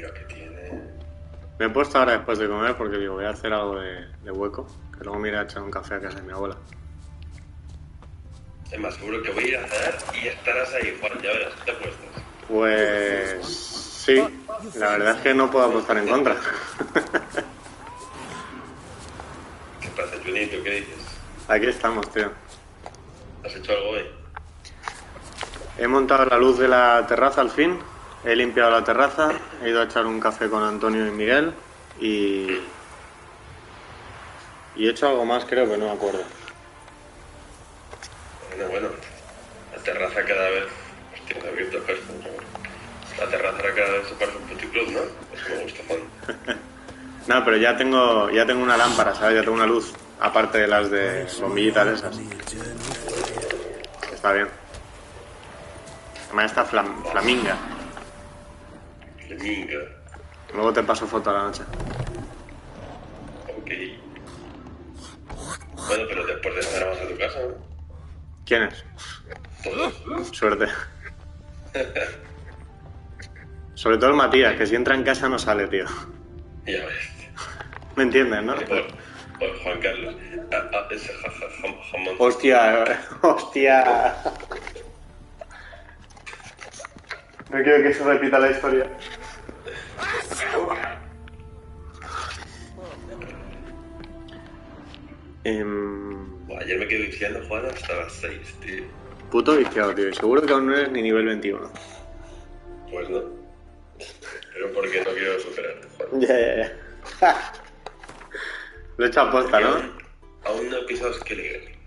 Lo que tiene... Me he puesto ahora después de comer porque digo, voy a hacer algo de hueco. Que luego me iré a echar un café a casa de mi abuela. Es más, seguro que voy a ir a cenar y estarás ahí, Juan, ya verás, ¿qué te apuestas? Pues... sí, la verdad es que no puedo apostar en contra. ¿Qué pasa, Junito? ¿Qué dices? Aquí estamos, tío. ¿Has hecho algo hoy? He montado la luz de la terraza al fin. He limpiado la terraza. He ido a echar un café con Antonio y Miguel. Y he hecho algo más, creo, que no me acuerdo. Bueno, la terraza cada vez... Hostia, me he abierto el gesto, ¿no? La terraza ahora cada vez se parece un puticlub, ¿no? Eso me gusta, Juan. No, pero ya tengo una lámpara, ¿sabes? Ya tengo una luz, aparte de las de bombillitas esas. Está bien. Además está flaminga. Flaminga. Luego te paso foto a la noche. Ok. Bueno, pero después de cenar vamos a tu casa, ¿no? ¿Quién es? Todos. Suerte. Sobre todo el Matías, que si entra en casa no sale, tío. Ya ves. ¿Me entiendes, no? Por Juan Carlos. Ese jamón. Hostia. No quiero que se repita la historia. Ayer me quedé viciando, Juan, hasta las 6, tío. Puto viciado, tío. Y seguro que aún no eres ni nivel 21. Pues no. Pero porque no quiero superarte, Juan. Ya. Lo he hecho a posta, ¿no? Aún no he pisado Skellige.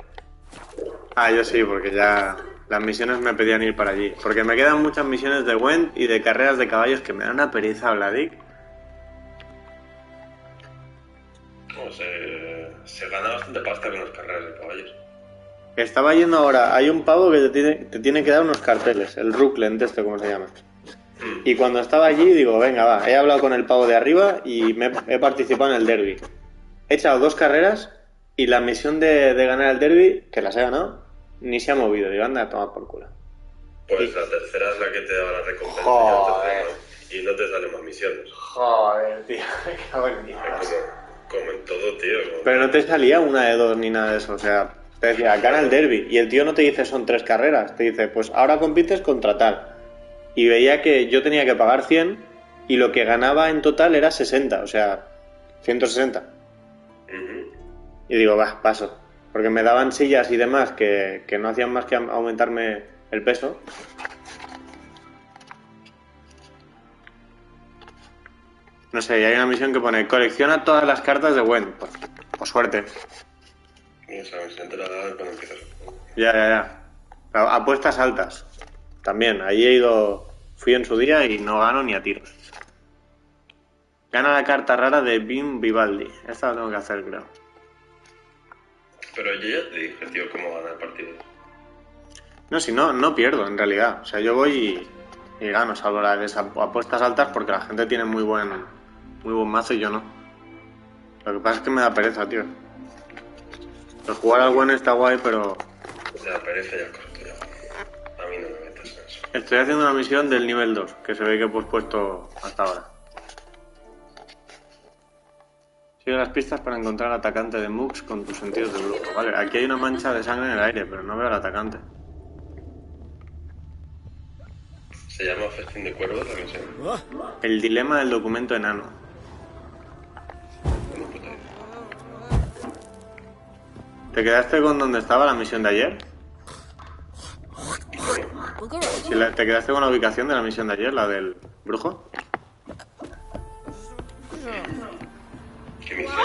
Ah, yo sí, porque ya las misiones me pedían ir para allí. Porque me quedan muchas misiones de Gwent y de carreras de caballos que me dan una pereza, Vladik. No, se gana bastante pasta con las carreras de caballos. Estaba yendo ahora, hay un pavo que te tiene que dar unos carteles, el Ruckland este, como se llama. Y cuando estaba allí digo, venga, va, he hablado con el pavo de arriba y he participado en el derby. He echado 2 carreras y la misión de ganar el derby, que las he ganado, ni se ha movido. Digo, anda a tomar por culo. Pues la tercera es la que te da la recompensa. Joder. Y no te salen más misiones. Joder, tío, me cago en Dios. Como en todo, tío. Pero no te salía una de 2 ni nada de eso, o sea, te decía, gana el derby. Y el tío no te dice son 3 carreras, te dice, pues ahora compites contra tal. Y veía que yo tenía que pagar 100 y lo que ganaba en total era 60, o sea, 160. Y digo, va, paso. Porque me daban sillas y demás que no hacían más que aumentarme el peso. No sé, y hay una misión que pone, colecciona todas las cartas de Gwent. Pues suerte. Y esa misión te la dan cuando empiezas el juego. Ya. Pero apuestas altas. También, ahí he ido, fui en su día y no gano ni a tiros. Gana la carta rara de Bim Vivaldi. Esta la tengo que hacer, creo. Pero yo ya te dije, tío, cómo ganar partidos. No, si no pierdo, en realidad. O sea, yo voy y gano, salvo las de apuestas altas porque la gente tiene muy buen mazo y yo no. Lo que pasa es que me da pereza, tío. El jugar al buen está guay, pero... Me da pereza y el costo ya. A mí no me metas en eso. Estoy haciendo una misión del nivel 2, que se ve que he puesto hasta ahora. Sigue las pistas para encontrar al atacante de Mux con tus sentidos de brujo. Vale, aquí hay una mancha de sangre en el aire, pero no veo al atacante. Se llama Festín de Cuervos la misión. El dilema del documento enano. No puta idea. ¿Te quedaste con donde estaba la misión de ayer? Si ¿te quedaste con la ubicación de la misión de ayer, la del brujo? ¿Qué misión?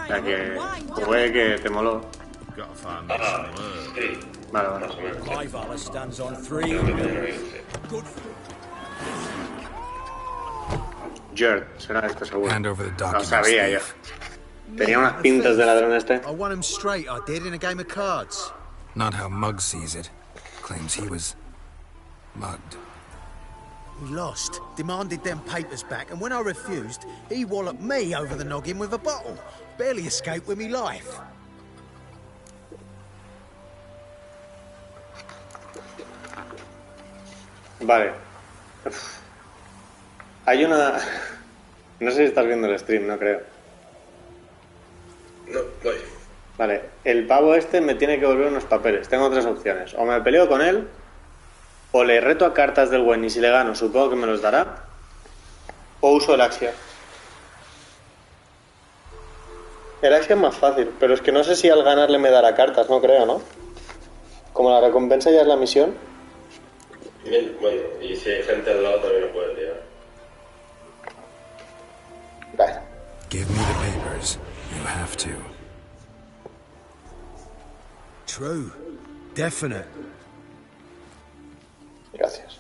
La que jugué que te moló. Ah, sí. Vale. Más o menos. Jerd, será esto seguro. Hand over the Lo documents. sabía yo. Tenía unas pintas de ladrón este. I won him straight, I did, in a game of cards. Not how Mugg sees it. Claims he was mugged. He lost, demanded them papers back, and when I refused, he walloped me over the noggin with a bottle. Barely escaped with me life. Vale. Hay una... No sé si estás viendo el stream, no creo. No, voy. Vale, el pavo este me tiene que volver unos papeles. Tengo tres opciones. O me peleo con él, o le reto a cartas del buen y si le gano supongo que me los dará, o uso el Axia. El Axia es más fácil, pero es que no sé si al ganarle me dará cartas, no creo, ¿no? Como la recompensa ya es la misión. Bien, bueno, y si hay gente al lado también lo puedes liar. Vale. Give me the papers. You have to. True. Definite. Gracias.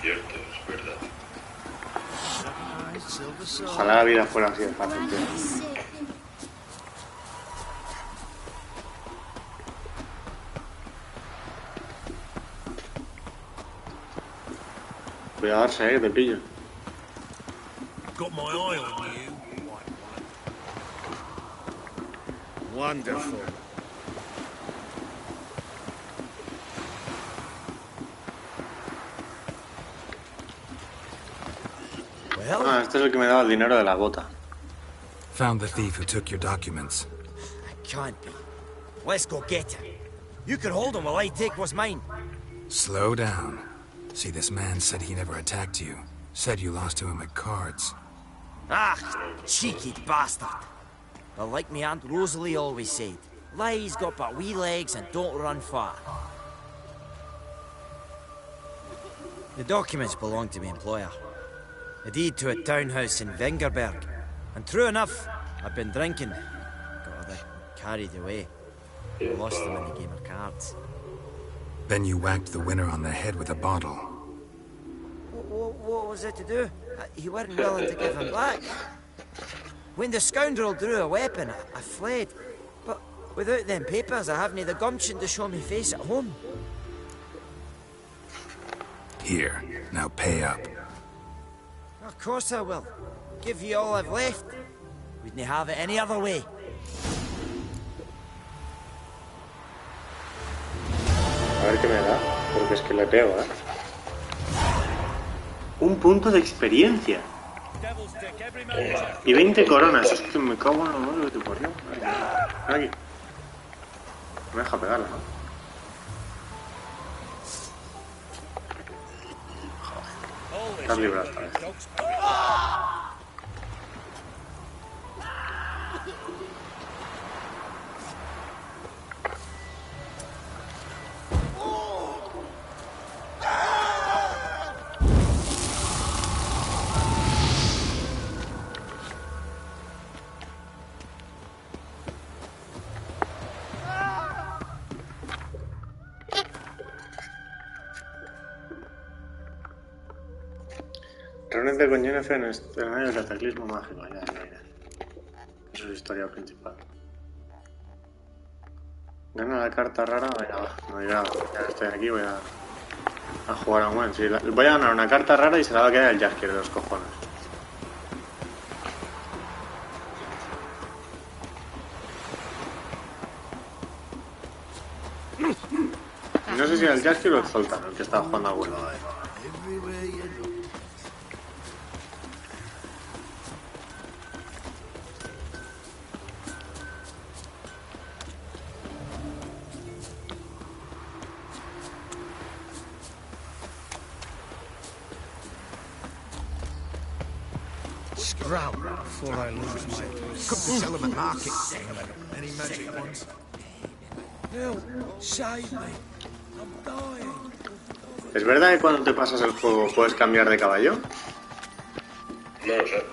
Cierto, es verdad. Ojalá la vida fuera así de fácil, tío. Cuidado, Arce, que te pillo. Got my eye on you. Wonderful. Well, Ah, este es el que me daba el dinero de la bota. Found the thief who took your documents. It can't be. Let's go get him. You can hold him while I take what's mine. Slow down. See, this man said he never attacked you. Said you lost to him at cards. Ah, cheeky bastard. But like me Aunt Rosalie always said, lies got but wee legs and don't run far. The documents belong to my employer. A deed to a townhouse in Vengerberg. And true enough, I've been drinking. Got a bit carried away. I lost them in the game of cards. Then you whacked the winner on the head with a bottle. What was it to do? You weren't willing to give him back. When the scoundrel drew a weapon, I fled. But without them papers, I haven't the gumption to show me face at home. Here, now pay up. Of course I will. Give you all I've left. Wouldn't have it any other way. A ver qué me da, porque es que le pego, ¿eh? Un punto de experiencia. Y 20 coronas. Es que me cago en lo malo que te parió. Aquí. No me deja pegarla, ¿no? Joder. Estás librado esta vez. Reúnete con Jennifer en el escenario del cataclismo mágico. Ya. Eso es historia principal. Gana la carta rara. Venga, va. No dirá, ya estoy aquí, voy a jugar a un buen. Sí, voy a ganar una carta rara y se la va a quedar el Jaskier de los cojones. No sé si era el Jaskier o el Zoltan el que estaba jugando al bueno. Sprout before I lose my... Could sell them at market. Any magic ones? Help! Save me! I'm dying! ¿Es verdad que cuando te pasas el juego puedes cambiar de caballo? No lo sé.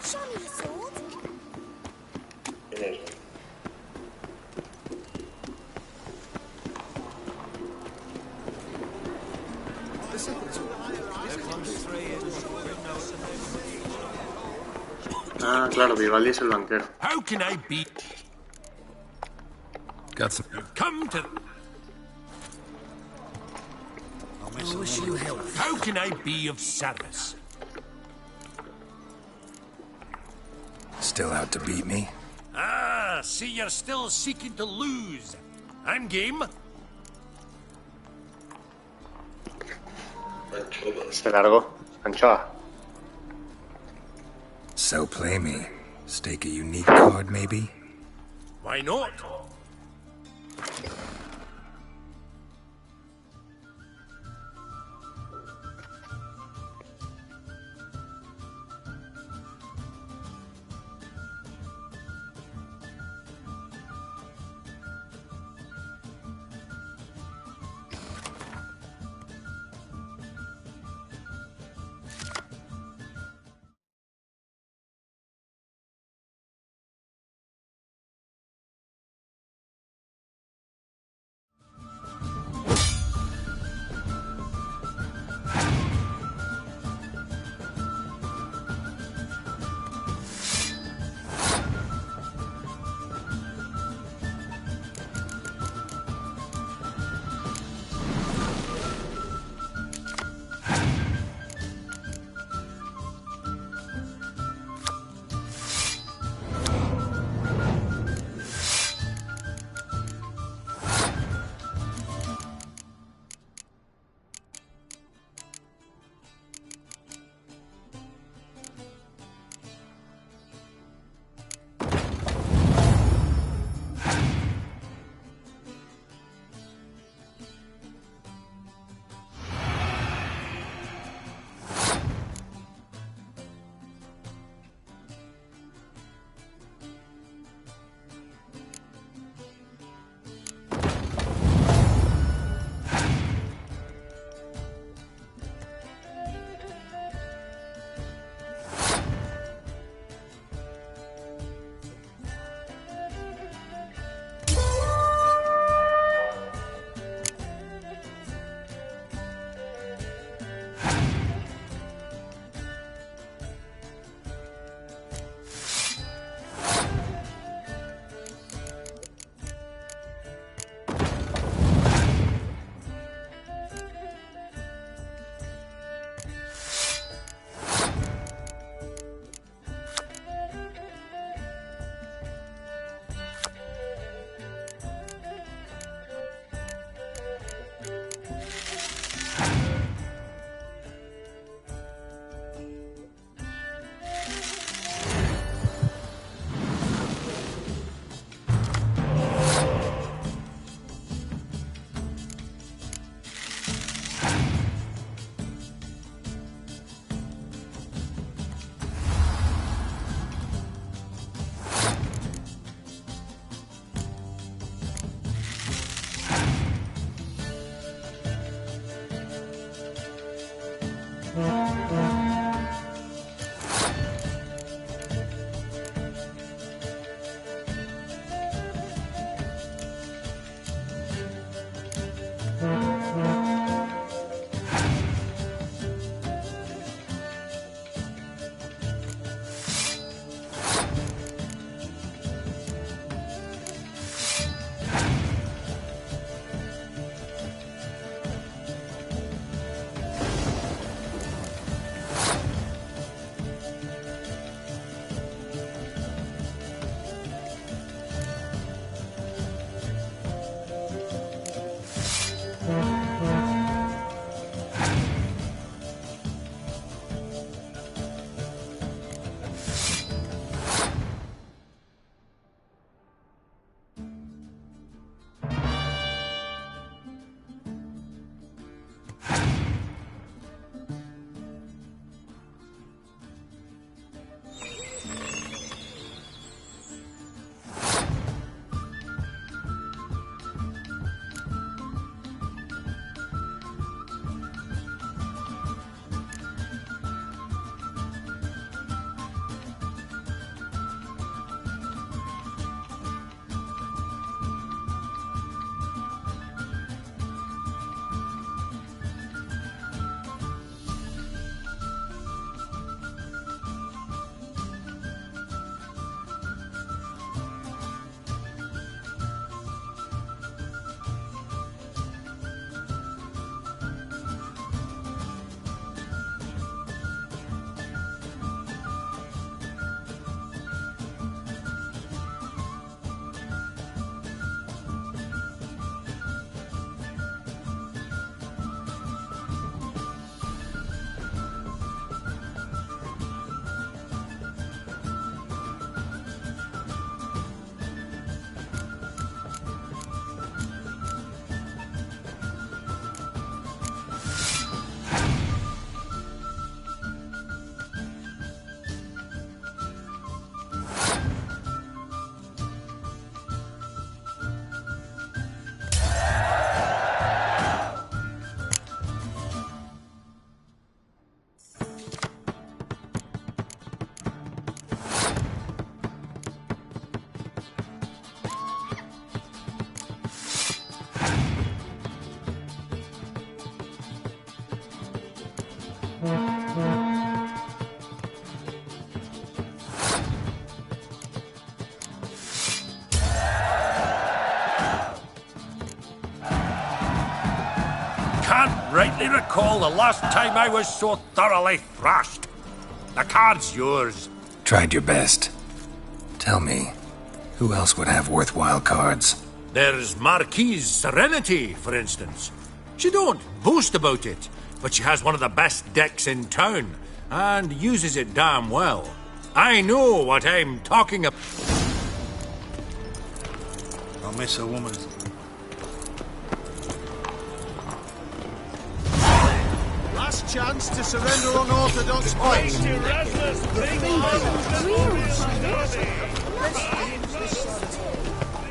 Show me the sword. ¿Quién es? Ah, claro, Vivaldi es el banquero. How can I be? Got some. Come to. I wish you health. How can I be of service? Still out to beat me? Ah, see, you're still seeking to lose. I'm game. Anchoas. Se largó. Anchoa. So play me. Stake a unique card, maybe? Why not? Can't rightly recall the last time I was so thoroughly thrashed. The card's yours. Tried your best. Tell me, who else would have worthwhile cards? There's Marquise Serenity, for instance. She don't boast about it, but she has one of the best decks in town, and uses it damn well. I know what I'm talking about. I'll miss a woman. Last chance to surrender unorthodox ways.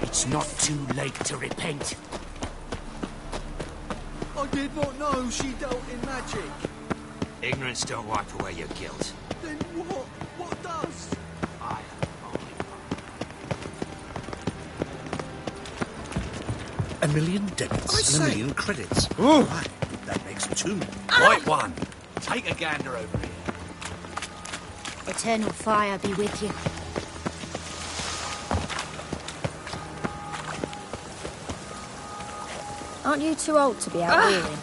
It's not too late to repent. I did not know she dealt in magic. Ignorance don't wipe away your guilt. Then what? What does? A million debits and a million credits. Ooh. Right, that makes 2. Right one. Take a gander over here. Eternal fire be with you. Aren't you too old to be out wheeling?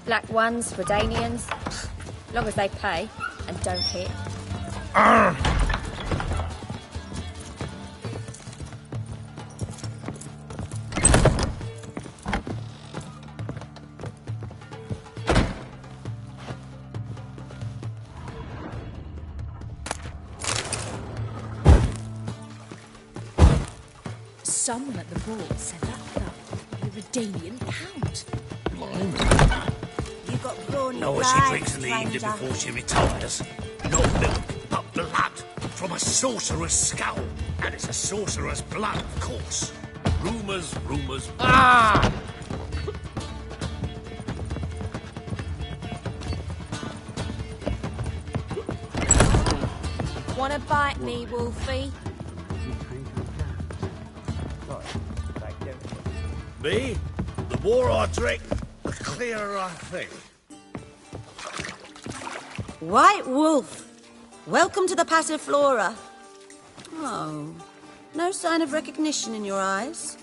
Black ones, Redanians, long as they pay and don't hit. Someone at the ball said that club, the Redanian Count. You got brawny Know what she blood, drinks in the evening stranger. before she retires? Not milk, but blood from a sorcerer's skull. And it's a sorcerer's blood, of course. Rumours, rumours. Wanna bite me, Wolfie? Me? The more I drink, the clearer I think. White Wolf, welcome to the Passiflora. Oh, no sign of recognition in your eyes.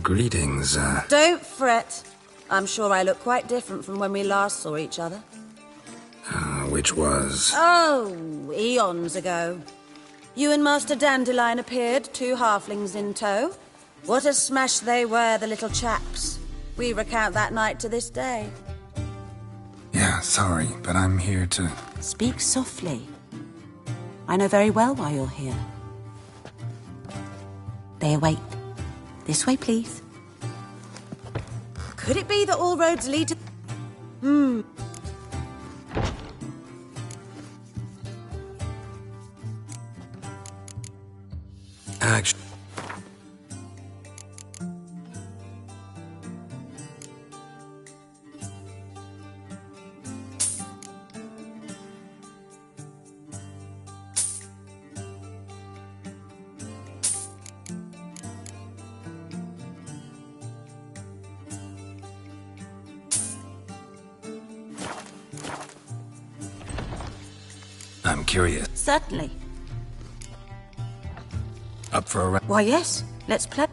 Greetings, Don't fret. I'm sure I look quite different from when we last saw each other. which was... Oh, eons ago. You and Master Dandelion appeared, 2 halflings in tow. What a smash they were, the little chaps. We recount that night to this day. Yeah, sorry, but I'm here to... Speak softly. I know very well why you're here. They await. This way, please. Could it be that all roads lead to... Actually... I'm curious. Certainly. Up for a round? Why, yes. Let's play.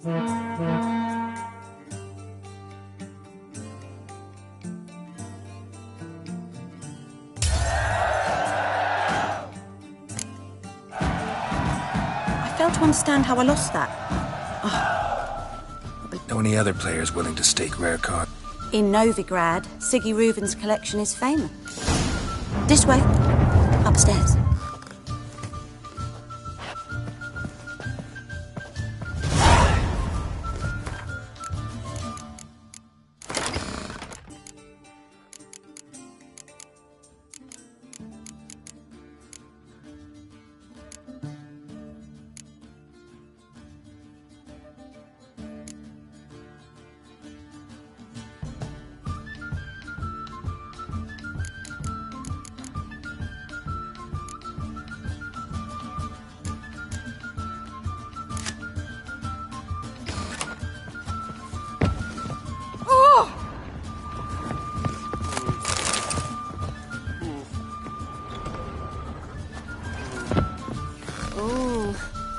I fail to understand how I lost that. Know any other players willing to stake rare cards? In Novigrad, Siggy Reuven's collection is famous. This way. Upstairs.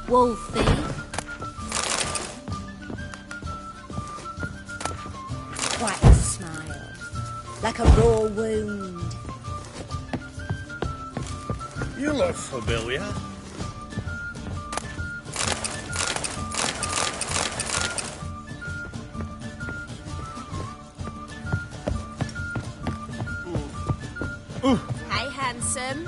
Wolfie. Quite a smile. Like a raw wound. You look familiar. Hey, handsome.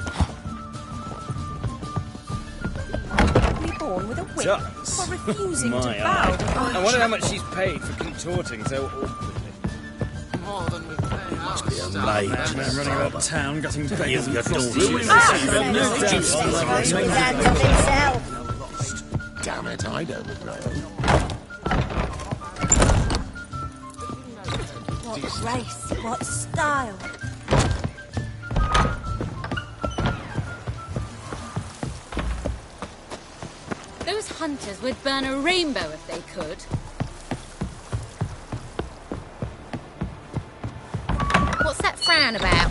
Born with a whip Ducks. for refusing My to bow. I wonder how much she's paid for contorting so awkwardly. More than we pay Must be a maid. Man running about town, gutting beggars Your and prostitutes. daughter. Hands on himself. Damn it, I don't know. What grace, what style. Those hunters would burn a rainbow if they could. What's that frown about?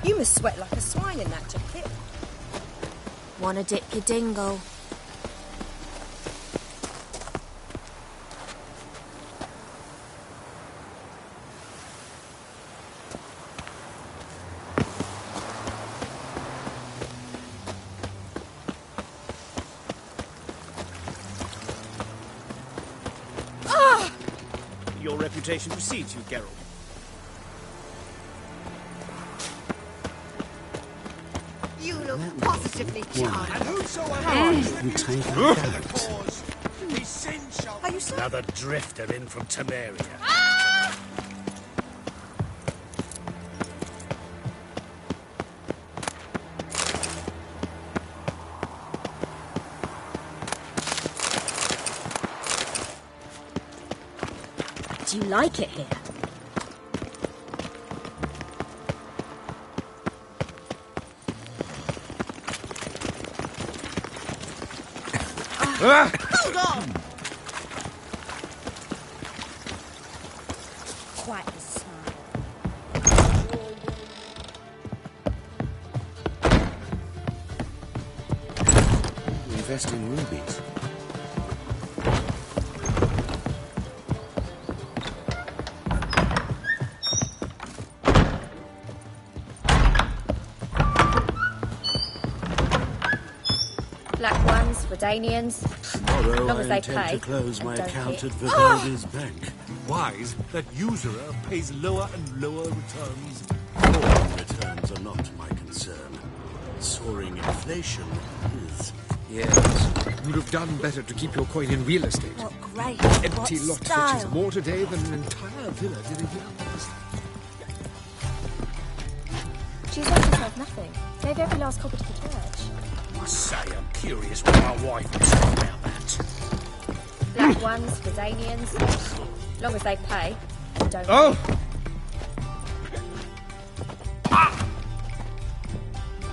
You must sweat like a swine in that jacket. Wanna dip your dingle? Your reputation precedes you, Geralt. You look positively charming. And whosoever You take a character. essential. Are you so? Another drifter in from Temeria. Do you like it here? Hold on! Quite a smile. Invest in rubies. Black ones, Redanians. Tomorrow Long as I they intend pay to close my and don't account hit. at Vivaldi's bank. Wise that usurer pays lower and lower returns. Foreign returns are not my concern. Soaring inflation is. Yes. You'd have done better to keep your coin in real estate. What grace, Empty what lot style. fetches more today than an entire villa did a year past. She's left herself nothing. Gave every last copper to the church. I must say, I'm curious what my wife would say about that. Black ones, Redanians. Long as they pay. Don't. Oh!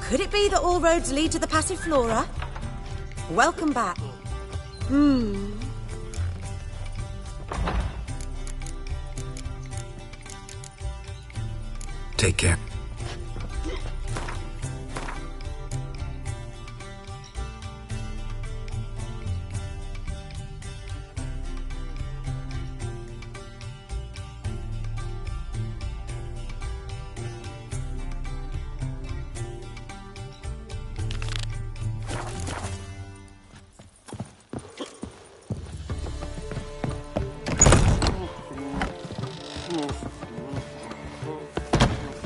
Could it be that all roads lead to the Passiflora? Welcome back. Take care.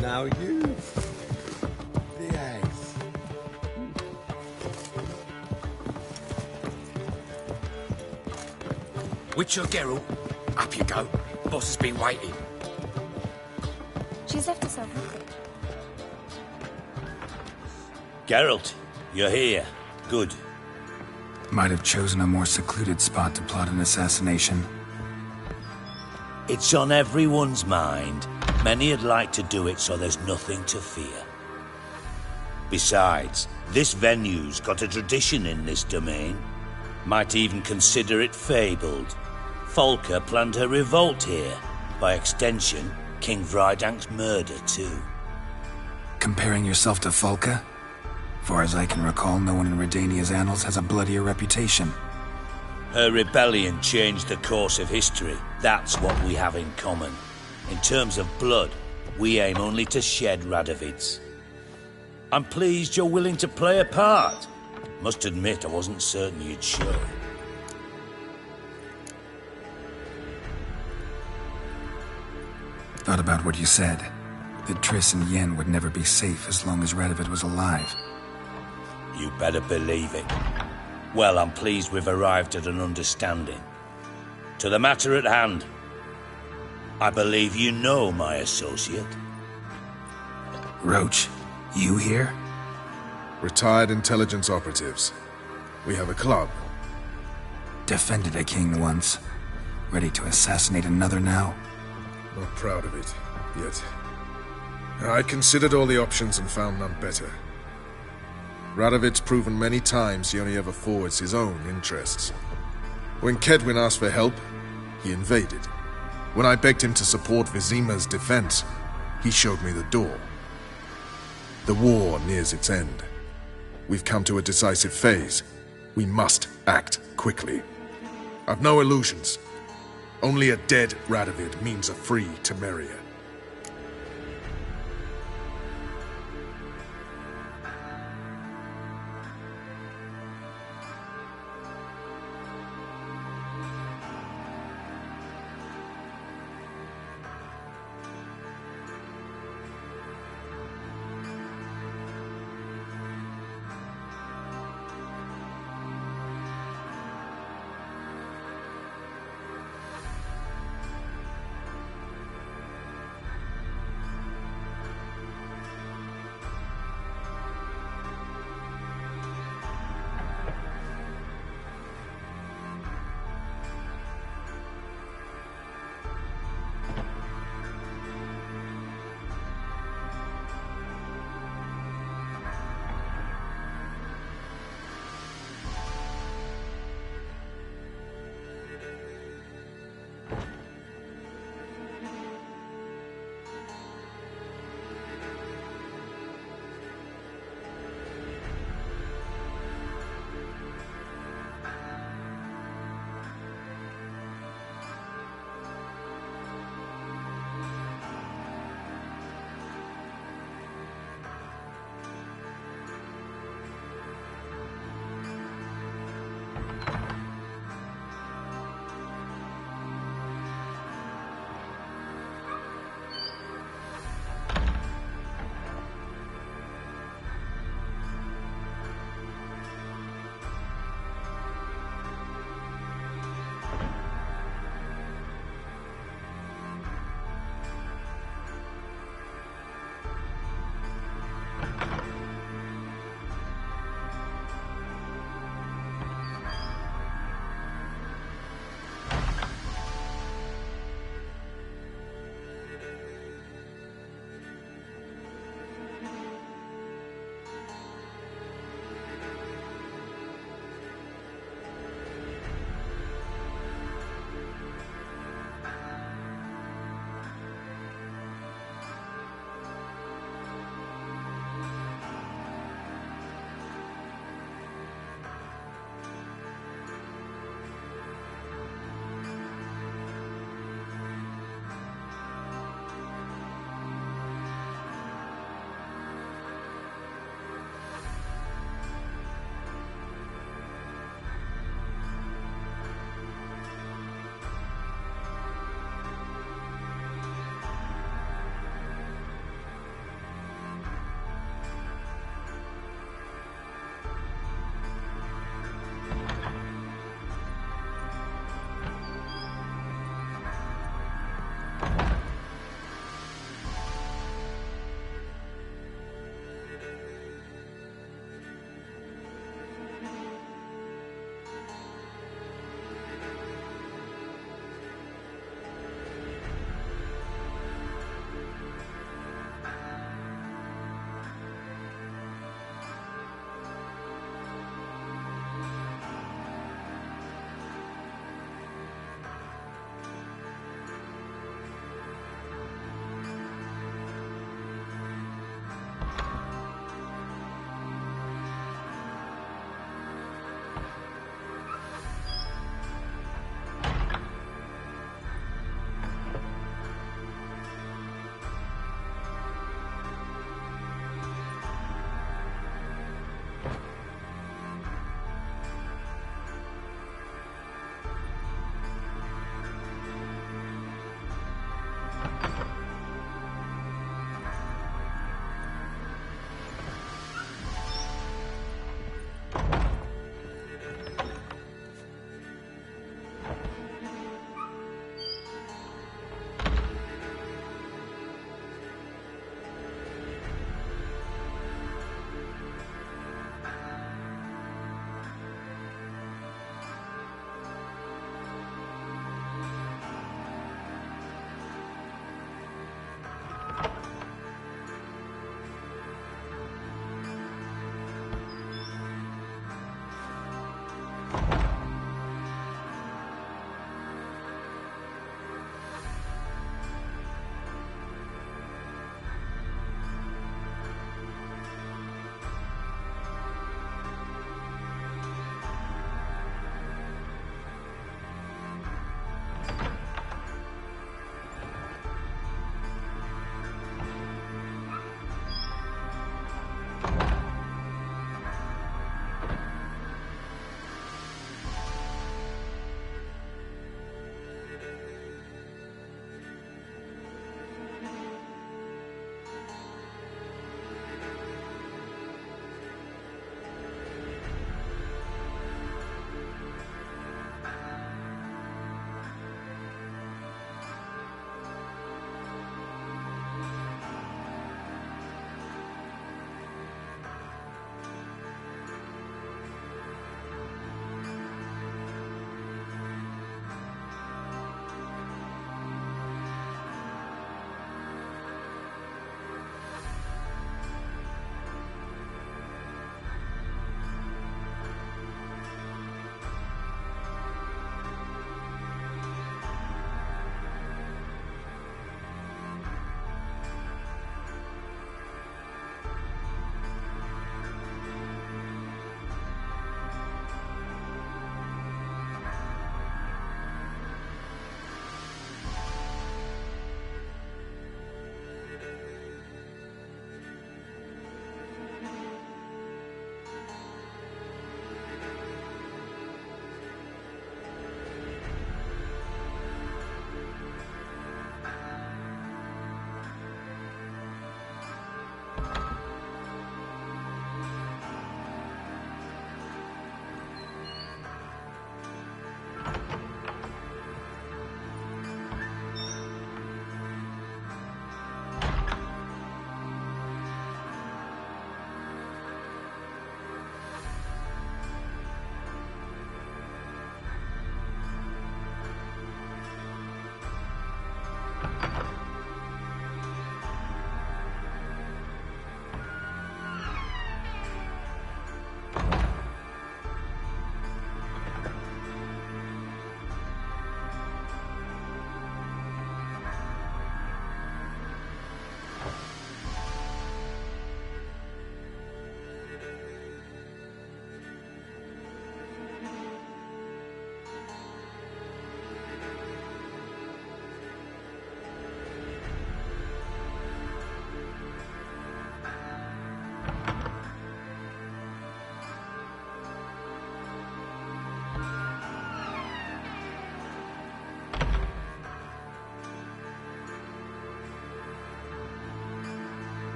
Now you. The ace. Witcher Geralt, up you go. Boss has been waiting. She's left herself nothing. Geralt, you're here. Good. Might have chosen a more secluded spot to plot an assassination. It's on everyone's mind. Many'd like to do it so there's nothing to fear. Besides, this venue's got a tradition in this domain. Might even consider it fabled. Folka planned her revolt here. By extension, King Vrydank's murder too. Comparing yourself to Folka? Far as I can recall, no one in Redania's annals has a bloodier reputation. Her rebellion changed the course of history. That's what we have in common. In terms of blood, we aim only to shed Radovid's. I'm pleased you're willing to play a part. Must admit, I wasn't certain you'd show. Thought about what you said. That Triss and Yen would never be safe as long as Radovid was alive. You better believe it. Well, I'm pleased we've arrived at an understanding. To the matter at hand. I believe you know my associate. Roach, you here? Retired intelligence operatives. We have a club. Defended a king once. Ready to assassinate another now? Not proud of it, yet. I considered all the options and found none better. Radovid's proven many times he only ever forwards his own interests. When Kedwin asked for help, he invaded. When I begged him to support Vizima's defense, he showed me the door. The war nears its end. We've come to a decisive phase. We must act quickly. I've no illusions. Only a dead Radovid means a free Temeria.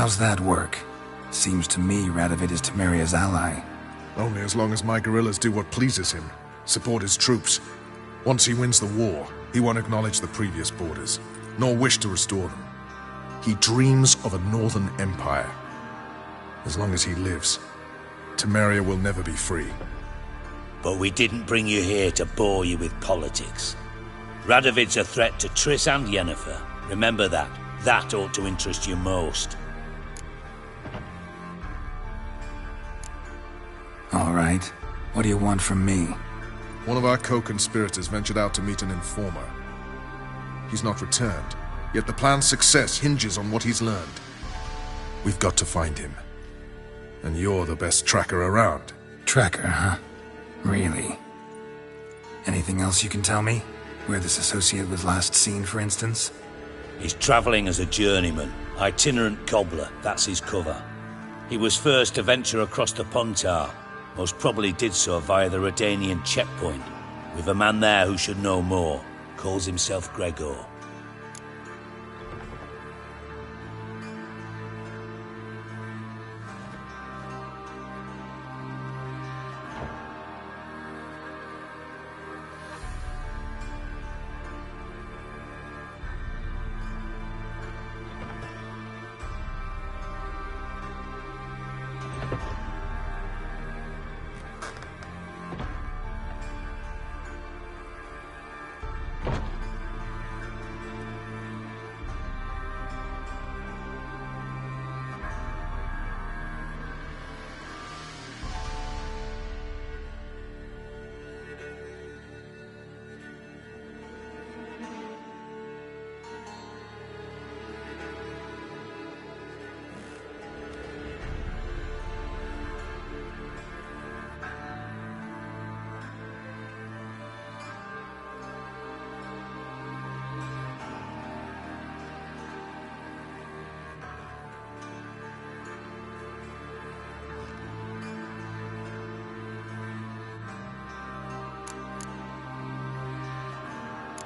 How's that work? Seems to me Radovid is Temeria's ally. Only as long as my guerrillas do what pleases him, support his troops. Once he wins the war, he won't acknowledge the previous borders, nor wish to restore them. He dreams of a northern empire. As long as he lives, Temeria will never be free. But we didn't bring you here to bore you with politics. Radovid's a threat to Triss and Yennefer. Remember that. That ought to interest you most. All right. What do you want from me? One of our co-conspirators ventured out to meet an informer. He's not returned, yet the plan's success hinges on what he's learned. We've got to find him. And you're the best tracker around. Tracker, huh? Really? Anything else you can tell me? Where this associate was last seen, for instance? He's travelling as a journeyman, itinerant cobbler, that's his cover. He was first to venture across the Pontar, most probably did so via the Redanian checkpoint, with a man there who should know more, calls himself Gregor.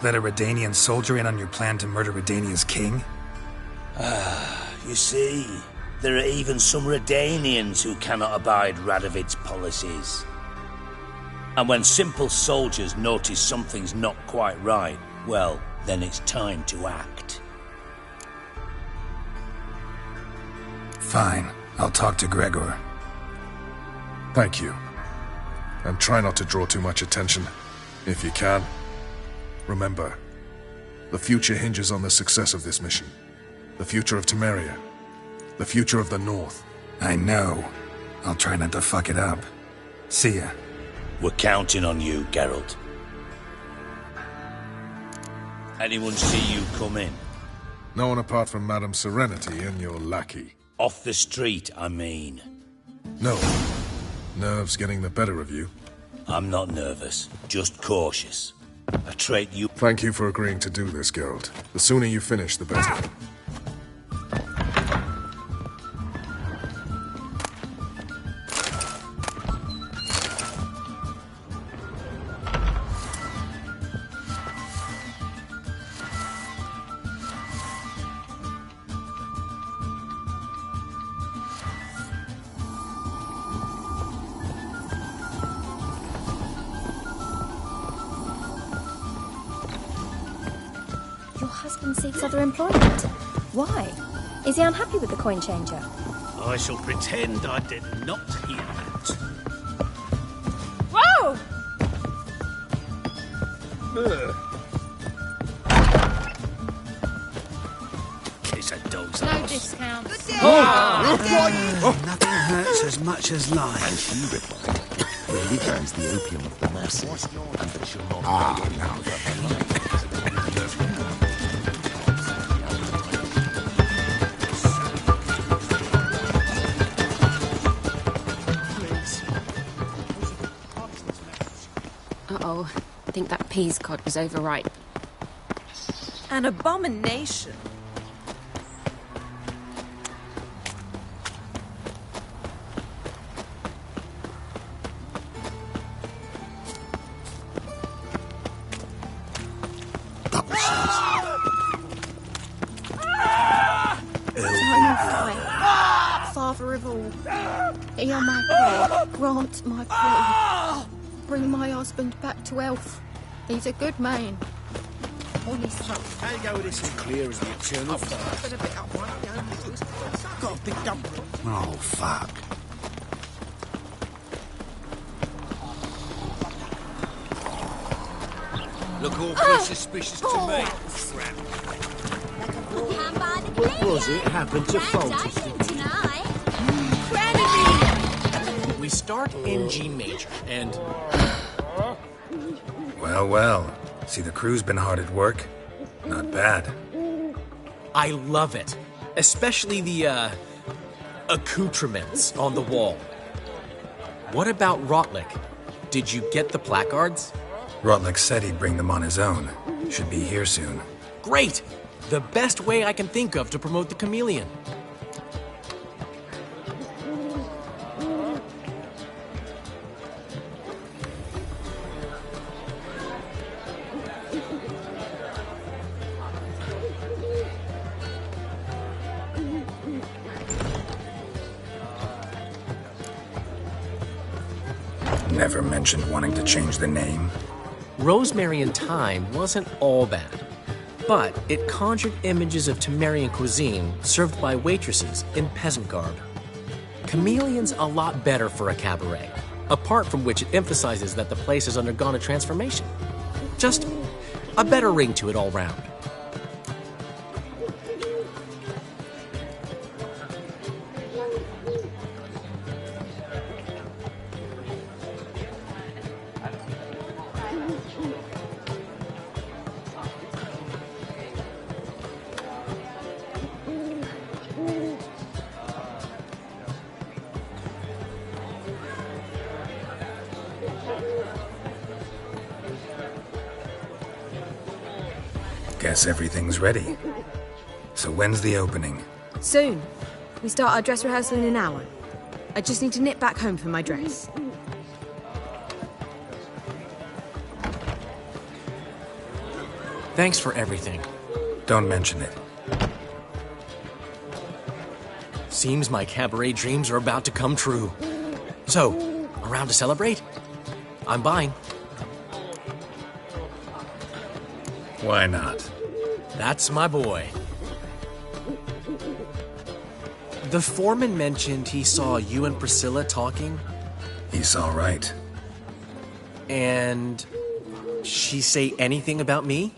Let a Redanian soldier in on your plan to murder Redania's king? You see, there are even some Redanians who cannot abide Radovid's policies. And when simple soldiers notice something's not quite right, well, then it's time to act. Fine. I'll talk to Gregor. Thank you. And try not to draw too much attention, if you can. Remember, the future hinges on the success of this mission. The future of Temeria. The future of the North. I know. I'll try not to fuck it up. See ya. We're counting on you, Geralt. Anyone see you come in? No one apart from Madame Serenity and your lackey. Off the street, I mean. No. Nerves getting the better of you. I'm not nervous, just cautious. A trait you... Thank you for agreeing to do this, Geralt. The sooner you finish, the better. Seeks other employment. Why? Is he unhappy with the coin changer? I shall pretend I did not hear that. Whoa! It's a dog's No ass. discount. Nothing hurts as much as life. And she replied, religion is the opium of the masses, and they shall not now. Uh-oh. I think that peas cod was overripe. An abomination. of all, hear my prayer, grant my plea. Bring my husband back to health. He's a good man. On his heart. How you go with this as clear as the eternal fire? Got a big dump. Oh, fuck. Look awfully suspicious to me. What was it happened to Faulty? We start in G major, and... Well, well. See, the crew's been hard at work. Not bad. I love it. Especially the, accoutrements on the wall. What about Rotlick? Did you get the placards? Rotlick said he'd bring them on his own. Should be here soon. Great! The best way I can think of to promote the chameleon. Never mentioned wanting to change the name. Rosemary and Thyme wasn't all bad, but it conjured images of Temerian cuisine served by waitresses in peasant garb. Chameleon's a lot better for a cabaret, apart from which it emphasizes that the place has undergone a transformation. Just a better ring to it all round. Guess everything's ready. So when's the opening? Soon. We start our dress rehearsal in an hour. I just need to nip back home for my dress. Thanks for everything. Don't mention it. Seems my cabaret dreams are about to come true. So, around to celebrate? I'm buying. Why not? That's my boy. The foreman mentioned he saw you and Priscilla talking. He's all right. And she say anything about me?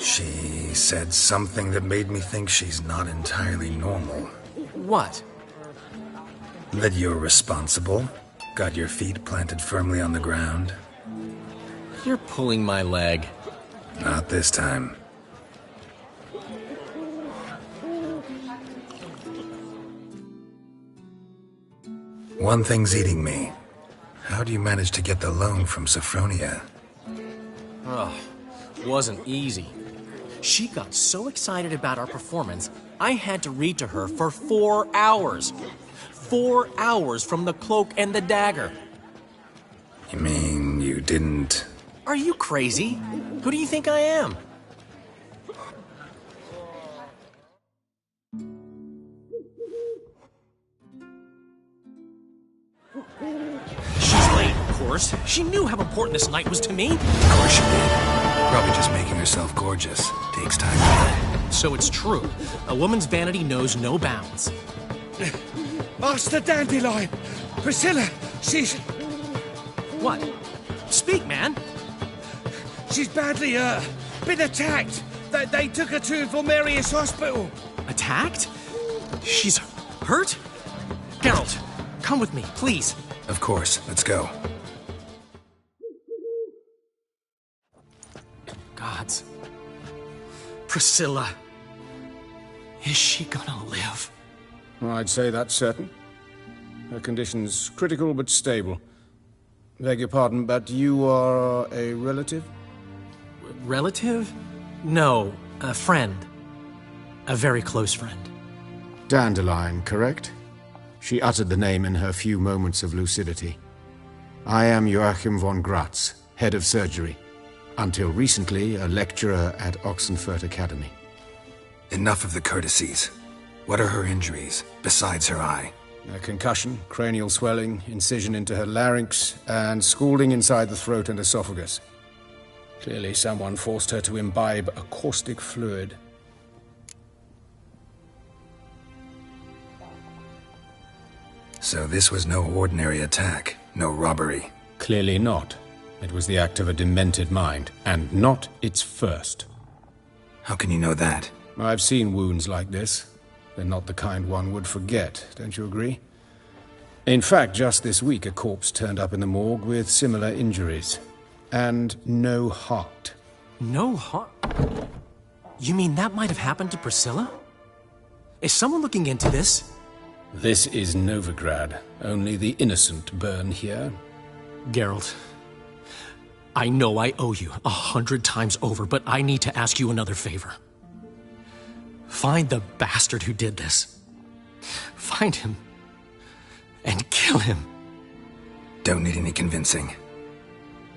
She said something that made me think she's not entirely normal. What? That you're responsible, got your feet planted firmly on the ground. You're pulling my leg. Not this time. One thing's eating me. How do you manage to get the loan from Sophronia? Ugh, wasn't easy. She got so excited about our performance, I had to read to her for 4 hours. 4 hours from the Cloak and the Dagger. You mean you didn't... Are you crazy? Who do you think I am? She's late, of course. She knew how important this night was to me. Of course she did. Probably just making herself gorgeous. Takes time. So it's true. A woman's vanity knows no bounds. Ask the Dandelion. Priscilla, she's... What? Speak, man. She's badly, been attacked. They took her to Vulmerius Hospital. Attacked? She's hurt? Geralt, come with me, please. Of course. Let's go. Gods. Priscilla. Is she gonna live? I'd say that's certain. Her condition's critical but stable. Beg your pardon, but you are a relative? Relative? No, a friend. A very close friend. Dandelion, correct? She uttered the name in her few moments of lucidity. I am Joachim von Gratz, head of surgery. Until recently, a lecturer at Oxenfurt Academy. Enough of the courtesies. What are her injuries, besides her eye? A concussion, cranial swelling, incision into her larynx, and scalding inside the throat and esophagus. Clearly someone forced her to imbibe a caustic fluid. So this was no ordinary attack, no robbery. Clearly not. It was the act of a demented mind, and not its first. How can you know that? I've seen wounds like this. They're not the kind one would forget, don't you agree? In fact, just this week a corpse turned up in the morgue with similar injuries. And no heart. No heart? You mean that might have happened to Priscilla? Is someone looking into this? This is Novigrad. Only the innocent burn here. Geralt, I know I owe you 100 times over, but I need to ask you another favor. Find the bastard who did this. Find him. And kill him. Don't need any convincing.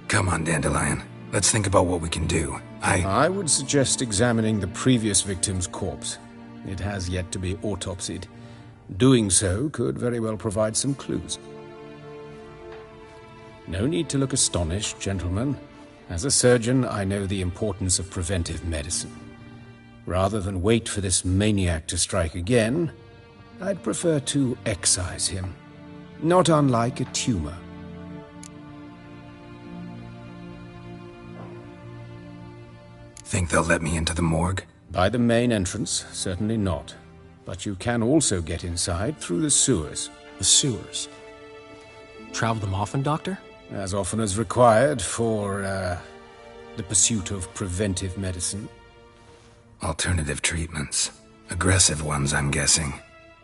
Come on, Dandelion. Let's think about what we can do. I would suggest examining the previous victim's corpse. It has yet to be autopsied. Doing so could very well provide some clues. No need to look astonished, gentlemen. As a surgeon, I know the importance of preventive medicine. Rather than wait for this maniac to strike again, I'd prefer to excise him. Not unlike a tumor. Think they'll let me into the morgue? By the main entrance, certainly not. But you can also get inside through the sewers. The sewers? Travel them often, Doctor? As often as required for, the pursuit of preventive medicine. Alternative treatments. Aggressive ones, I'm guessing.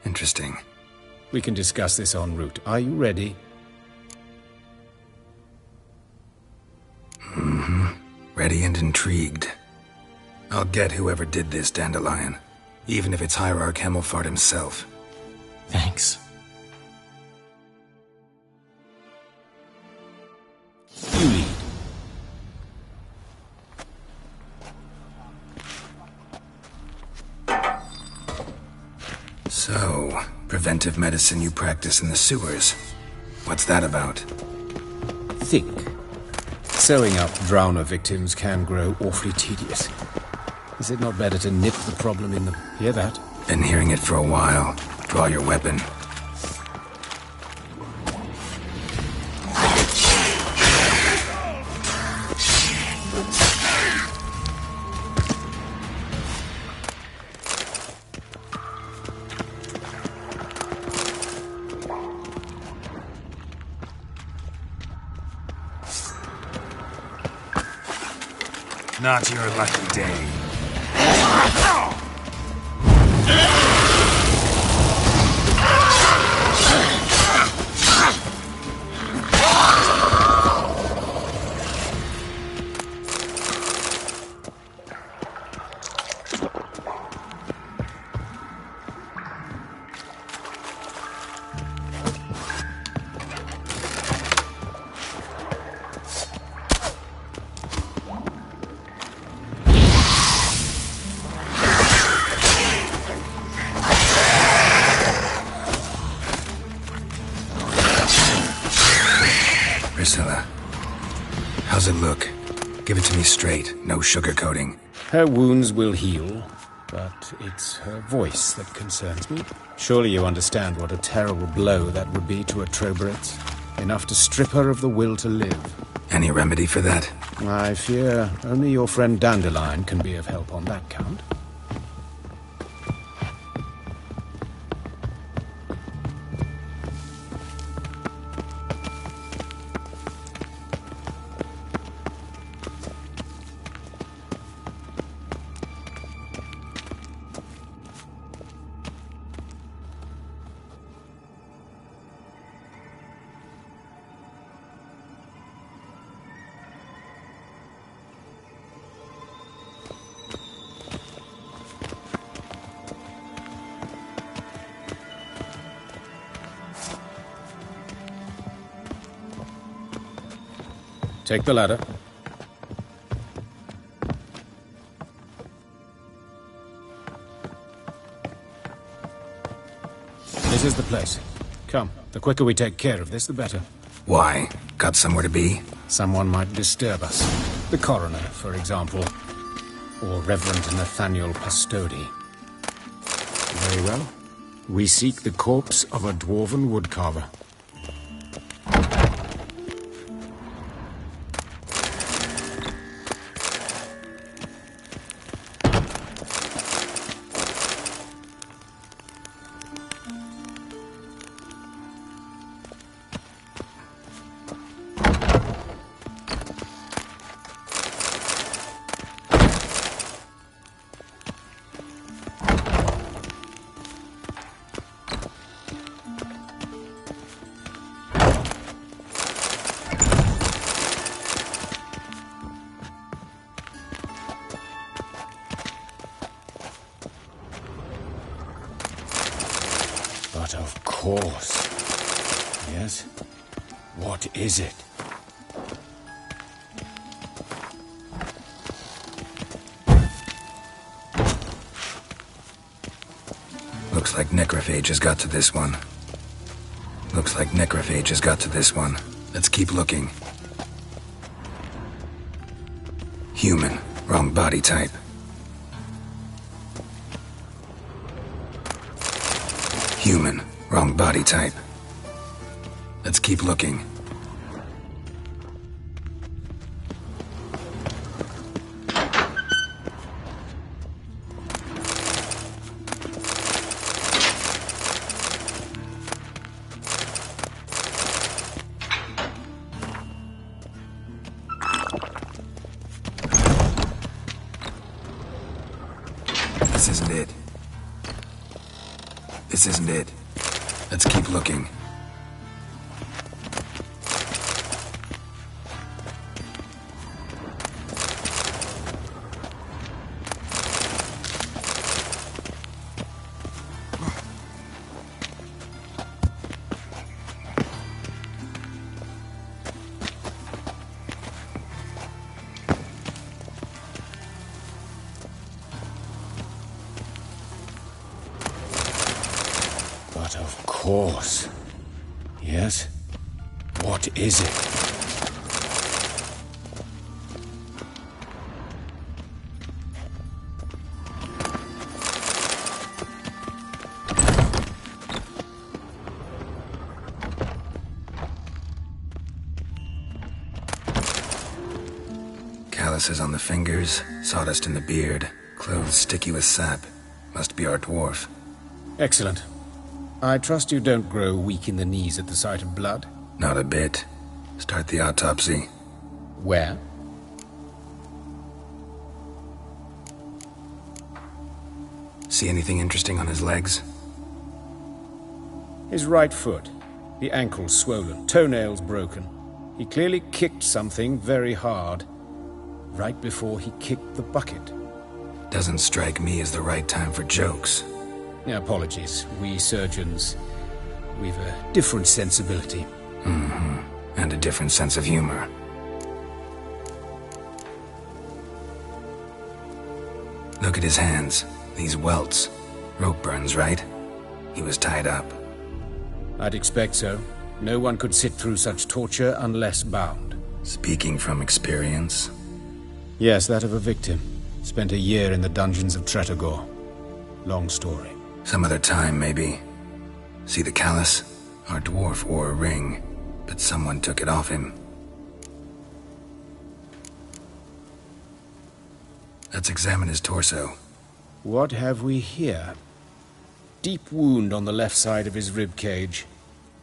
Interesting. We can discuss this en route. Are you ready? Mm-hmm. Ready and intrigued. I'll get whoever did this, Dandelion. Even if it's Hierarch Hemmelfart himself. Thanks. You lead. So, preventive medicine you practice in the sewers. What's that about? Think. Sewing up drowner victims can grow awfully tedious. Is it not better to nip the problem in the... Hear that? Been hearing it for a while. Draw your weapon. Not your lucky day. Priscilla, how's it look? Give it to me straight, no sugarcoating. Her wounds will heal, but it's her voice that concerns me. Surely you understand what a terrible blow that would be to a Trobretz. Enough to strip her of the will to live. Any remedy for that? I fear only your friend Dandelion can be of help on that count. Take the ladder. This is the place. Come, the quicker we take care of this, the better. Why? Got somewhere to be? Someone might disturb us. The coroner, for example. Or Reverend Nathaniel Pastodi. Very well. We seek the corpse of a dwarven woodcarver. But of course. Yes? What is it? Looks like necrophage has got to this one. Looks like necrophage has got to this one. Let's keep looking. Human. Wrong body type. Human. Wrong body type. Let's keep looking. This isn't it. This isn't it. Let's keep looking. But of course. Yes? What is it? Calluses on the fingers, sawdust in the beard, clothes sticky with sap. Must be our dwarf. Excellent. I trust you don't grow weak in the knees at the sight of blood? Not a bit. Start the autopsy. Where? See anything interesting on his legs? His right foot. The ankle swollen, toenails broken. He clearly kicked something very hard. Right before he kicked the bucket. Doesn't strike me as the right time for jokes. Apologies. We surgeons, we've a different sensibility. Mm-hmm. And a different sense of humor. Look at his hands. These welts. Rope burns, right? He was tied up. I'd expect so. No one could sit through such torture unless bound. Speaking from experience? Yes, that of a victim. Spent a year in the dungeons of Tretogor. Long story. Some other time, maybe. See the callus? Our dwarf wore a ring, but someone took it off him. Let's examine his torso. What have we here? Deep wound on the left side of his rib cage,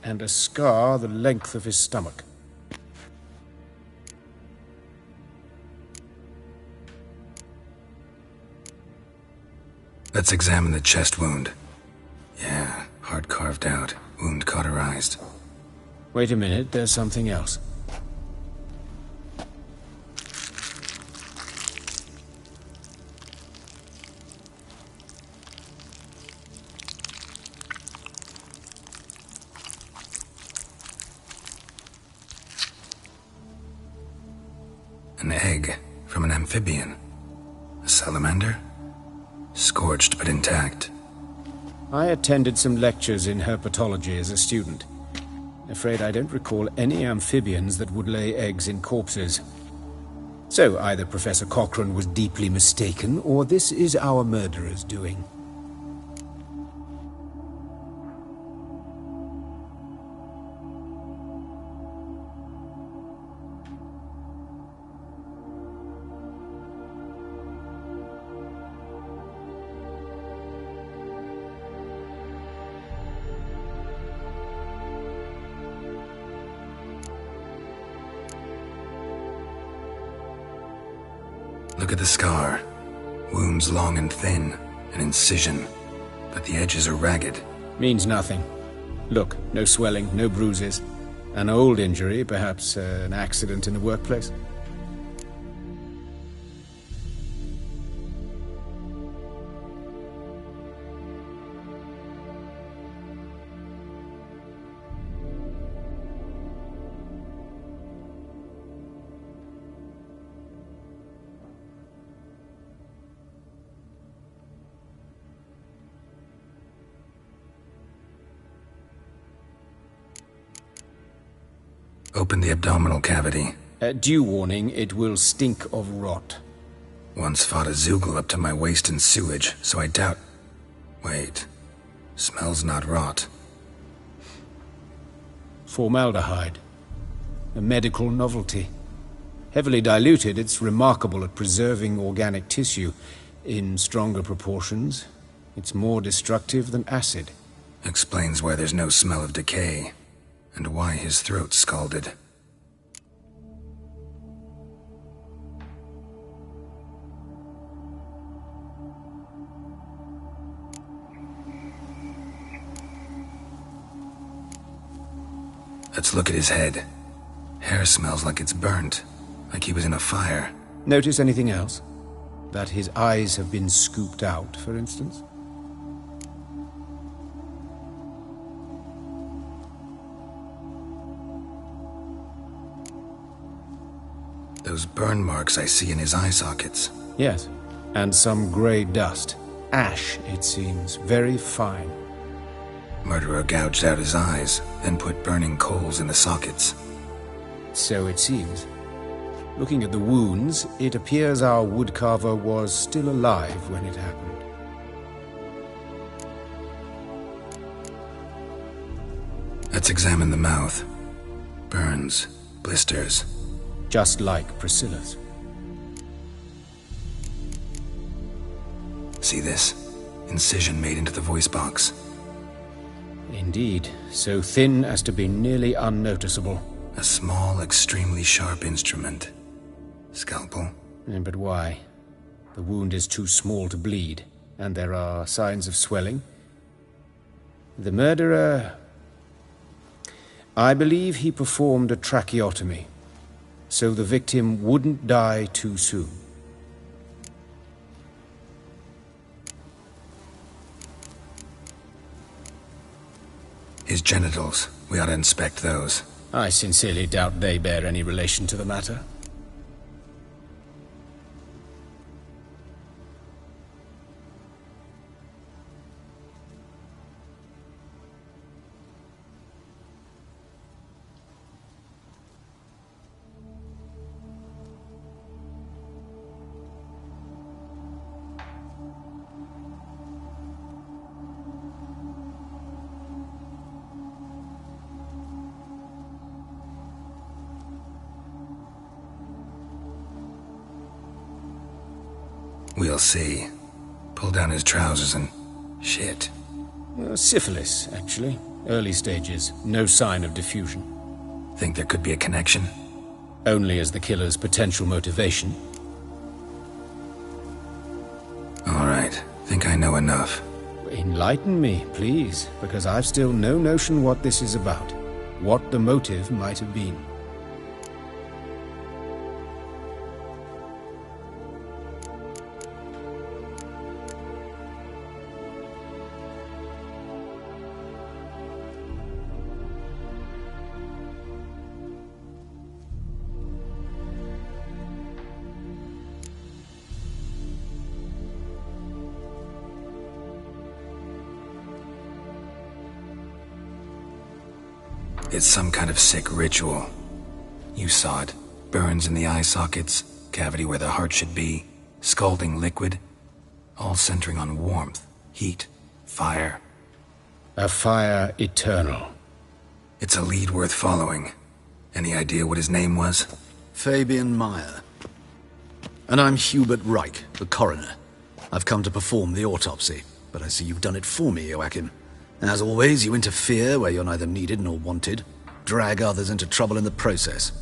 and a scar the length of his stomach. Let's examine the chest wound. Yeah, heart carved out, wound cauterized. Wait a minute, there's something else. An egg from an amphibian. A salamander? Scorched but intact. I attended some lectures in herpetology as a student. Afraid I don't recall any amphibians that would lay eggs in corpses. So either Professor Cochrane was deeply mistaken, or this is our murderer's doing. Look at the scar. Wounds long and thin, an incision, but the edges are ragged. Means nothing. Look, no swelling, no bruises. An old injury, perhaps an accident in the workplace. Open the abdominal cavity. Due warning, it will stink of rot. Once fought a Zoogle up to my waist in sewage, so I doubt... Wait. Smells not rot. Formaldehyde. A medical novelty. Heavily diluted, it's remarkable at preserving organic tissue. In stronger proportions, it's more destructive than acid. Explains why there's no smell of decay. And why his throat's scalded. Let's look at his head. Hair smells like it's burnt, like he was in a fire. Notice anything else? That his eyes have been scooped out, for instance? Those burn marks I see in his eye sockets. Yes, and some grey dust. Ash, it seems, very fine. Murderer gouged out his eyes, then put burning coals in the sockets. So it seems. Looking at the wounds, it appears our woodcarver was still alive when it happened. Let's examine the mouth. Burns, blisters. Just like Priscilla's. See this? Incision made into the voice box. Indeed, so thin as to be nearly unnoticeable. A small, extremely sharp instrument. Scalpel? But why? The wound is too small to bleed, and there are signs of swelling. The murderer... I believe he performed a tracheotomy, so the victim wouldn't die too soon. His genitals. We ought to inspect those. I sincerely doubt they bear any relation to the matter. We'll see. Pull down his trousers and... shit. Syphilis, actually. Early stages. No sign of diffusion. Think there could be a connection? Only as the killer's potential motivation. All right. Think I know enough. Enlighten me, please, because I've still no notion what this is about. What the motive might have been. It's some kind of sick ritual. You saw it. Burns in the eye sockets, cavity where the heart should be, scalding liquid, all centering on warmth, heat, fire. A fire eternal. It's a lead worth following. Any idea what his name was? Fabian Meyer. And I'm Hubert Reich, the coroner. I've come to perform the autopsy, but I see you've done it for me, Joachim. As always, you interfere where you're neither needed nor wanted, drag others into trouble in the process.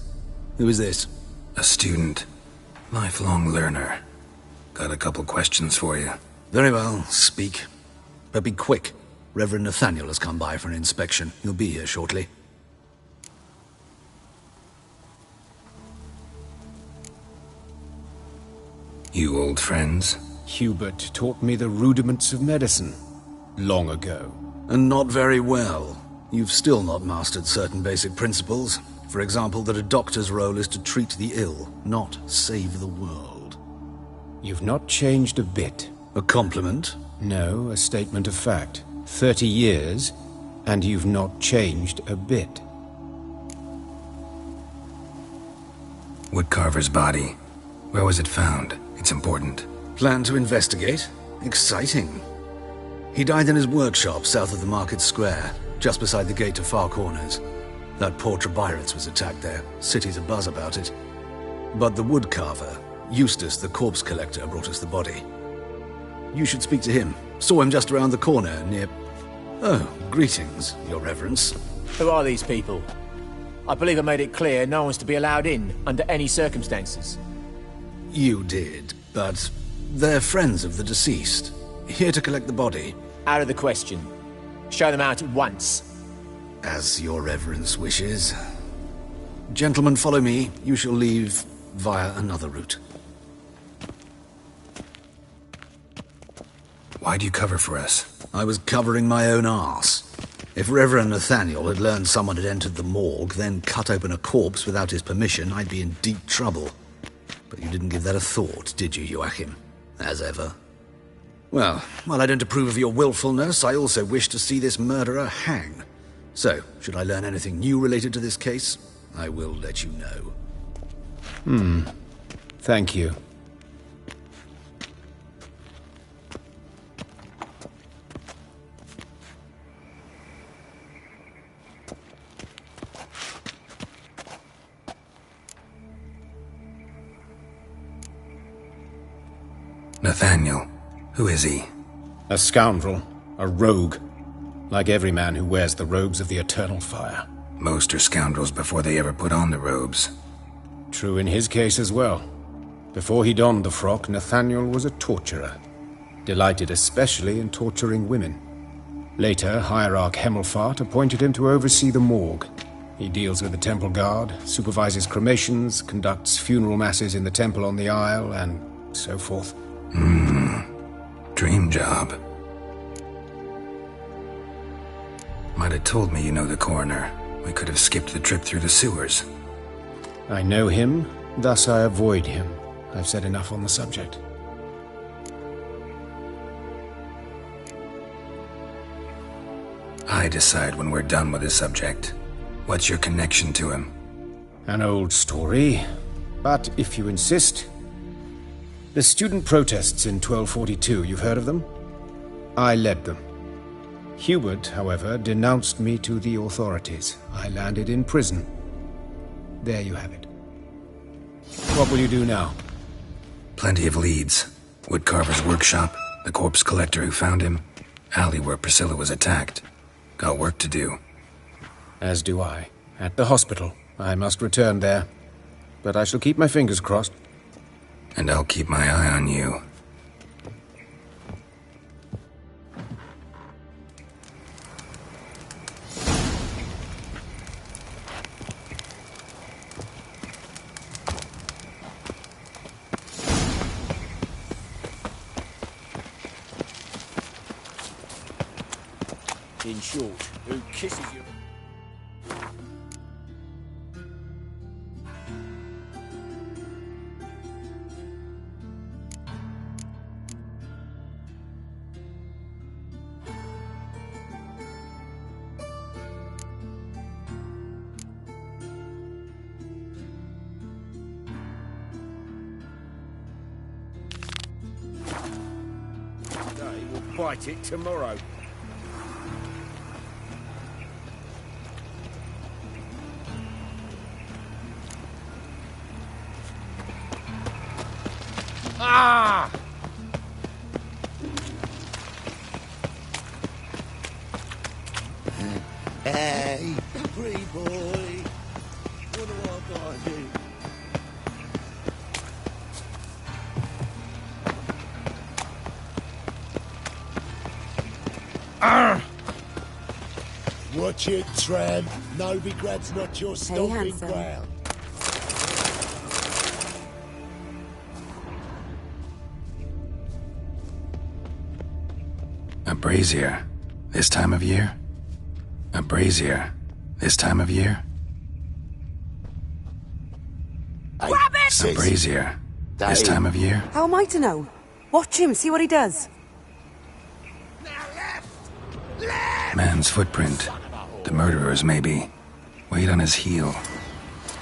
Who is this? A student. Lifelong learner. Got a couple questions for you. Very well, speak. But be quick. Reverend Nathaniel has come by for an inspection. He'll be here shortly. You old friends? Hubert taught me the rudiments of medicine. Long ago. And not very well. You've still not mastered certain basic principles. For example, that a doctor's role is to treat the ill, not save the world. You've not changed a bit. A compliment? No, a statement of fact. 30 years, and you've not changed a bit. Woodcarver's body. Where was it found? It's important. Plan to investigate? Exciting. He died in his workshop south of the market square, just beside the gate to Far Corners. That poor Trebirates was attacked there. City's abuzz about it. But the woodcarver, Eustace the corpse collector, brought us the body. You should speak to him. Saw him just around the corner near... Oh, greetings, your reverence. Who are these people? I believe I made it clear no one's to be allowed in under any circumstances. You did, but they're friends of the deceased. Here to collect the body. Out of the question. Show them out at once. As your reverence wishes. Gentlemen, follow me. You shall leave via another route. Why'd you cover for us? I was covering my own arse. If Reverend Nathaniel had learned someone had entered the morgue, then cut open a corpse without his permission, I'd be in deep trouble. But you didn't give that a thought, did you, Joachim? As ever. Well, while I don't approve of your willfulness, I also wish to see this murderer hang. So, should I learn anything new related to this case, I will let you know. Thank you. Nathaniel. Who is he? A scoundrel. A rogue. Like every man who wears the robes of the eternal fire. Most are scoundrels before they ever put on the robes. True in his case as well. Before he donned the frock, Nathaniel was a torturer. Delighted especially in torturing women. Later, Hierarch Hemmelfart appointed him to oversee the morgue. He deals with the temple guard, supervises cremations, conducts funeral masses in the temple on the Isle, and so forth. Dream job. Might have told me you know the coroner. We could have skipped the trip through the sewers. I know him, thus I avoid him. I've said enough on the subject. I decide when we're done with this subject. What's your connection to him? An old story, but if you insist... The student protests in 1242, you've heard of them? I led them. Hubert, however, denounced me to the authorities. I landed in prison. There you have it. What will you do now? Plenty of leads. Woodcarver's workshop, the corpse collector who found him, alley where Priscilla was attacked. Got work to do. As do I. At the hospital. I must return there. But I shall keep my fingers crossed. And I'll keep my eye on you. In short, who kisses you? bite it tomorrow. Ah! Hey, pretty boy. What do I gotta do? Watch it, tramp. Novigrad's not your stomping ground. A brazier, this time of year? A brazier, this time of year? Grab it! A brazier, this time of year? How am I to know? Watch him, see what he does. Man's footprint. The murderer's, maybe. Weight on his heel.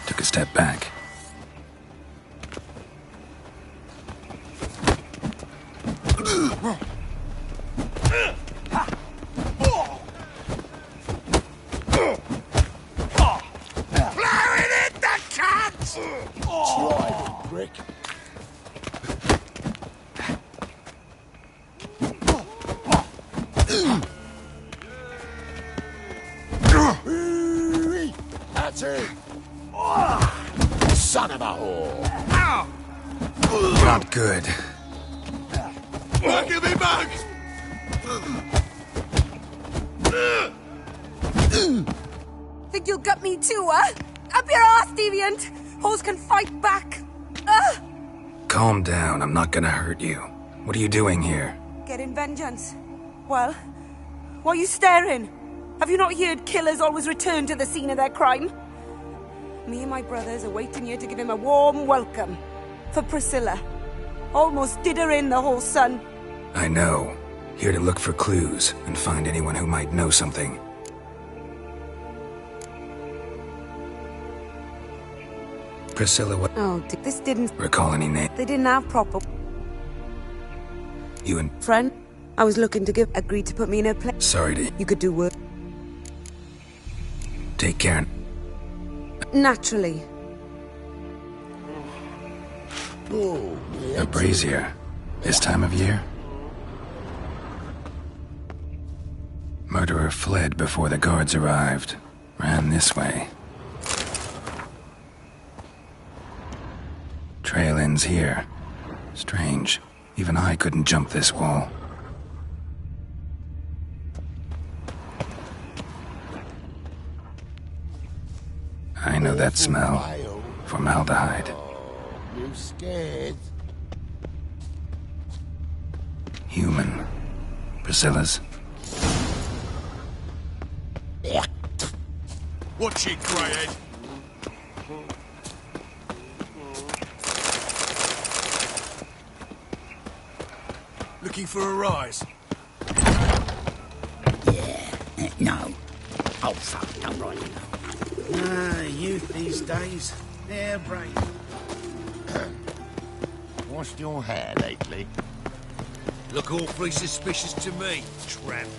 Took a step back. That's it! Son of a whore! Not good. Give me back! Think you'll gut me too, huh? Up your ass, deviant! Hoes can fight back! Calm down, I'm not gonna hurt you. What are you doing here? Getting vengeance. Well, why are you staring? Have you not heard killers always return to the scene of their crime? Me and my brothers are waiting here to give him a warm welcome. For Priscilla. Almost did her in, the whole son. I know. Here to look for clues and find anyone who might know something. Priscilla, what? Oh, this didn't... Recall any name? They didn't have proper... You and... Friend? I was looking to give... Agreed to put me in her place. Sorry to... You could do work. Take care. Naturally. A brazier. This time of year? Murderer fled before the guards arrived. Ran this way. Trail ends here. Strange. Even I couldn't jump this wall. I know that smell. Formaldehyde. You scared? Human. Priscilla's. Watch it, Greyhead. Looking for a rise? No. Oh, fuck, I'm right, you know. Youth these days, they're brave. Washed your hair lately? Look awfully suspicious to me, tramp.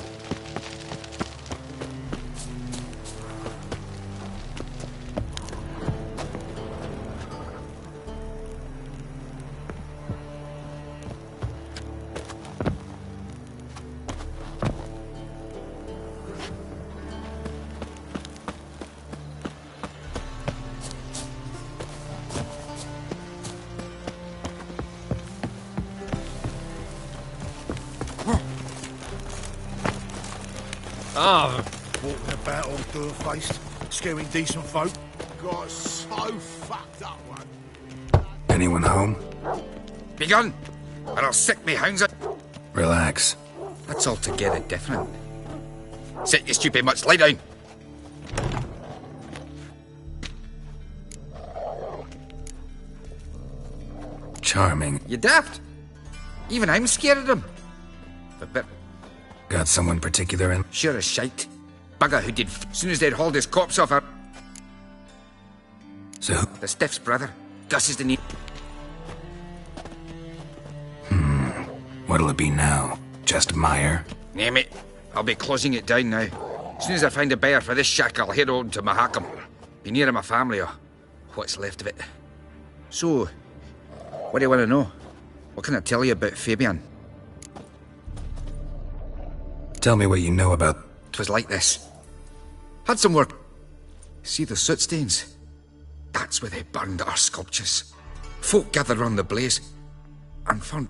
Walking about all door-faced, scaring decent folk. Got so fucked up one. Anyone home? Be gone, or I'll sick me hounds at... Relax. That's altogether different. Sit your stupid mutts, lie down. Charming. You daft. Even I'm scared of them. But got someone particular in? Sure as shite. Bugger who did soon as they'd hauled his corpse off her. So? The Stiff's brother. Gus is the name. What'll it be now? just mire? Nay, mate. I'll be closing it down now. As soon as I find a buyer for this shack, I'll head on to Mahakam. Be near my family, or what's left of it. So, what do you want to know? What can I tell you about Fabian? Tell me what you know about... 'Twas like this. Had some work. See the soot stains? That's where they burned our sculptures. Folk gathered round the blaze and found...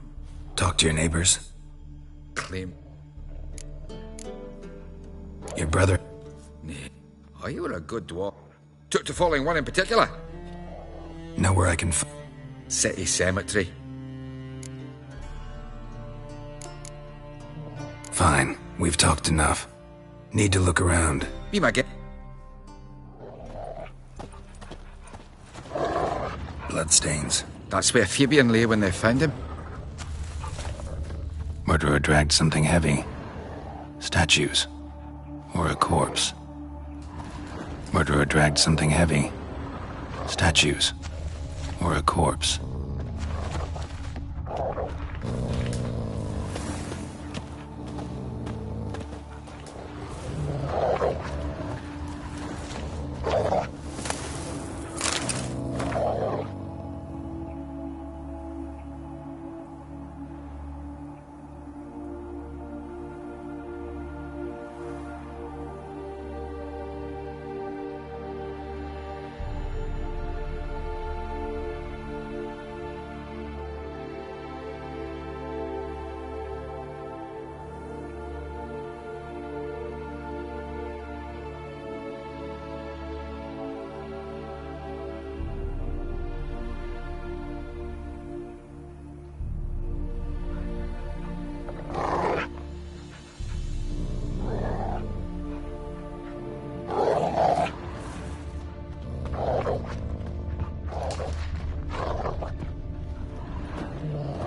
Talk to your neighbors? Claim. Your brother? Nay. Oh, you were a good dwarf. Took to following one in particular. Know where I can City Cemetery. Fine. We've talked enough. Need to look around. Be my guest. Bloodstains. That's where Fabian lay when they found him. Murderer dragged something heavy. Statues. Or a corpse. Murderer dragged something heavy. Statues. Or a corpse.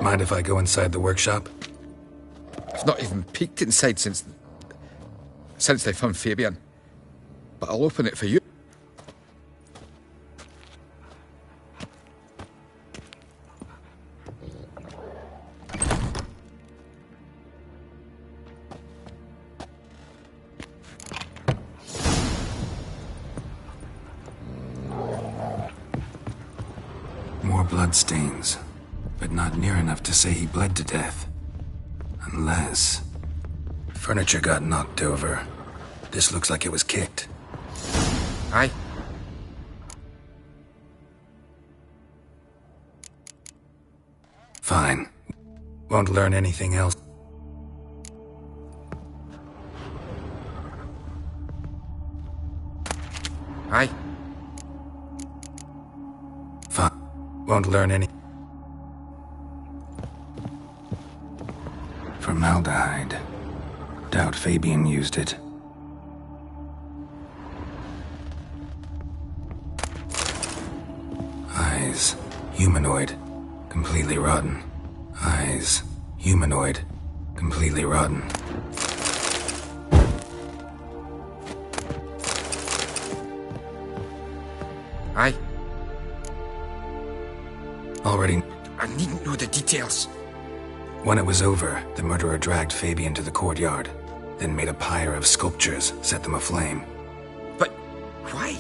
Mind if I go inside the workshop? I've not even peeked inside since they found Fabian. But I'll open it for you. More bloodstains. But not near enough to say he bled to death. Unless... Furniture got knocked over. This looks like it was kicked. Aye. Fine. Won't learn anything else. Aye. Fine. Won't learn any... Formaldehyde. Doubt Fabian used it. Eyes. Humanoid. Completely rotten. Eyes. Humanoid. Completely rotten. Aye. Already... I needn't know the details. When it was over, the murderer dragged Fabian to the courtyard, then made a pyre of sculptures, set them aflame. But why?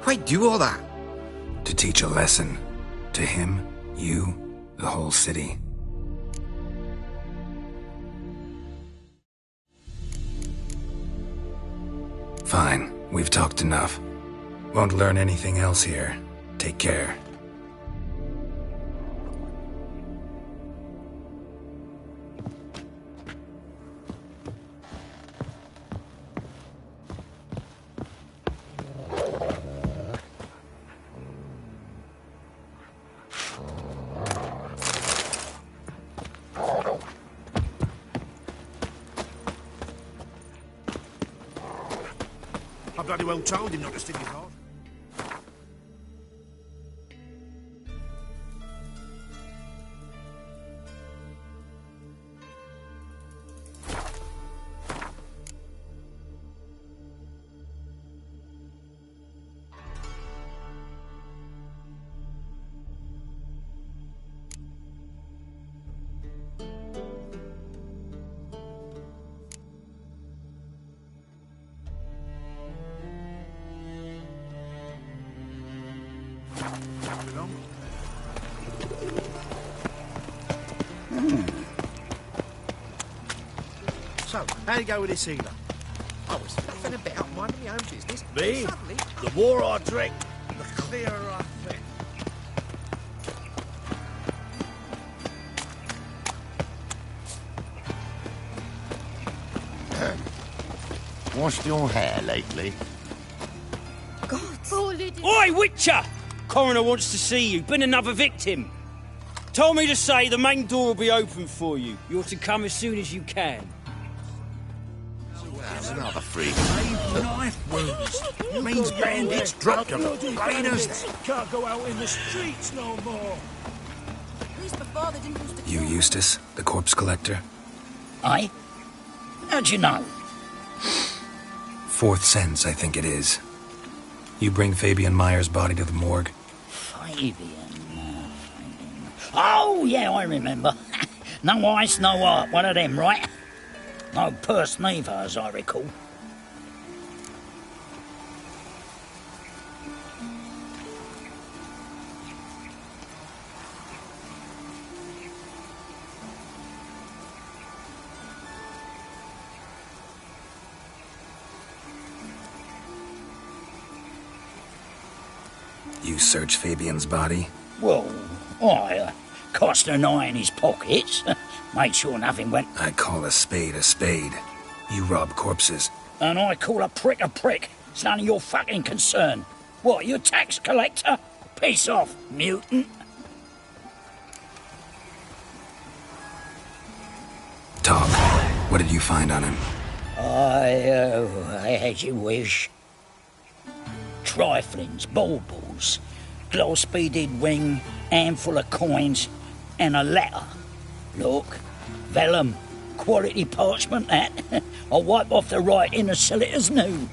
Why do all that? To teach a lesson. To him, you, the whole city. Fine, we've talked enough. Won't learn anything else here. Take care. I bloody well told him not to stick his heart. So, how'd it go with this healer? I was faffing about minding my own business. Me? Suddenly, The more I drink, the clearer I think. Washed your hair lately? Oi, Witcher! Coroner wants to see you. Been another victim. Told me to say the main door will be open for you. You're to come as soon as you can. There's another freak. knife wounds. Means bandits dropped them. Raiders can't go out in the streets no more. At least before they didn't use the You Eustace, the corpse collector? Aye? How'd you know? Fourth sense, I think it is. You bring Fabian Meyer's body to the morgue? Fabian. Oh, yeah, I remember. No eyes, no art. One of them, right? No purse neither, as I recall. You search Fabian's body? Well, I cast an eye in his pockets. Made sure nothing went... I call a spade a spade. You rob corpses. And I call a prick a prick. It's none of your fucking concern. What, you a tax collector? Piss off, mutant. Talk. What did you find on him? I had you wish. Triflings, baubles, gloss-beaded ring, handful of coins, and a letter. Look, vellum, quality parchment, that. I'll wipe off the writing and sell it as new.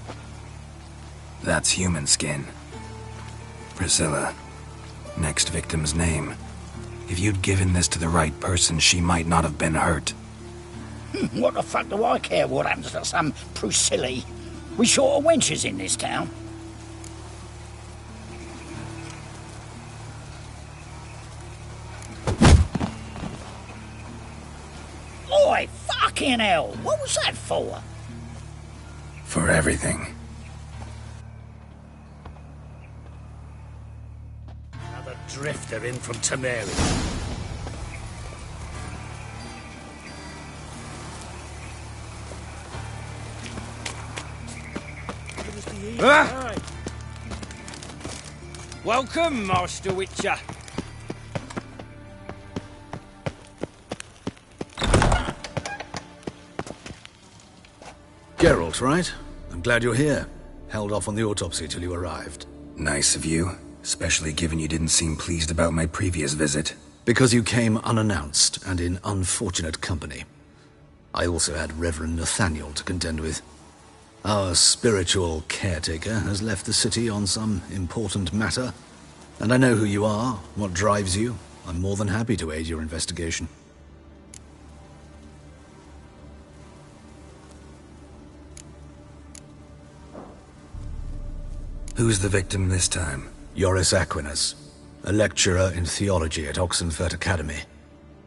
That's human skin. Priscilla. Next victim's name. If you'd given this to the right person, she might not have been hurt. What the fuck do I care what happens to some Priscilla? We short of wenches in this town. Oi, fucking hell! What was that for? For everything. Another drifter in from Temeri. Ah! Welcome, Master Witcher. Geralt, right? I'm glad you're here. Held off on the autopsy till you arrived. Nice of you, especially given you didn't seem pleased about my previous visit. Because you came unannounced and in unfortunate company. I also had Reverend Nathaniel to contend with. Our spiritual caretaker has left the city on some important matter, and I know who you are, what drives you. I'm more than happy to aid your investigation. Who's the victim this time? Joris Aquinas, a lecturer in theology at Oxenfurt Academy.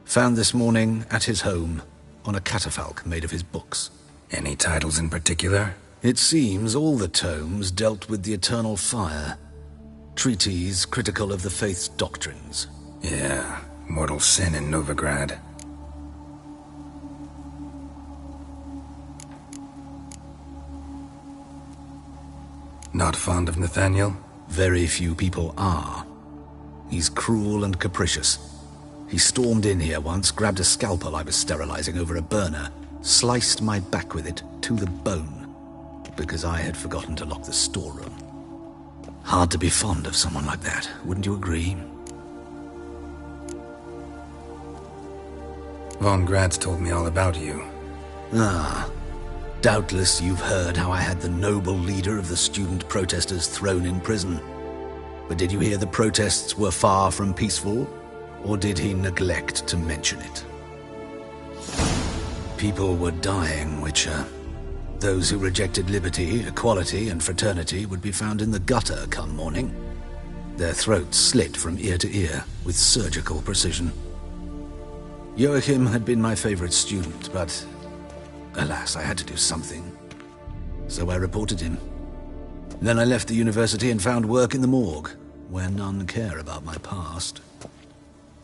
Found this morning at his home on a catafalque made of his books. Any titles in particular? It seems all the tomes dealt with the eternal fire. Treatises critical of the faith's doctrines. Yeah, mortal sin in Novigrad. Not fond of Nathaniel? Very few people are. He's cruel and capricious. He stormed in here once, grabbed a scalpel I was sterilizing over a burner, sliced my back with it to the bone, because I had forgotten to lock the storeroom. Hard to be fond of someone like that, wouldn't you agree? Von Grad's told me all about you. Ah. Doubtless you've heard how I had the noble leader of the student protesters thrown in prison. But did you hear the protests were far from peaceful? Or did he neglect to mention it? People were dying, Witcher. Those who rejected liberty, equality, and fraternity would be found in the gutter come morning. Their throats slit from ear to ear with surgical precision. Joachim had been my favorite student, but Alas, I had to do something. So I reported him. Then I left the university and found work in the morgue, where none care about my past.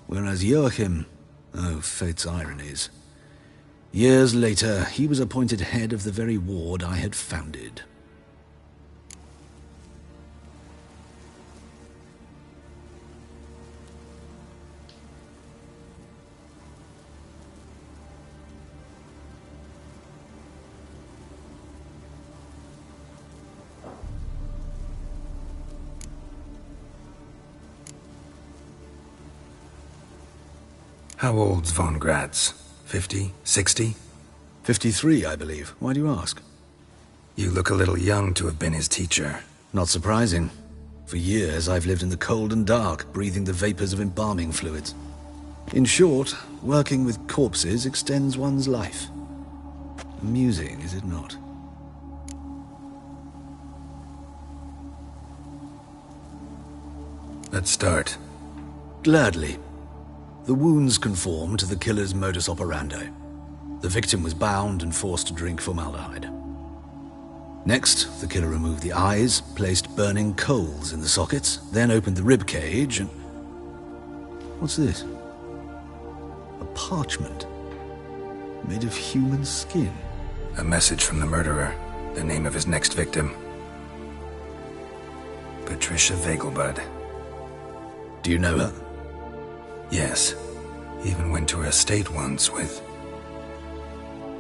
Whereas Joachim, oh, fate's ironies. Years later, he was appointed head of the very ward I had founded. How old's von Gratz? 50? 60? 53, I believe. Why do you ask? You look a little young to have been his teacher. Not surprising. For years, I've lived in the cold and dark, breathing the vapors of embalming fluids. In short, working with corpses extends one's life. Amusing, is it not? Let's start. Gladly. The wounds conform to the killer's modus operandi. The victim was bound and forced to drink formaldehyde. Next, the killer removed the eyes, placed burning coals in the sockets, then opened the rib cage and... What's this? A parchment. Made of human skin. A message from the murderer. The name of his next victim. Patricia Vegelbud. Do you know her? Yes. Even went to her estate once with...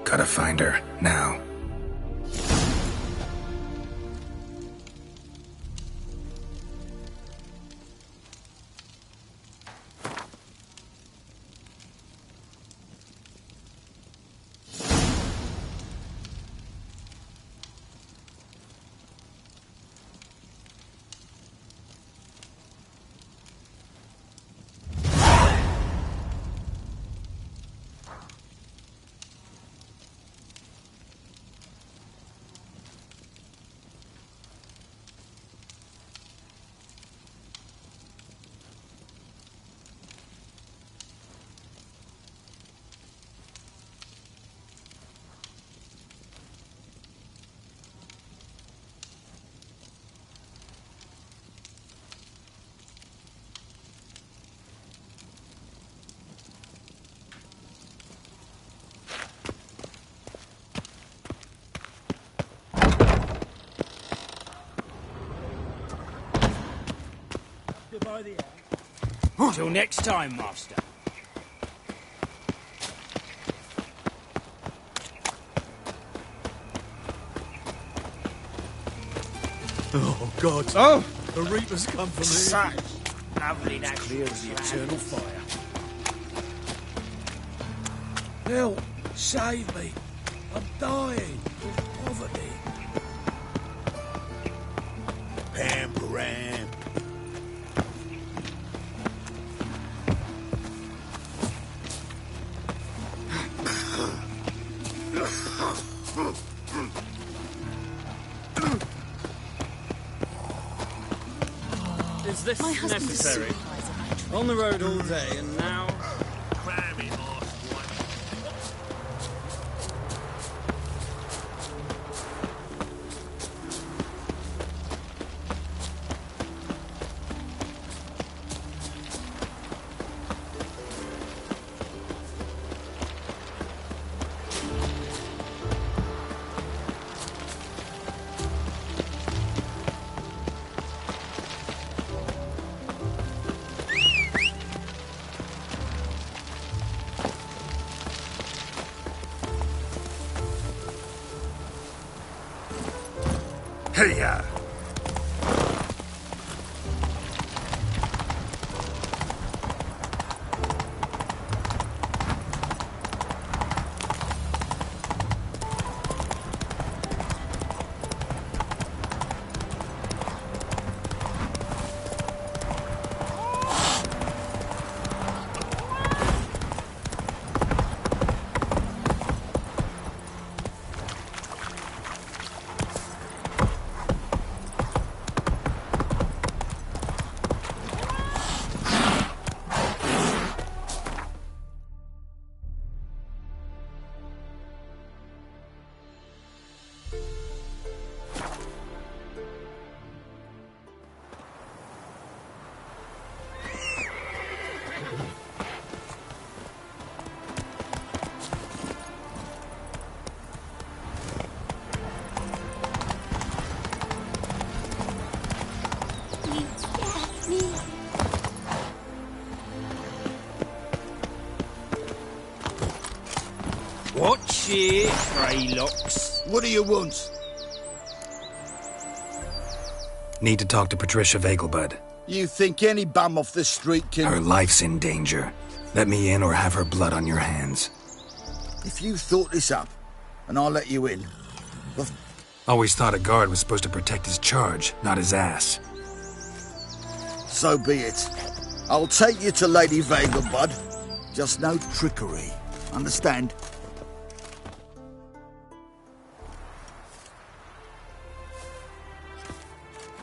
Gotta find her, now. Till next time, Master. Oh, God. Oh! The Reaper's come for me. Such lovely natural Clear as the eternal fire. Help! Save me! I'm dying of poverty. Pam Param. Is this necessary? On the road all day, and now... Hey-ya! Watch it, Greylocks. What do you want? Need to talk to Patricia Vegelbud. You think any bum off the street can... Her life's in danger. Let me in or have her blood on your hands. If you thought this up, and I'll let you in. Always thought a guard was supposed to protect his charge, not his ass. So be it. I'll take you to Lady Vegelbud. Just no trickery. Understand?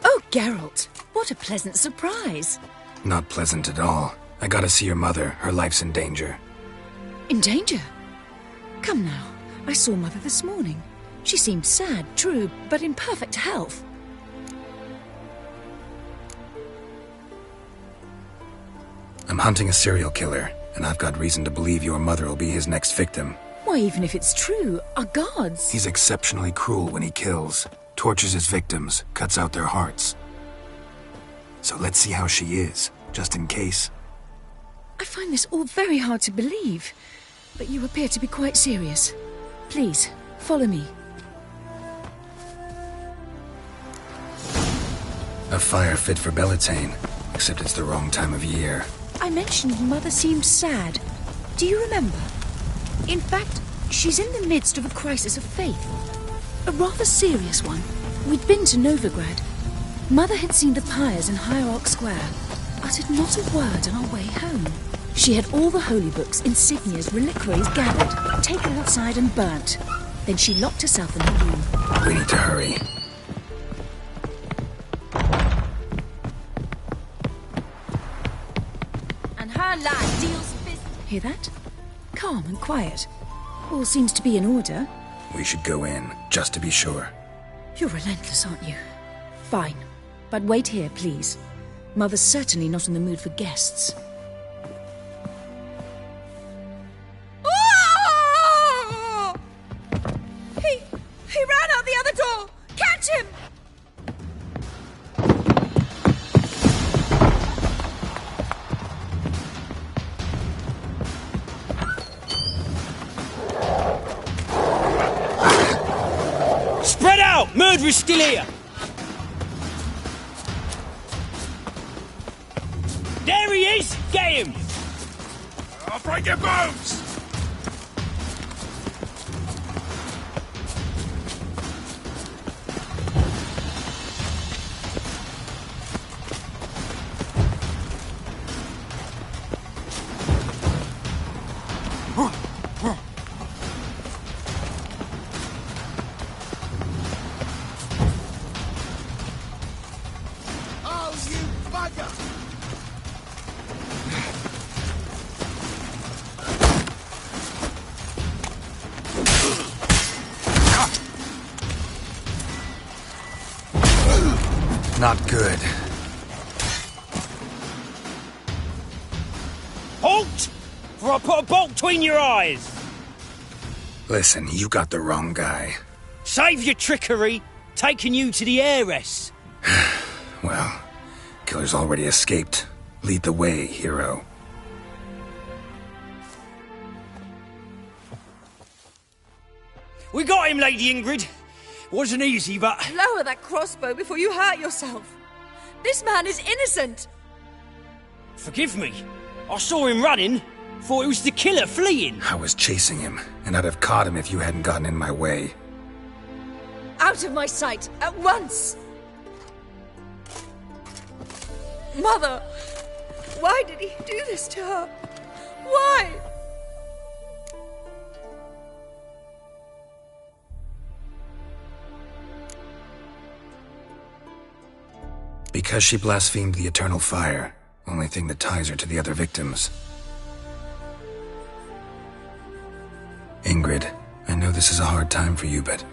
Oh, Geralt, what a pleasant surprise. Not pleasant at all. I gotta see your mother. Her life's in danger. In danger? Come now, I saw Mother this morning. She seemed sad, true, but in perfect health. I'm hunting a serial killer, and I've got reason to believe your mother will be his next victim. Why, even if it's true, our guards... He's exceptionally cruel when he kills, tortures his victims, cuts out their hearts. So let's see how she is, just in case. I find this all very hard to believe, but you appear to be quite serious. Please, follow me. A fire fit for Bellatane, except it's the wrong time of year. I mentioned Mother seemed sad. Do you remember? In fact, she's in the midst of a crisis of faith. A rather serious one. We'd been to Novigrad. Mother had seen the pyres in Hierarch Square, uttered not a word on our way home. She had all the holy books, insignias, reliquaries gathered, taken outside and burnt. Then she locked herself in her room. We need to hurry. And her lad deals business. Hear that? Calm and quiet. All seems to be in order. We should go in, just to be sure. You're relentless, aren't you? Fine. But wait here, please. Mother's certainly not in the mood for guests. He ran out the other door! Catch him! Spread out! Murderer's still here! There he is! Get him! I'll break your bones! Oh, you bugger! Not good. Halt! For I put a bolt between your eyes! Listen, you got the wrong guy. Save your trickery! Taking you to the heiress! Well, killer's already escaped. Lead the way, hero. We got him, Lady Ingrid. Wasn't easy, but... Lower that crossbow before you hurt yourself. This man is innocent. Forgive me. I saw him running. Thought it was the killer fleeing. I was chasing him, and I'd have caught him if you hadn't gotten in my way. Out of my sight, at once! Mother! Why did he do this to her? Why? Because she blasphemed the eternal fire. Only thing that ties her to the other victims. Ingrid, I know this is a hard time for you, but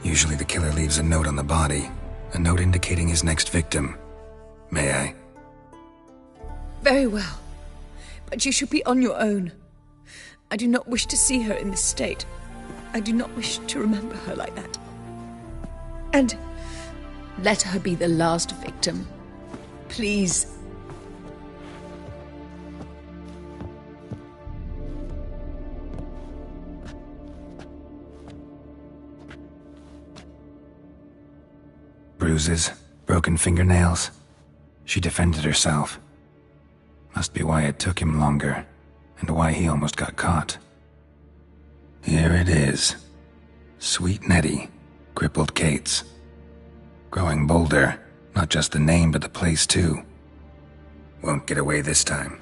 usually the killer leaves a note on the body. A note indicating his next victim. May I? Very well. But you should be on your own. I do not wish to see her in this state. I do not wish to remember her like that. And let her be the last victim. Please. Bruises, broken fingernails. She defended herself. Must be why it took him longer, and why he almost got caught. Here it is. Sweet Nettie, crippled Kate's. Growing bolder, not just the name but the place too. Won't get away this time.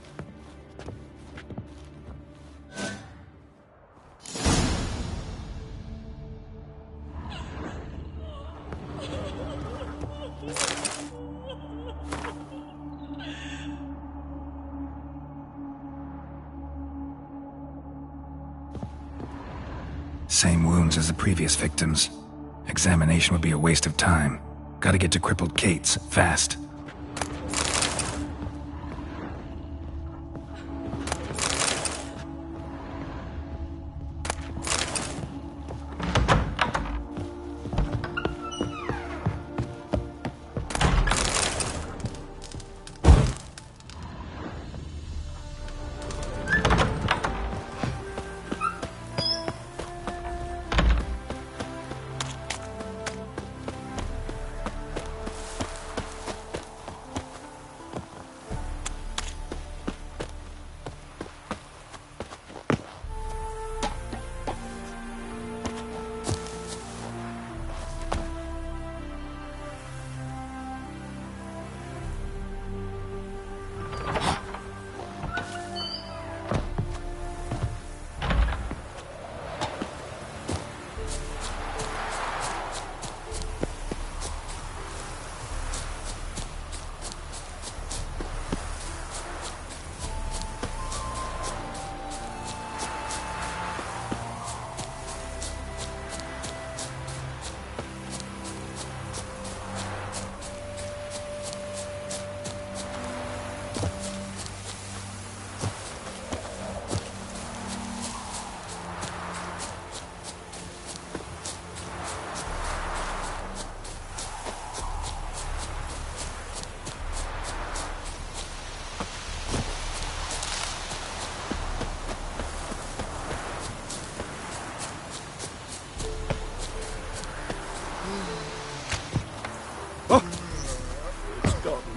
Same wounds as the previous victims. Examination would be a waste of time. Gotta get to crippled Kate's, fast.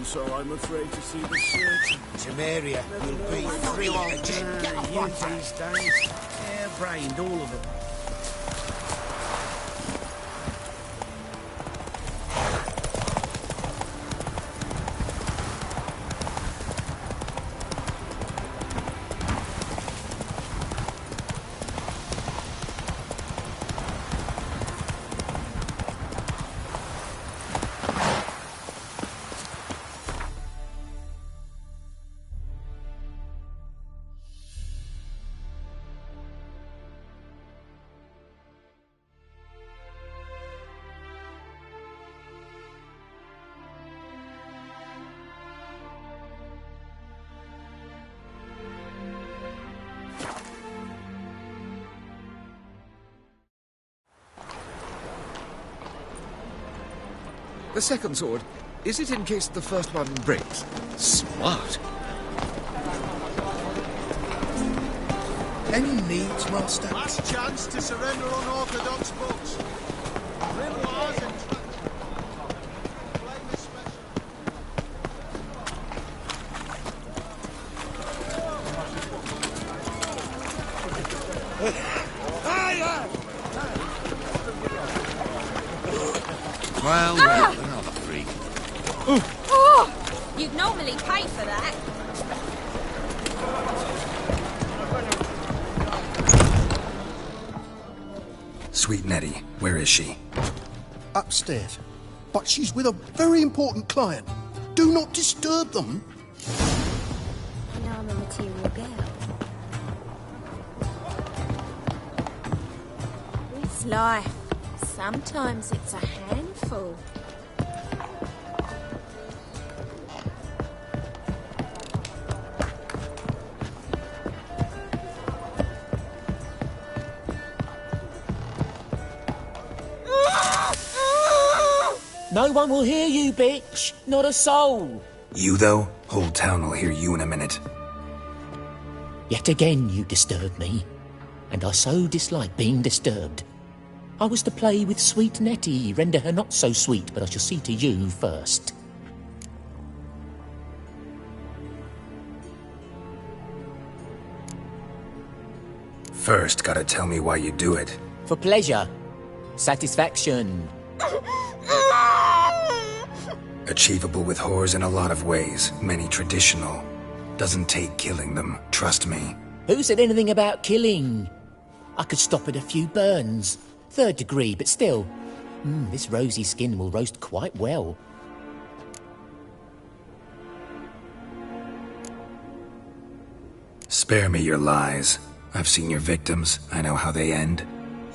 So I'm afraid to see the surgeon. Temeria, you'll be thrilled again. Get off my these days. Hair-brained, all of them. The second sword, is it in case the first one breaks? Smart. Any needs, Master? Last chance to surrender unorthodox books. Grimoires and Well, another freak. Oh! You'd normally pay for that. Sweet Nettie, where is she? upstairs. But she's with a very important client. Do not disturb them. I know I'm a material girl. It's life. Sometimes it's a handful. No one will hear you, bitch. Not a soul. You, though? Whole town will hear you in a minute. Yet again you disturb me, and I so dislike being disturbed. I was to play with sweet Nettie, render her not so sweet, but I shall see to you first. First, gotta tell me why you do it. For pleasure. Satisfaction. Achievable with whores in a lot of ways, many traditional. Doesn't take killing them, trust me. Who said anything about killing? I could stop at a few burns. 3rd degree, but still. This rosy skin will roast quite well. Spare me your lies. I've seen your victims, I know how they end.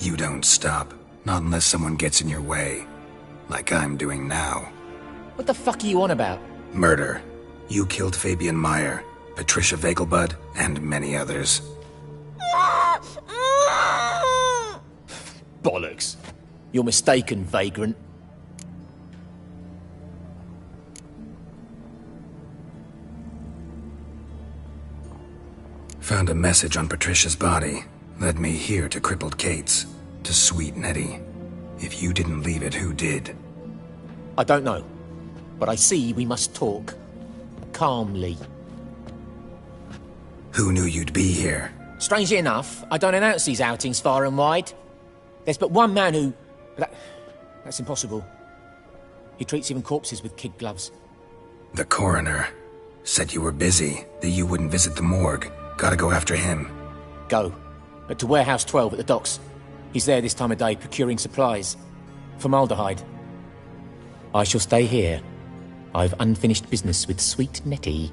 You don't stop, not unless someone gets in your way. Like I'm doing now. What the fuck are you on about? Murder. You killed Fabian Meyer, Patricia Vegelbud, and many others. Bollocks. You're mistaken, vagrant. Found a message on Patricia's body. Led me here to crippled Kate's. To sweet Nettie. If you didn't leave it, who did? I don't know. But I see we must talk. Calmly. Who knew you'd be here? Strangely enough, I don't announce these outings far and wide. There's but one man who... That's impossible. He treats even corpses with kid gloves. The coroner. Said you were busy, that you wouldn't visit the morgue. Gotta go after him. Go. But to Warehouse 12 at the docks. He's there this time of day procuring supplies. Formaldehyde. I shall stay here. I've unfinished business with sweet Nettie.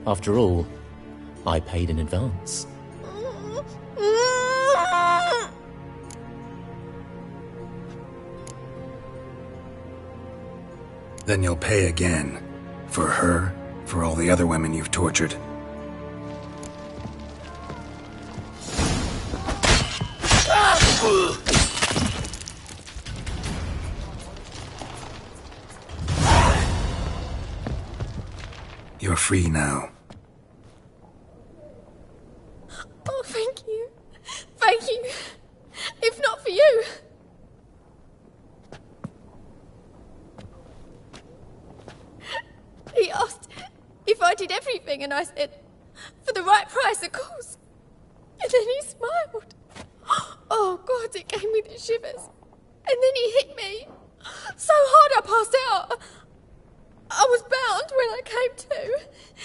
After all, I paid in advance. Then you'll pay again. For her, for all the other women you've tortured. You're free now. Oh, thank you. Thank you. If not for you... He asked if I did everything, and I said, for the right price, of course. And then he smiled. Oh, God, it gave me the shivers. And then he hit me. So hard I passed out. I was bound when I came to.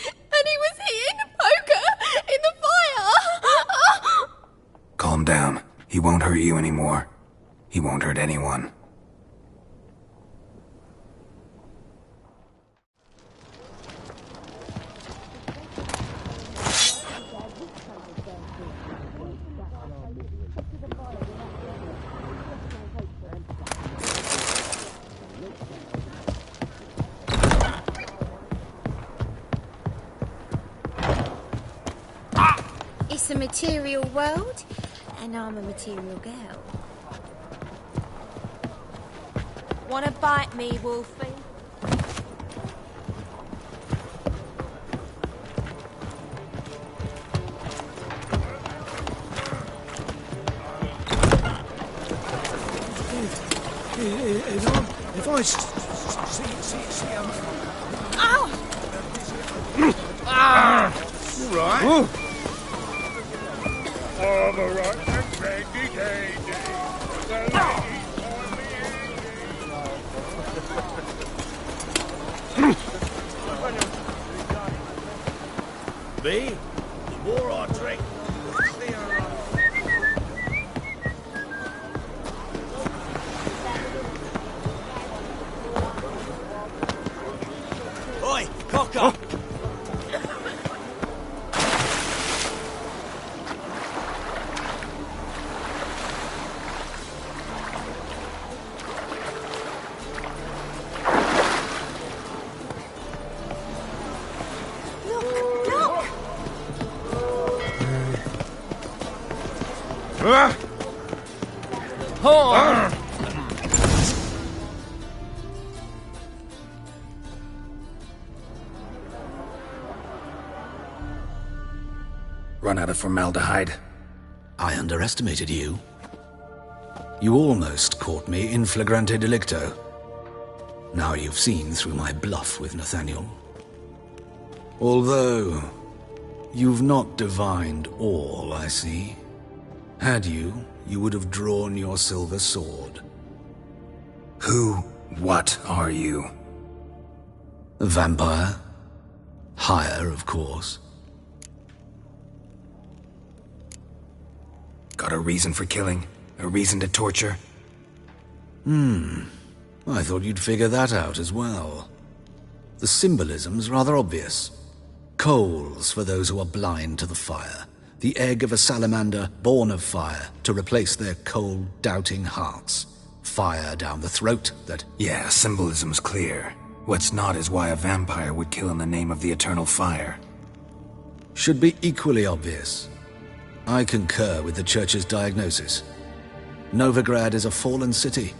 And he was hitting the poker in the fire. Calm down. He won't hurt you anymore. He won't hurt anyone. It's a material world, and I'm a material girl. Wanna bite me, Wolfie? If I see Ow! You right? I'm alright, Randy Dandy. Me? The more I drink, Oi, cocker! Run out of formaldehyde. I underestimated you. You almost caught me in flagrante delicto. Now you've seen through my bluff with Nathaniel. Although, you've not divined all, I see. Had you, you would have drawn your silver sword. What are you? A vampire. Higher, of course. Got a reason for killing? A reason to torture? I thought you'd figure that out as well. The symbolism's rather obvious. Coals for those who are blind to the fire. The egg of a salamander born of fire to replace their cold, doubting hearts. Fire down the throat that... Yeah, symbolism's clear. What's not is why a vampire would kill in the name of the eternal fire. Should be equally obvious. I concur with the Church's diagnosis. Novigrad is a fallen city.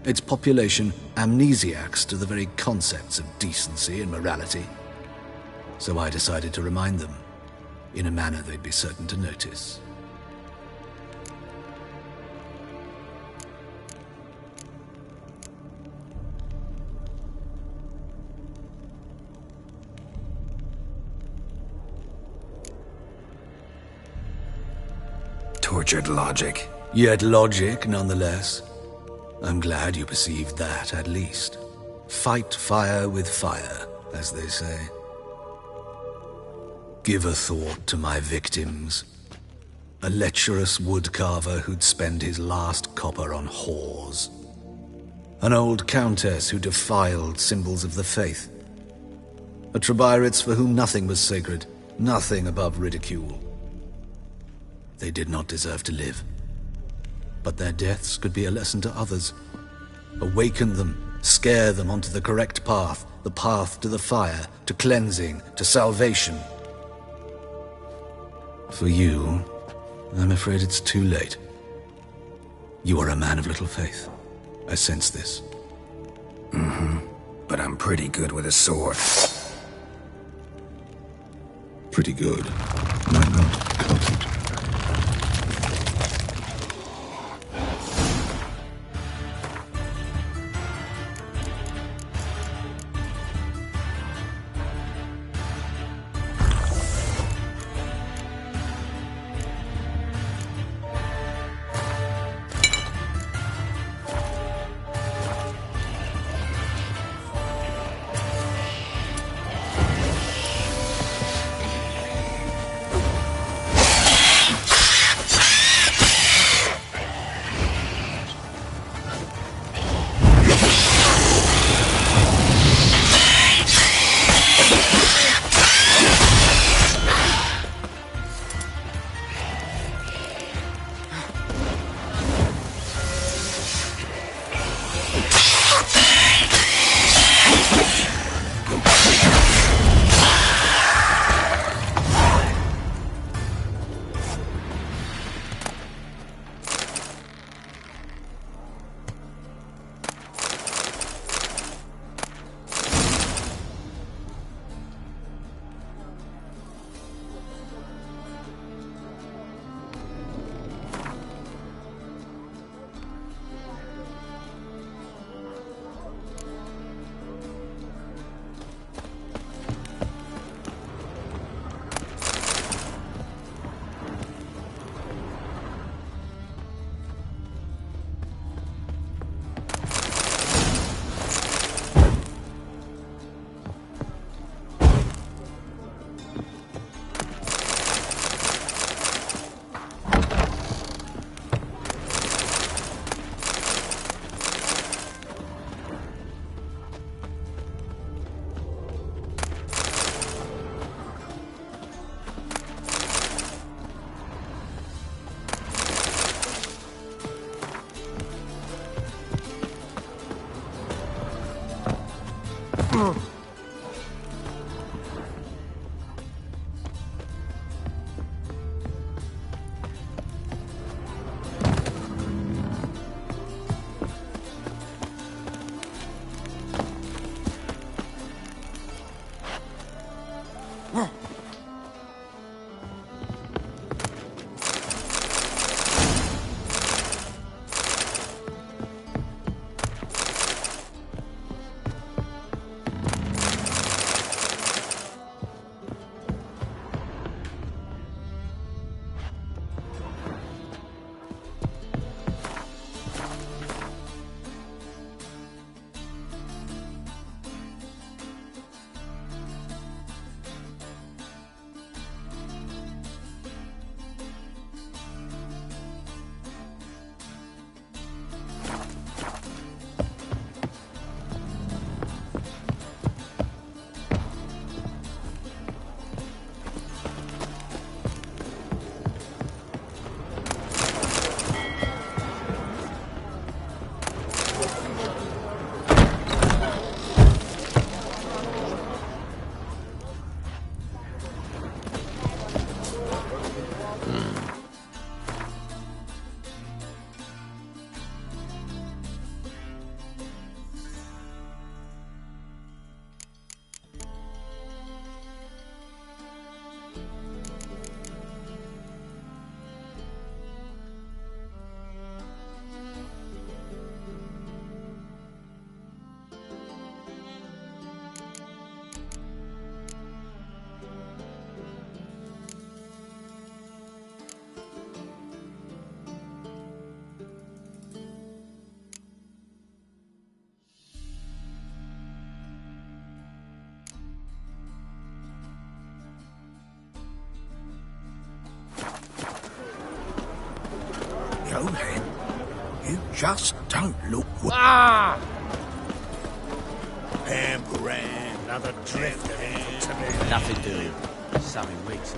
Its population amnesiacs to the very concepts of decency and morality. So I decided to remind them, in a manner they'd be certain to notice. Tortured logic. Yet logic, nonetheless. I'm glad you perceived that, at least. Fight fire with fire, as they say. Give a thought to my victims. A lecherous woodcarver who'd spend his last copper on whores. An old countess who defiled symbols of the faith. A Trebirates for whom nothing was sacred, nothing above ridicule. They did not deserve to live. But their deaths could be a lesson to others. Awaken them, scare them onto the correct path, the path to the fire, to cleansing, to salvation. For you, I'm afraid it's too late. You are a man of little faith. I sense this. But I'm pretty good with a sword. Pretty good. Might not cut it. go then. You just don't look well. Ah! Hamperan, another drifter into me. Nothing doing. Something weeks.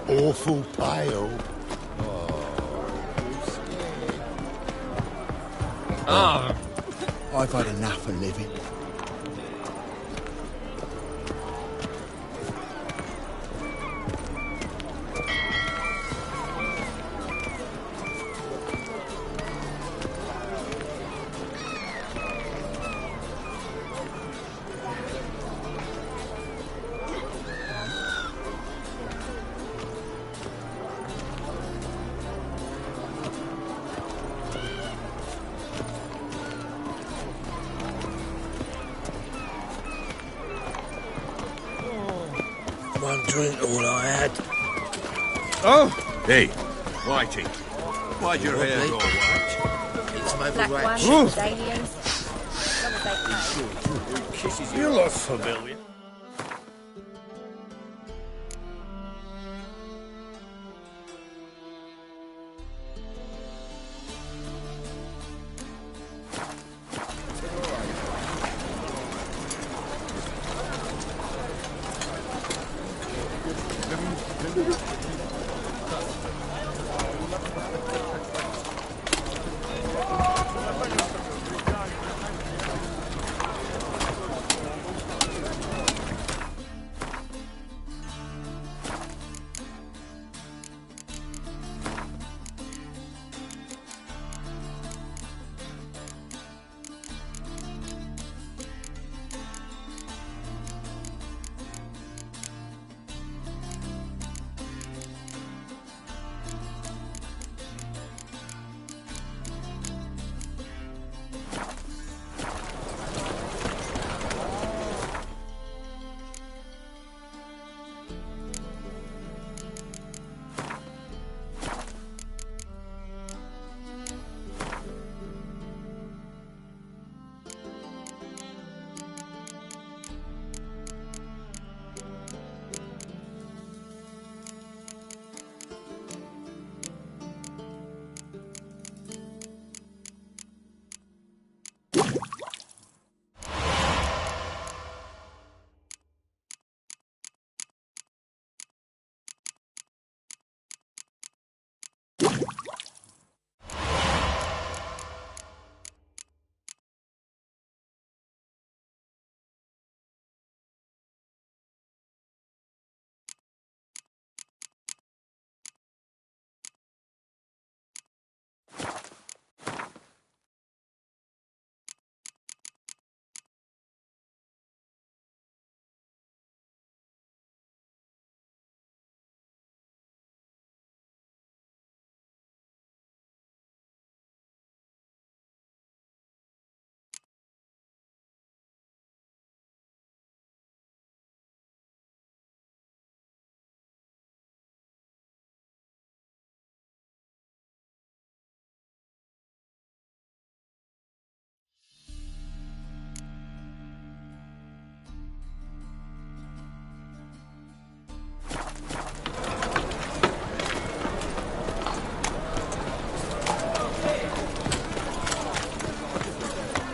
Awful pale. Oh. I've had enough of living. One drink all I had. Oh! Hey, Whitey. Why'd your hair go white? It's my Black right one, cheek. Danians. Long as they pay. Kisses you look familiar.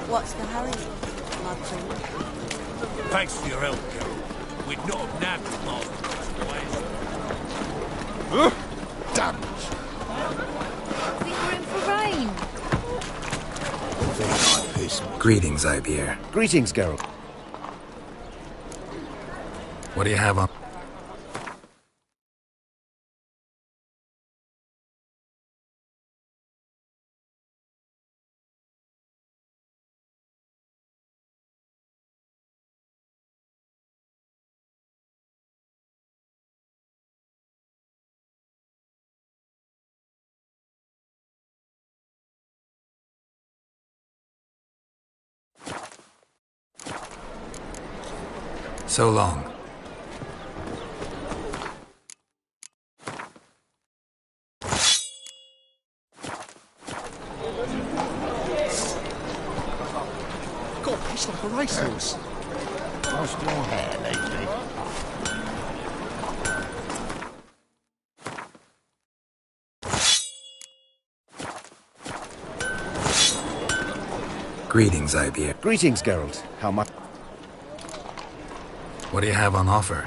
What's the hurry, my queen? Thanks for your help, Carol. We'd not have nabbed him last time. Damn I think we're in for rain. Greetings, Ibeer. Greetings, Geralt. What do you have on? So long. Thanks. Lost your hair lately. Greetings, Ibeer. Greetings, Geralt. How much? What do you have on offer?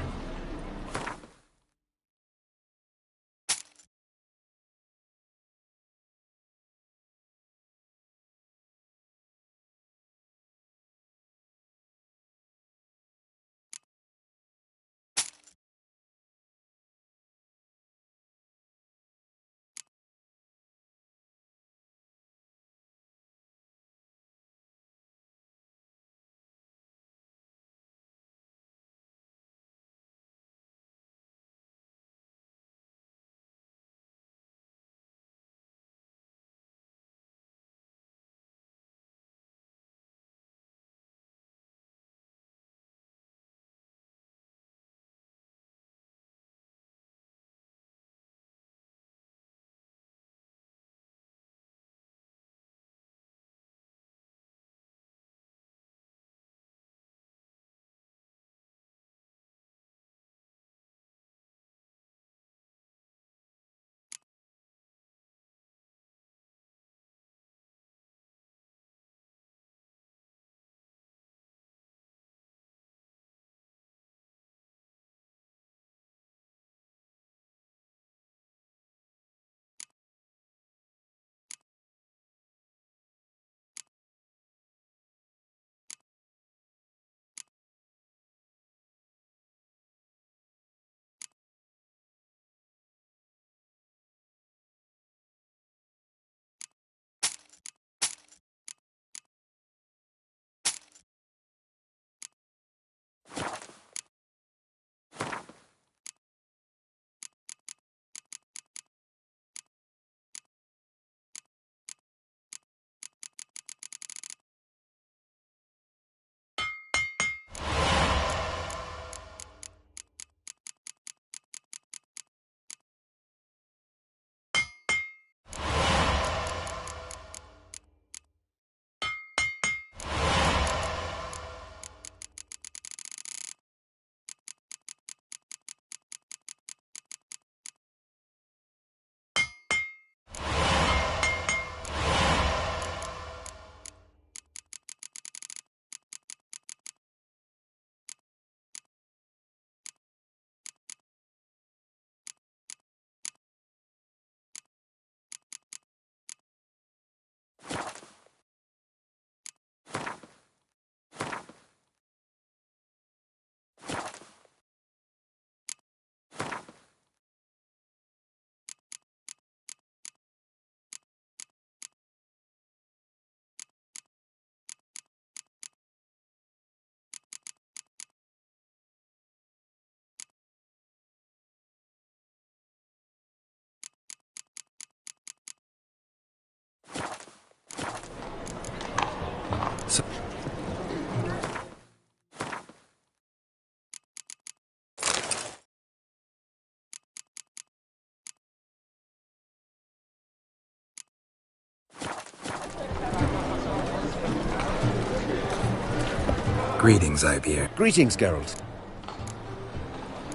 Greetings, Ibeer. Greetings, Geralt.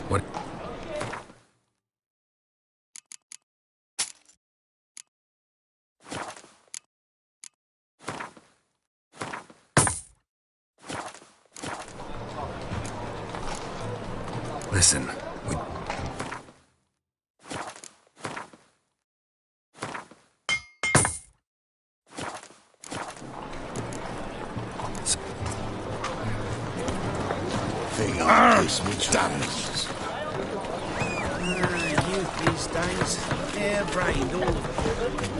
What? Listen, we... Thing on this which damn. Youth these days, hair-brained, all of it.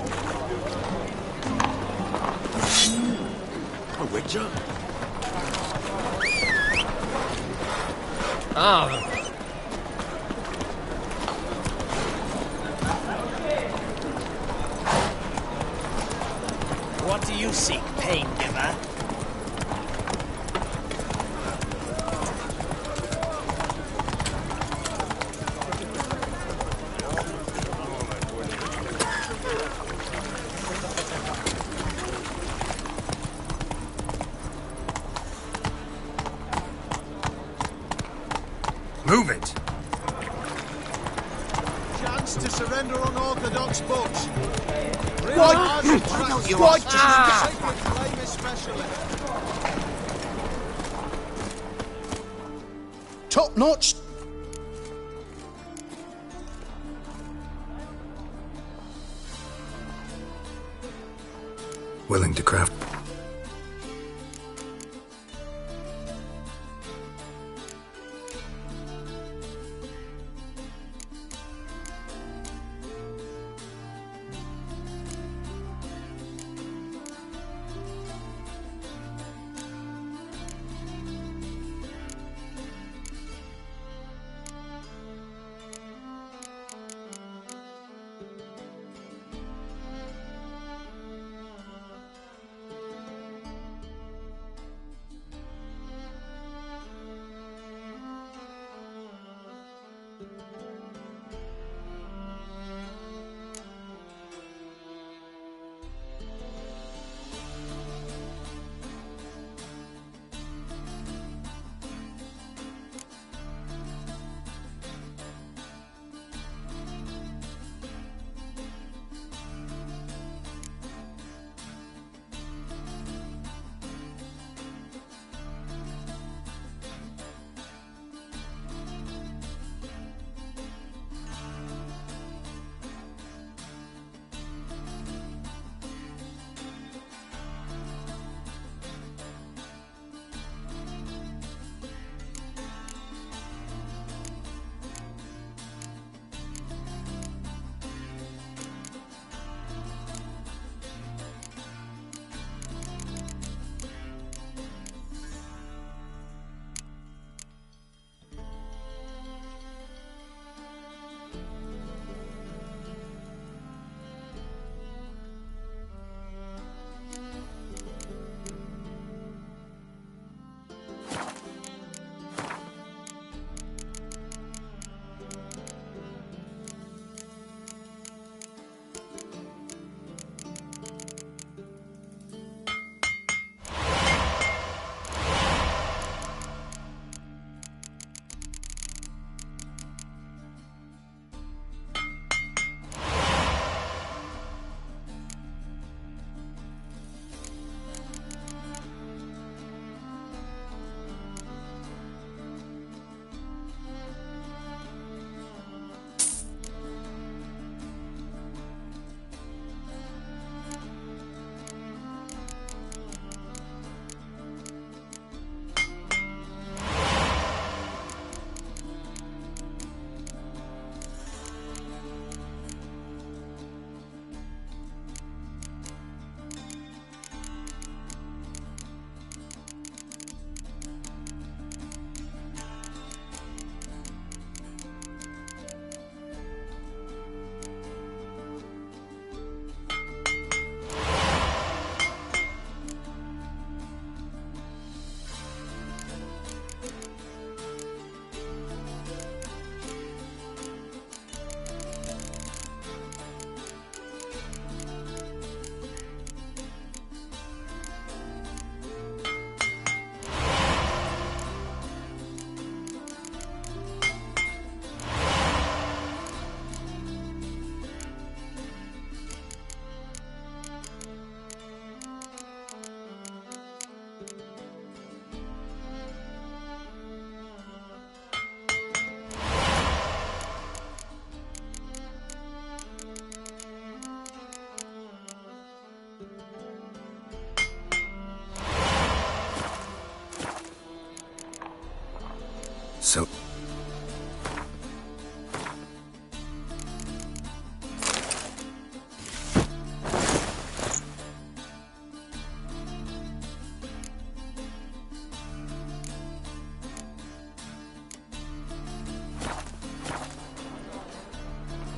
A witcher? Ah. What do you seek, pain giver? Move it! Chance to surrender unorthodox books. Why don't you ask Sacred flame especially. Top notch. Willing to craft. So...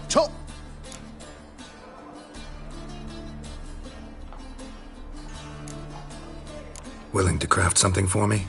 Top! Willing to craft something for me?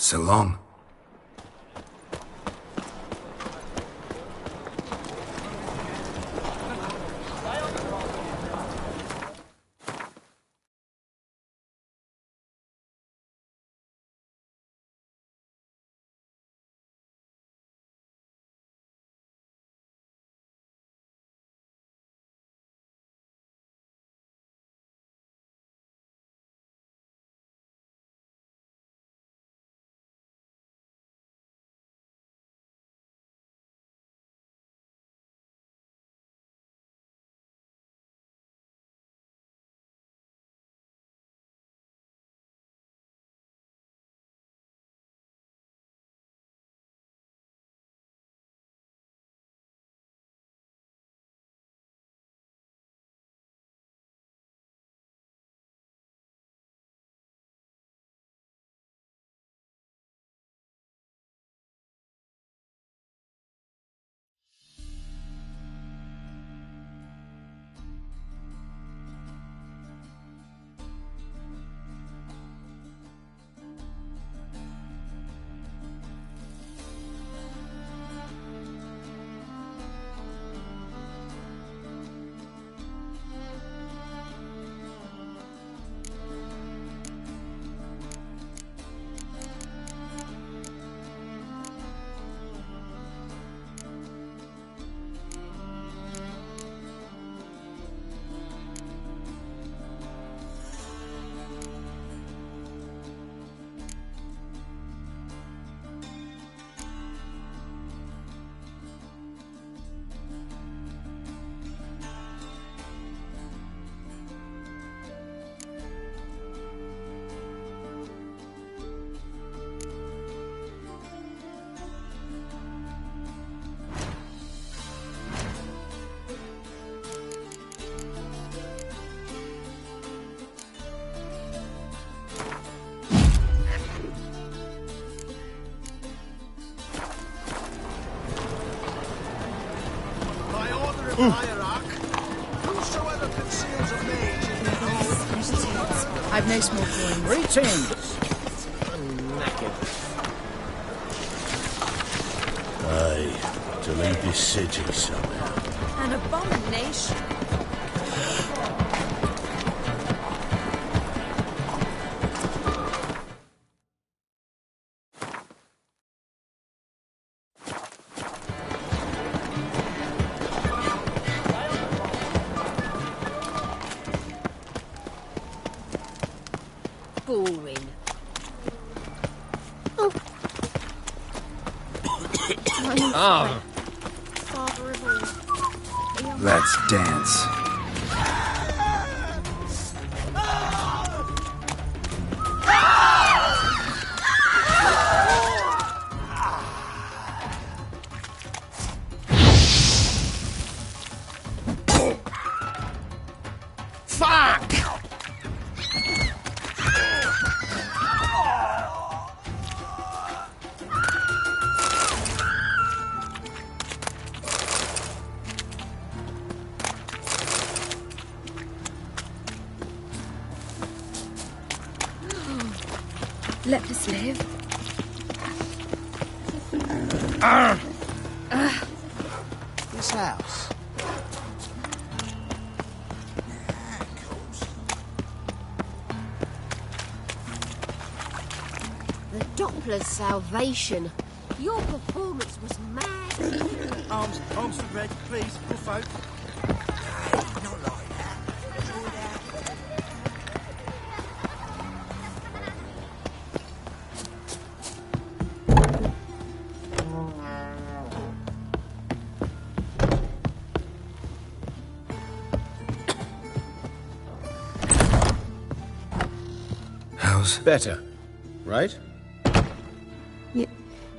So long. Hierarch, whosoever conceals a mage in their own... I've no small coins. Greetings! Aye, to leave this city somehow. An abomination. Boring. Oh. Father of all. Let's dance. Fuck! Let us live. This house. The Doppler's salvation. Your performance was mad. Arms for red, please, good folk. Not like that. How's... Better, right?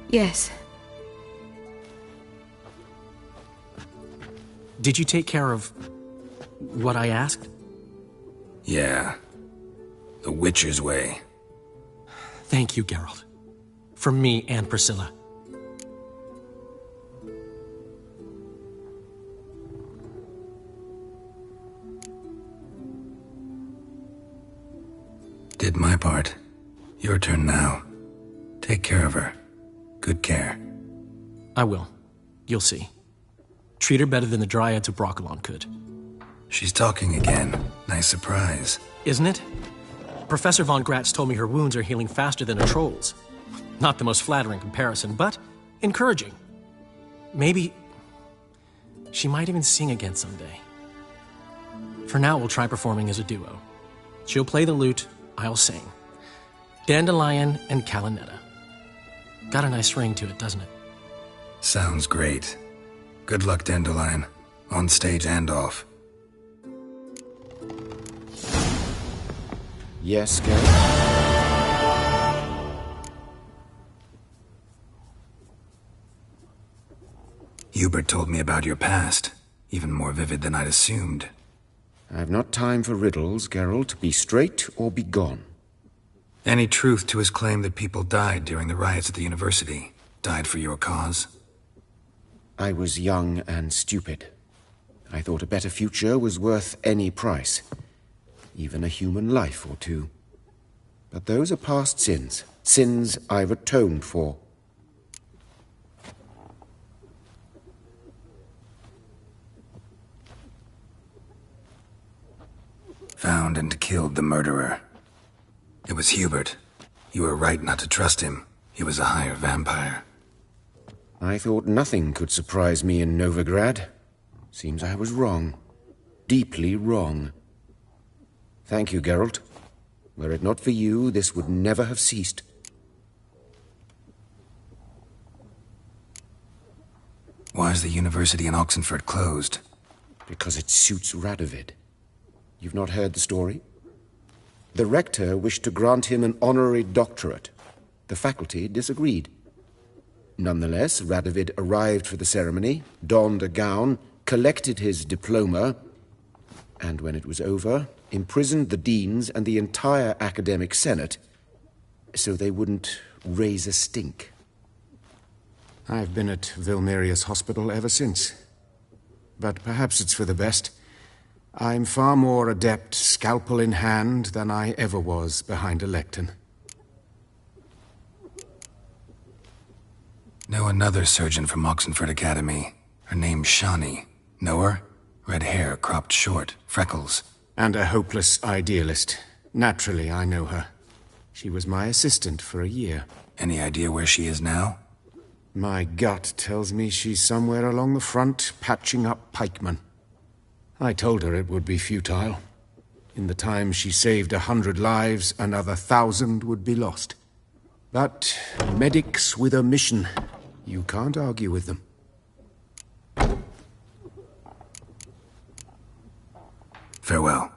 Yes. Did you take care of what I asked? Yeah. The Witcher's way. Thank you, Geralt. For me and Priscilla. Did my part. Your turn now. Take care of her. Good care. I will. You'll see. Treat her better than the Dryads of Broccolon could. She's talking again. Nice surprise. Isn't it? Professor von Gratz told me her wounds are healing faster than a troll's. Not the most flattering comparison, but encouraging. Maybe she might even sing again someday. For now, we'll try performing as a duo. She'll play the lute, I'll sing. Dandelion and Calinetta. Got a nice ring to it, doesn't it? Sounds great. Good luck, Dandelion. On stage and off. Yes, Gary? Hubert told me about your past. Even more vivid than I'd assumed. I've not time for riddles, Geralt. Be straight or be gone. Any truth to his claim that people died during the riots at the university? Died for your cause? I was young and stupid. I thought a better future was worth any price. Even a human life or two. But those are past sins. Sins I've atoned for. Found and killed the murderer. It was Hubert. You were right not to trust him. He was a higher vampire. I thought nothing could surprise me in Novigrad. Seems I was wrong. Deeply wrong. Thank you, Geralt. Were it not for you, this would never have ceased. Why is the university in Oxenford closed? Because it suits Radovid. You've not heard the story? The rector wished to grant him an honorary doctorate. The faculty disagreed. Nonetheless, Radovid arrived for the ceremony, donned a gown, collected his diploma, and when it was over, imprisoned the deans and the entire academic senate so they wouldn't raise a stink. I've been at Vilmerius Hospital ever since. But perhaps it's for the best. I'm far more adept, scalpel in hand, than I ever was behind a lectern. Know another surgeon from Oxenford Academy. Her name's Shani. Know her? Red hair, cropped short, freckles. And a hopeless idealist. Naturally, I know her. She was my assistant for a year. Any idea where she is now? My gut tells me she's somewhere along the front, patching up pikemen. I told her it would be futile. In the time she saved 100 lives, another 1,000 would be lost. But medics with a mission, you can't argue with them. Farewell.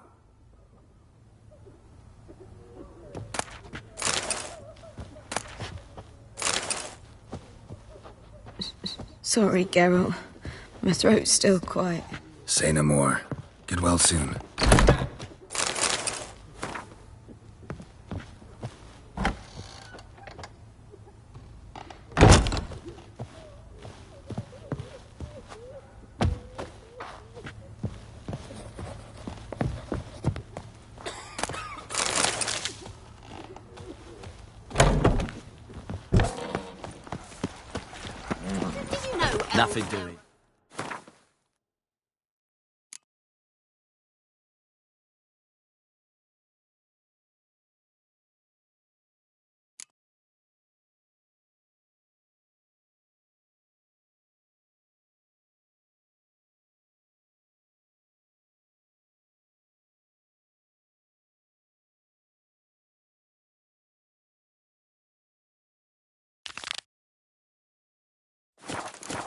Sorry, Geralt. My throat's still quiet. Say no more. Get well soon. Nothing doing.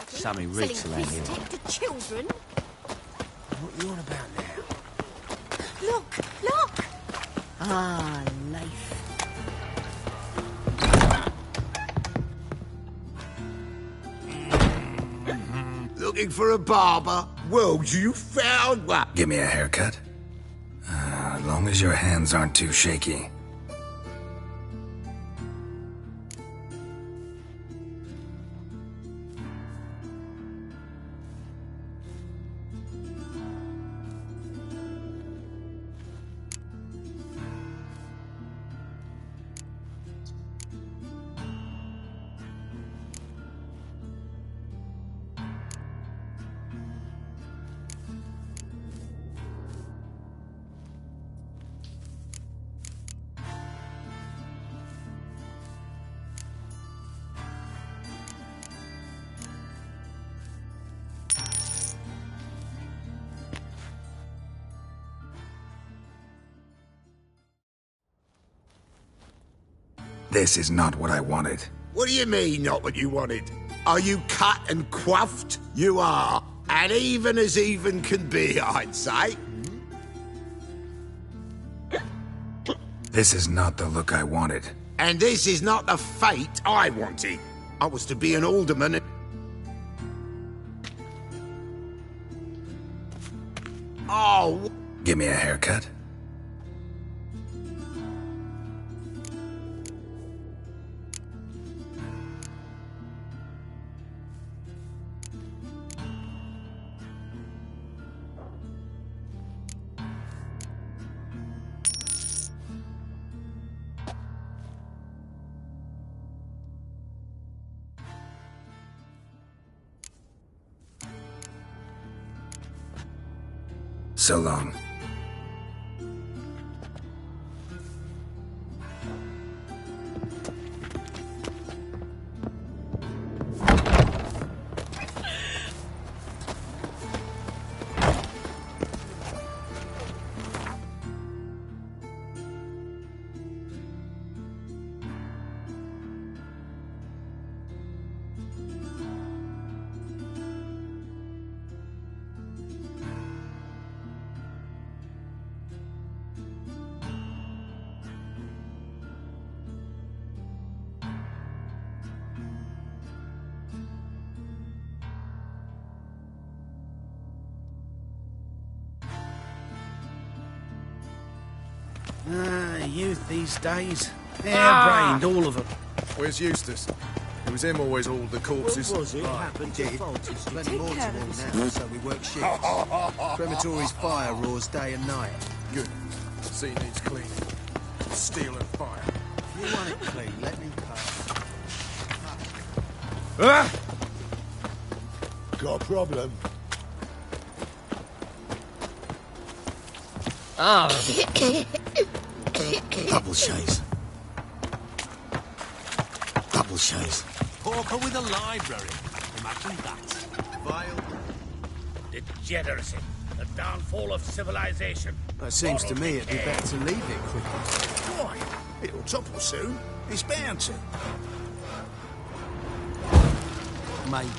Something rich around here. To children? What you on about now? Look! Look! Ah, life. Looking for a barber? Well, you found one. Give me a haircut. As long as your hands aren't too shaky. This is not what I wanted. What do you mean, not what you wanted? Are you cut and quaffed? You are. And even as even can be, I'd say. This is not the look I wanted. And this is not the fate I wanted. I was to be an alderman and... Oh... Give me a haircut. So long. Youth these days. Hair-brained, all of them. Where's Eustace? It was him always hauled the corpses. What was it? Happened to Fulton's plenty more to haul now, so we work shifts. Crematory's fire roars day and night. Good. Scene needs cleaning. Steel and fire. If you want it clean, let me pass. Got a problem? Double shays. Double shays. Porker with a library. Imagine that. Vile. Degeneracy. The downfall of civilization. It seems to me it'd be better to leave it quicker. Why? It'll topple soon. It's bound to. Maybe.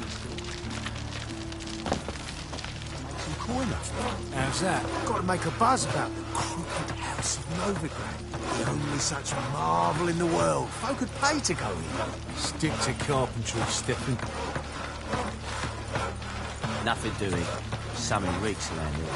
Some coin up. How's that? Got to make a buzz about the crooked house of Novigrad. The only such marvel in the world. Folk would pay to go in. Stick to carpentry, Stephen. Nothing doing. Something reeks around here.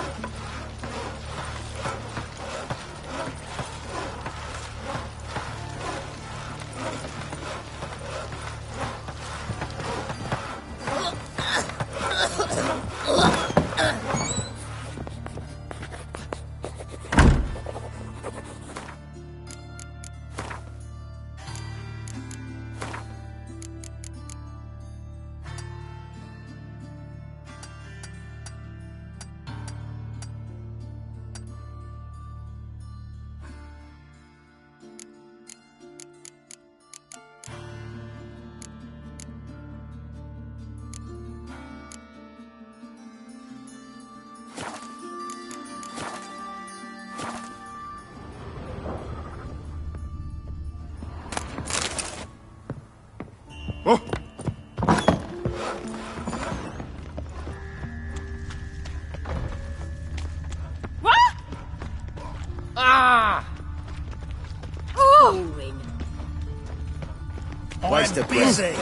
Waste of busy.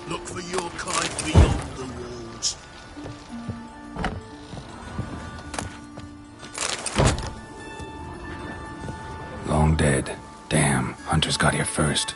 Look for your kind beyond the walls. Long dead. Damn, Hunter's got here first.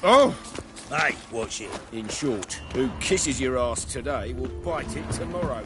Oh! Hey, watch it. In short, who kisses your ass today will bite it tomorrow.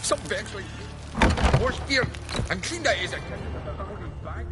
Something actually washed here and cleaned out as a kid with a holding bag.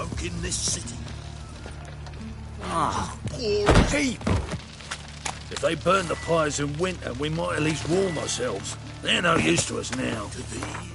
folk in this city. Ah. Poor people. If they burn the pyres in winter, we might at least warm ourselves. They're no use to us now. To thee.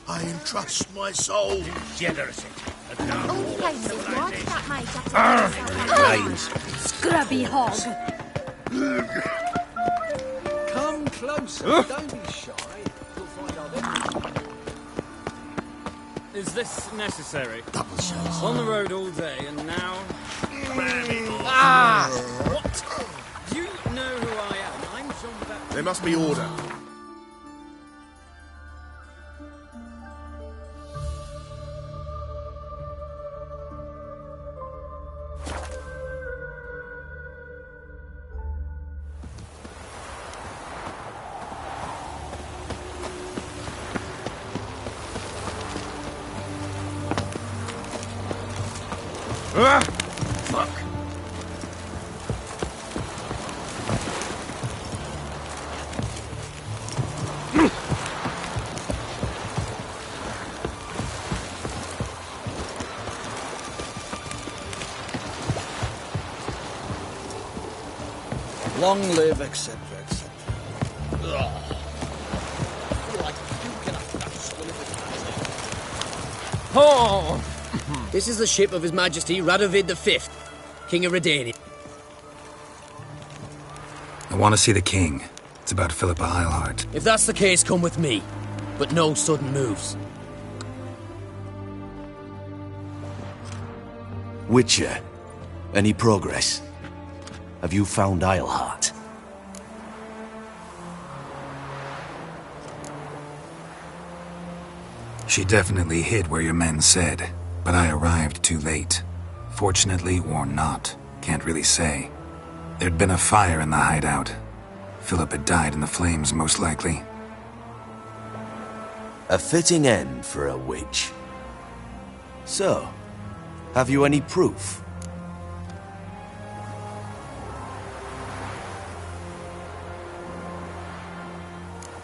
I entrust my soul. Generous. All places, why did that mate Rains. Scrubby hog. Come closer. Don't be shy. You'll find out everything. Is this necessary? Double shots. On the road all day, and now... Ah! What? Do you know who I am? I'm John Baptist. There must be order. Fuck. Long live, etc., etc. Oh! This is the ship of His Majesty Radovid V, King of Redania. I want to see the king. It's about Philippa Eilhart. If that's the case, come with me. But no sudden moves. Witcher, any progress? Have you found Eilhart? She definitely hid where your men said, but I arrived too late. Fortunately or not, can't really say. There'd been a fire in the hideout. Philip had died in the flames, most likely. A fitting end for a witch. So, have you any proof?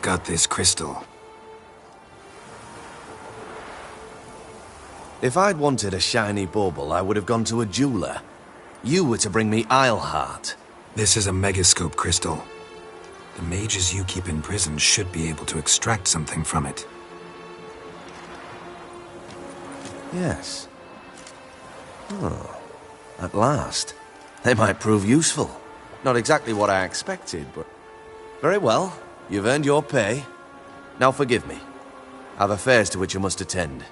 Got this crystal. If I'd wanted a shiny bauble, I would have gone to a jeweler. You were to bring me Eilhart. This is a megascope crystal. The mages you keep in prison should be able to extract something from it. Yes. Oh, at last. They might prove useful. Not exactly what I expected, but... Very well. You've earned your pay. Now forgive me. I've affairs to which I must attend.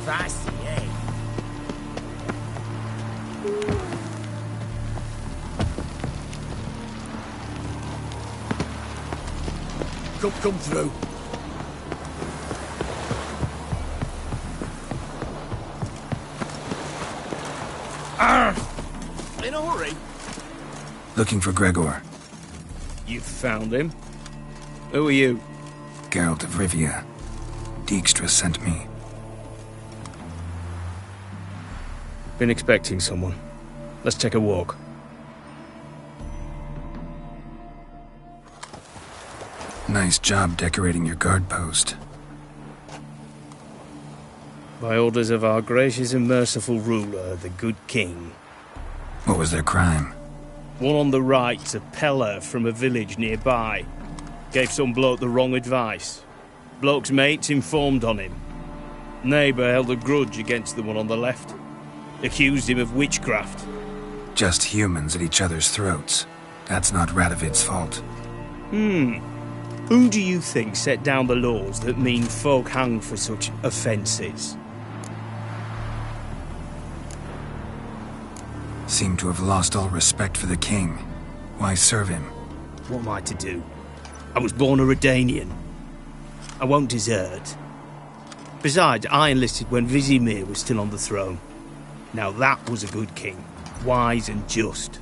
Spicy, eh? Come through. In a hurry? Looking for Gregor. You found him? Who are you? Geralt of Rivia. Dijkstra sent me. Been expecting someone. Let's take a walk. Nice job decorating your guard post. By orders of our gracious and merciful ruler, the good king. What was their crime? One on the right's a peller from a village nearby. Gave some bloke the wrong advice. Bloke's mates informed on him. Neighbour held a grudge against the one on the left. Accused him of witchcraft. Just humans at each other's throats. That's not Radovid's fault. Who do you think set down the laws that mean folk hang for such offences? Seem to have lost all respect for the king. Why serve him? What am I to do? I was born a Redanian. I won't desert. Besides, I enlisted when Vizimir was still on the throne. Now that was a good king, wise and just.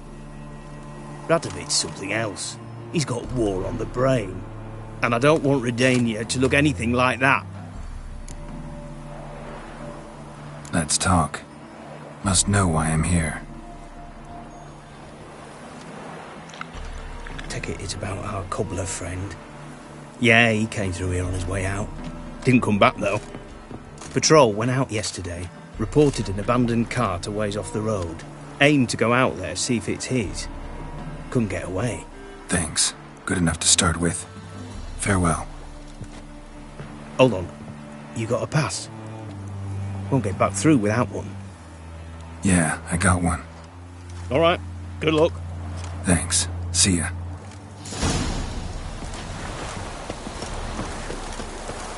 Radovid's something else. He's got war on the brain. And I don't want Redania to look anything like that. Let's talk. Must know why I'm here. Take it it's about our cobbler friend. Yeah, he came through here on his way out. Didn't come back, though. Patrol went out yesterday, reported an abandoned cart a ways off the road. Aimed to go out there, see if it's his. Couldn't get away. Thanks. Good enough to start with. Farewell. Hold on. You got a pass? Won't get back through without one. Yeah, I got one. All right. Good luck. Thanks. See ya.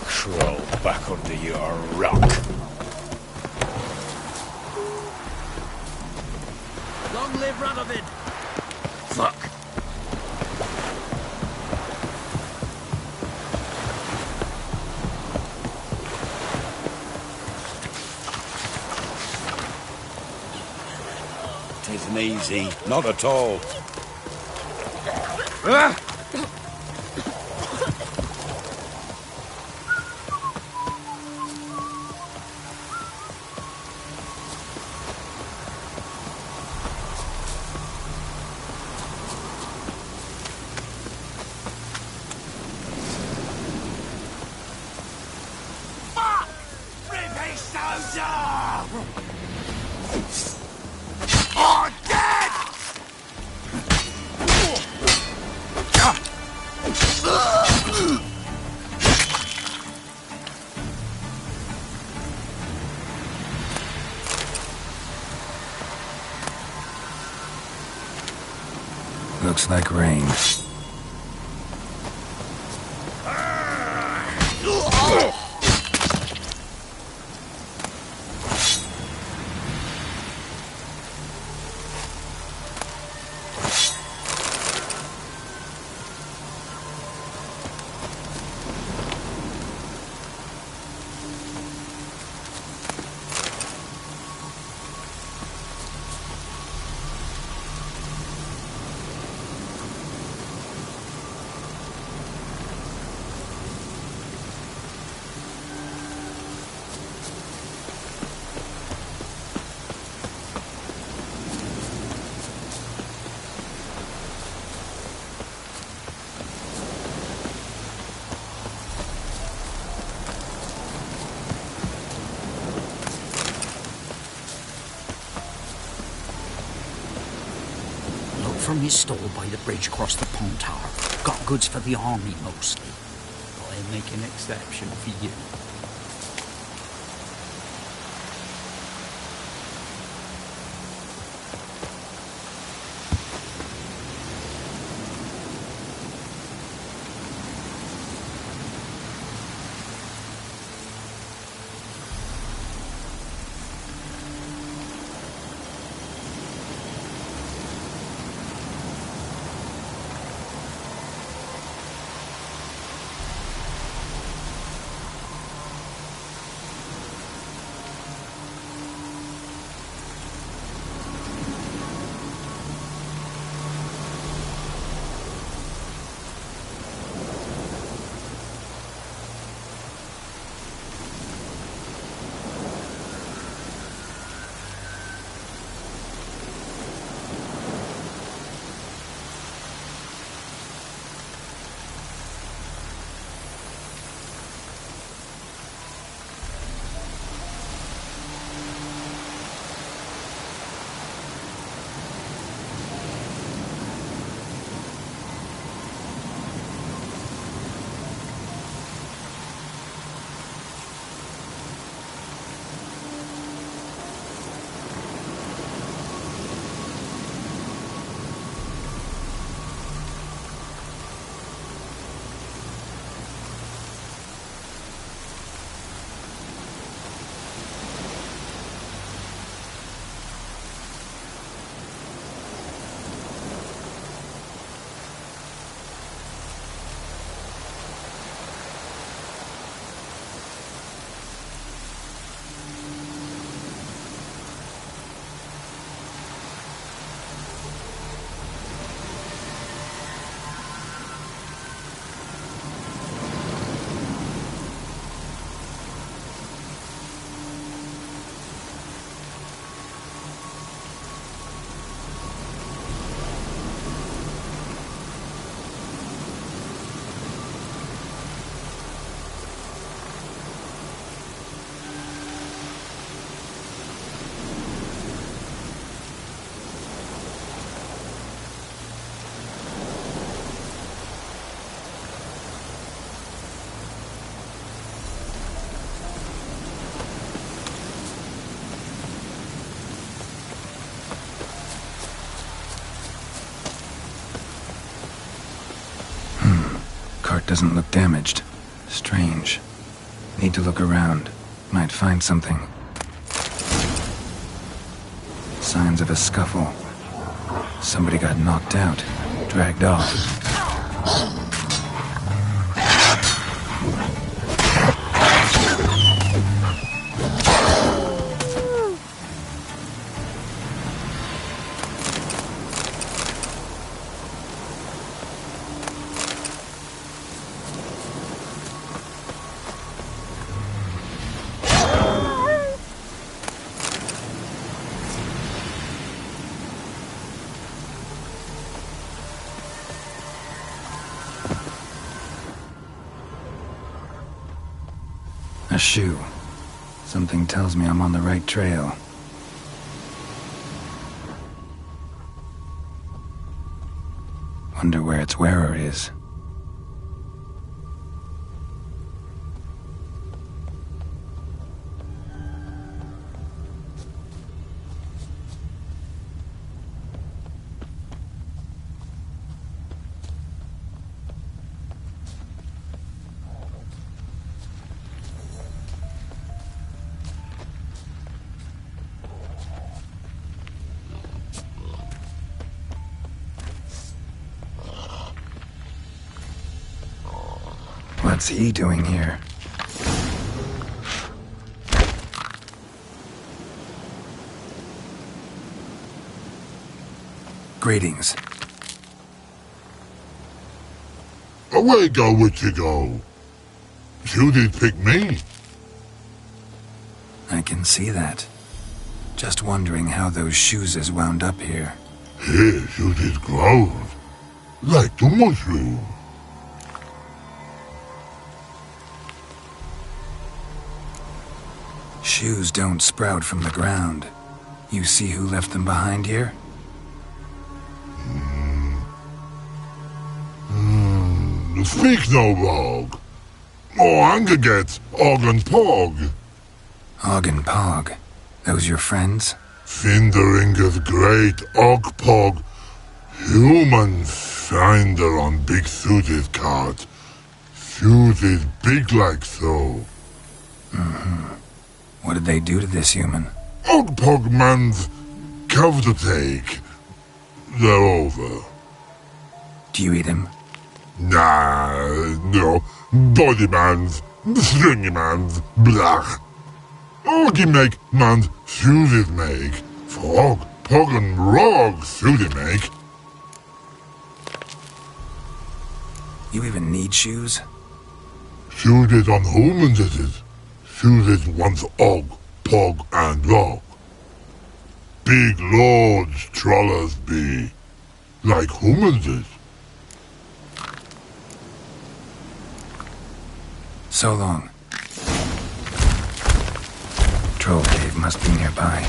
Crawl back under your rock. Long live Radovid! Fuck. Tisn't easy. Not at all. Looks like rain. From his stall by the bridge across the Pontar. Got goods for the army mostly. But I'll make an exception for you. doesn't look damaged. Strange. Need to look around. Might find something. Signs of a scuffle. Somebody got knocked out, dragged off. A shoe. Something tells me I'm on the right trail. Wonder where its wearer is. What's he doing here? Greetings. Away go, Witcher go. You did pick me. I can see that. Just wondering how those shoes is wound up here. Here, you did grow. Like the mushroom. Shoes don't sprout from the ground. You see who left them behind here? Speak no log. Oh, anger gets Og and Pog. Og and Pog. Those your friends? Finderinger's great Og Pog. Human finder on big suited cart. Suited big like so. What did they do to this human? Og Pog man's cover to take. They're over. Do you eat him? Nah, no. Body man's, stringy man's, blach. Oggy make man's suited make. Frog, Pog and Rog suited make. You even need shoes? Suited on humans it is. Suited once Og, Pog and Rog. Big lords trollers be. Like humans is. So long. Troll cave must be nearby.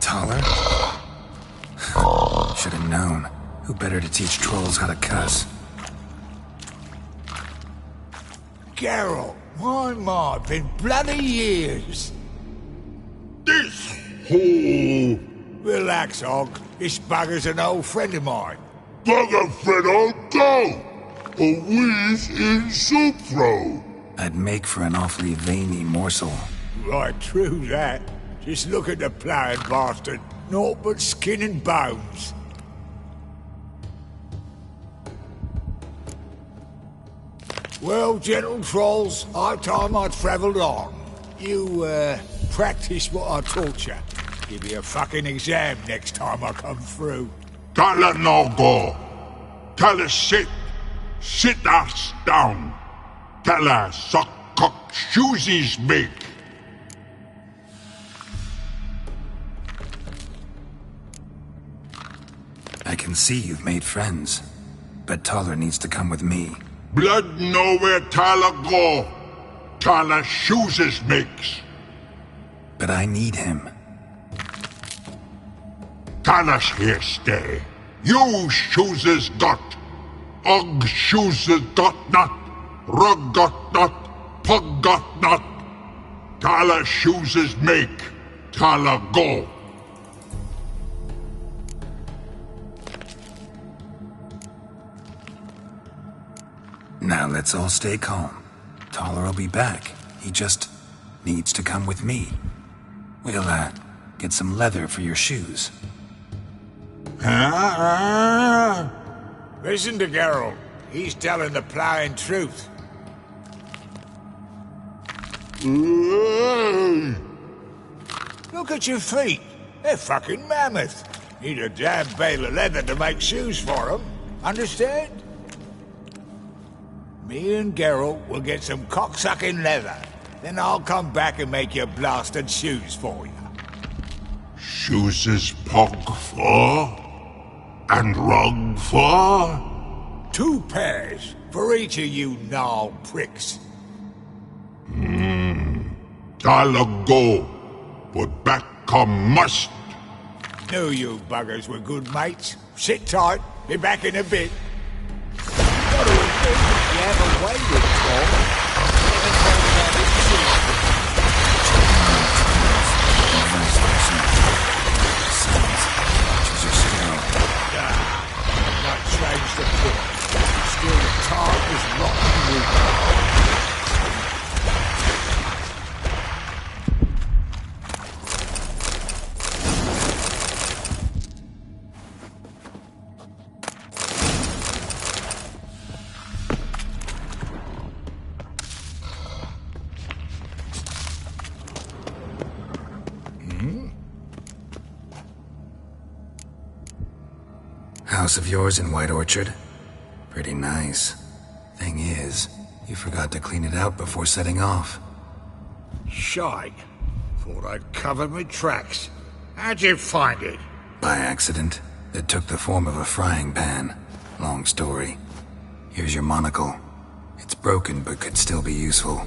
Taller? Should have known. Who better to teach trolls how to cuss? Geralt, my, been bloody years. This hole. Relax, Og. This bugger's an old friend of mine. Bugger friend I'll go. A wheeze in soup throw. I'd make for an awfully veiny morsel. Right, true that. Just look at the plowing bastard. naught but skin and bones. Well, gentle trolls, high time I travelled on. You, practice what I taught you. Give you a fucking exam next time I come through. Tala no go. Tala sit. Sit us down. Tala suck cock shoesies make. I can see you've made friends, but Taller needs to come with me. Blood know where Tala go. Tala shoeses makes. But I need him. Tala's here stay. You shoeses got. Og shoeses got not. Rug got not. Pug got not. Tala shoeses make. Tala go. Now let's all stay calm. Taller will be back. He just needs to come with me. We'll, get some leather for your shoes. Listen to Geralt. He's telling the ploughing truth. Look at your feet. They're fucking mammoth. Need a damn bale of leather to make shoes for them. Understand? Me and Geralt will get some cocksucking leather. Then I'll come back and make your blasted shoes for you. Shoeses pug for? And rug for? 2 pairs for each of you gnarled pricks. Tala go. But back come must. Knew you buggers were good mates. Sit tight. Be back in a bit. Gotta admit, you have a way with Paul. Not changed a bit. Still tart as rotten wood. House of yours in White Orchard? Pretty nice. Thing is, you forgot to clean it out before setting off. Shite. Thought I'd covered my tracks. How'd you find it? By accident. It took the form of a frying pan. Long story. Here's your monocle. It's broken, but could still be useful.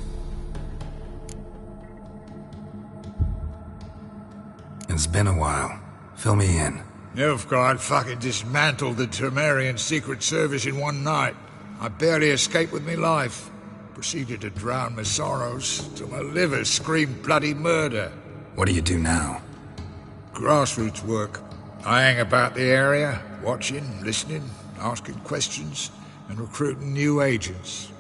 It's been a while. Fill me in. Nilfgaard fucking dismantled the Temerian Secret Service in one night. I barely escaped with my life. Proceeded to drown my sorrows till my liver screamed bloody murder. What do you do now? Grassroots work. I hang about the area, watching, listening, asking questions, and recruiting new agents.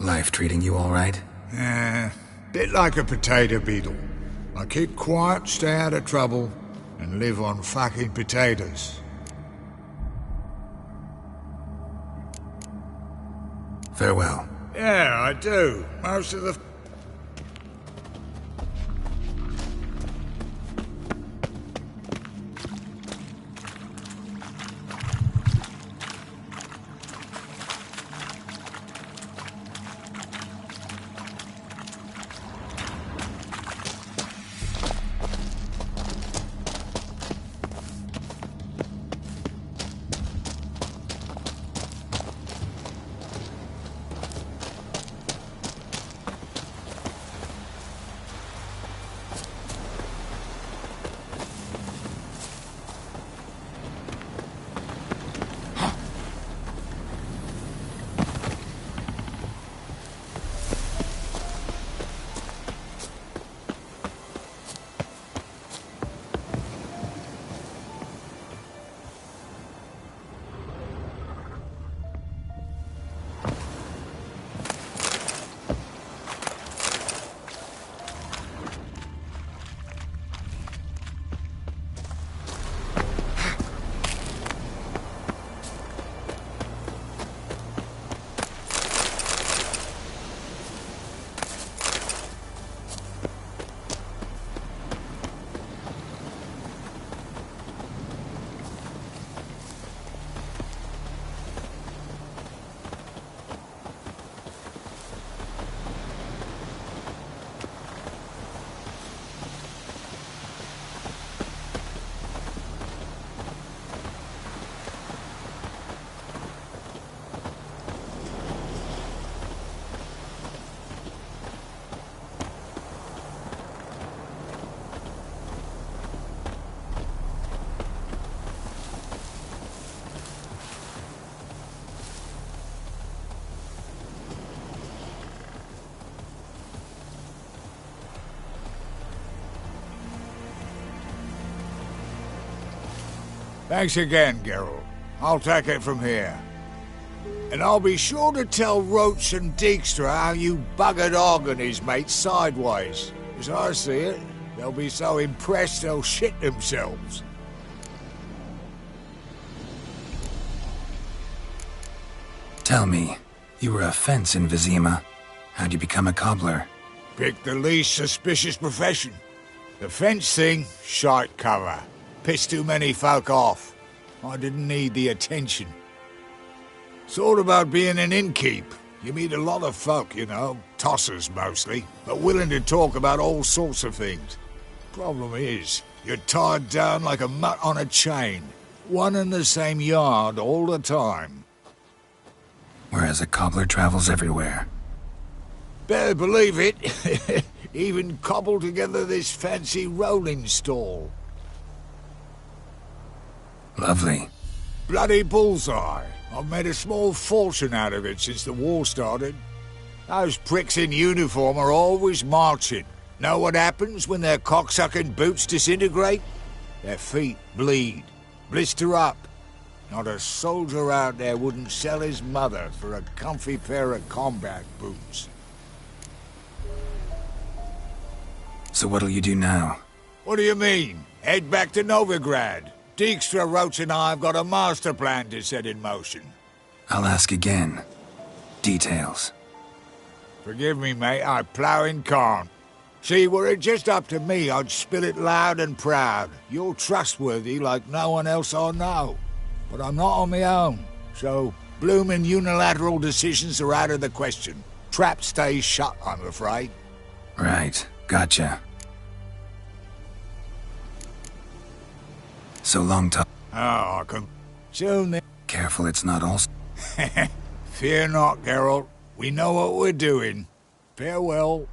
Life treating you all right? Bit like a potato beetle. I keep quiet, stay out of trouble, and live on fucking potatoes. Farewell. Yeah, I do. Most of the... Thanks again, Geralt. I'll take it from here. And I'll be sure to tell Roach and Dijkstra how you buggered Og and his mates sideways. As I see it, they'll be so impressed they'll shit themselves. Tell me, you were a fence in Vizima. How'd you become a cobbler? Pick the least suspicious profession. The fence thing, shite cover. Pissed too many folk off. I didn't need the attention. It's all about being an innkeep. You meet a lot of folk, you know, tossers mostly, but willing to talk about all sorts of things. Problem is, you're tied down like a mutt on a chain. One and the same yard all the time. Whereas a cobbler travels everywhere. Better believe it. Even cobbled together this fancy rolling stall. Lovely. Bloody bullseye. I've made a small fortune out of it since the war started. Those pricks in uniform are always marching. Know what happens when their cocksucking boots disintegrate? Their feet bleed, blister up. Not a soldier out there wouldn't sell his mother for a comfy pair of combat boots. So what'll you do now? What do you mean? Head back to Novigrad. Dijkstra, Roach and I have got a master plan to set in motion. I'll ask again. Details. Forgive me, mate, I plough in can't. See, were it just up to me, I'd spill it loud and proud. You're trustworthy like no one else I know. But I'm not on my own, so bloomin' unilateral decisions are out of the question. Trap stays shut, I'm afraid. Right, gotcha. So long time. Oh, I can... Soon then. Careful it's not all... Fear not, Geralt. We know what we're doing. Farewell.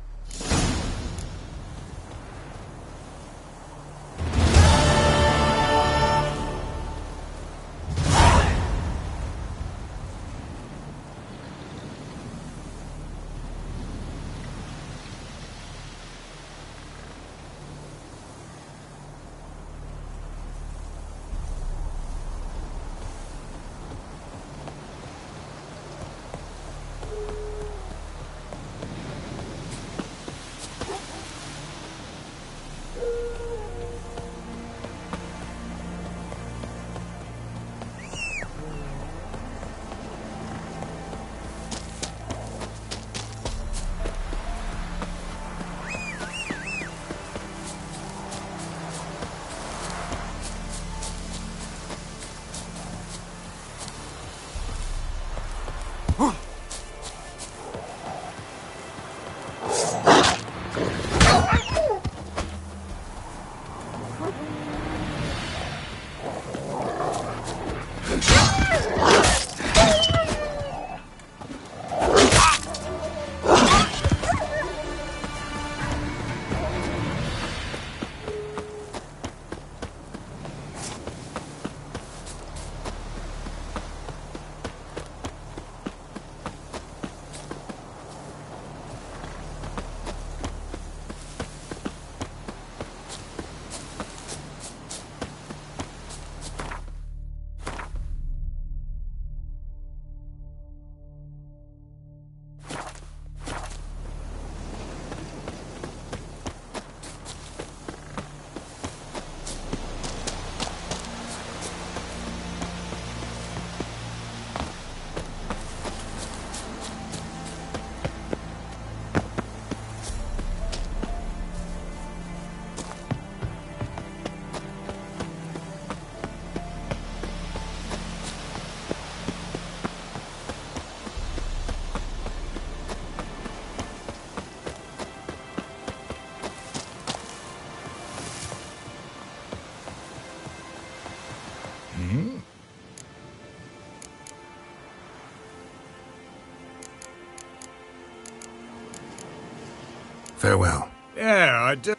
Farewell. Yeah, I do.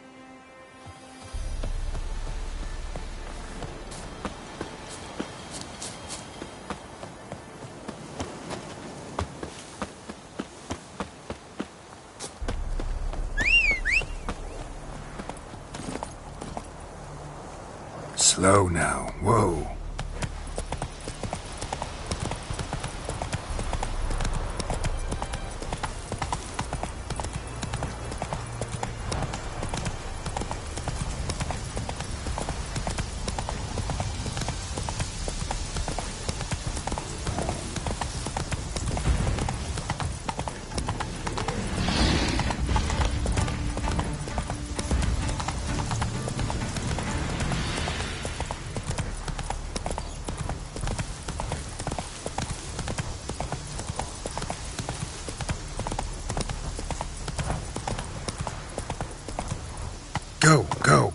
Slow now. Whoa. Go, go.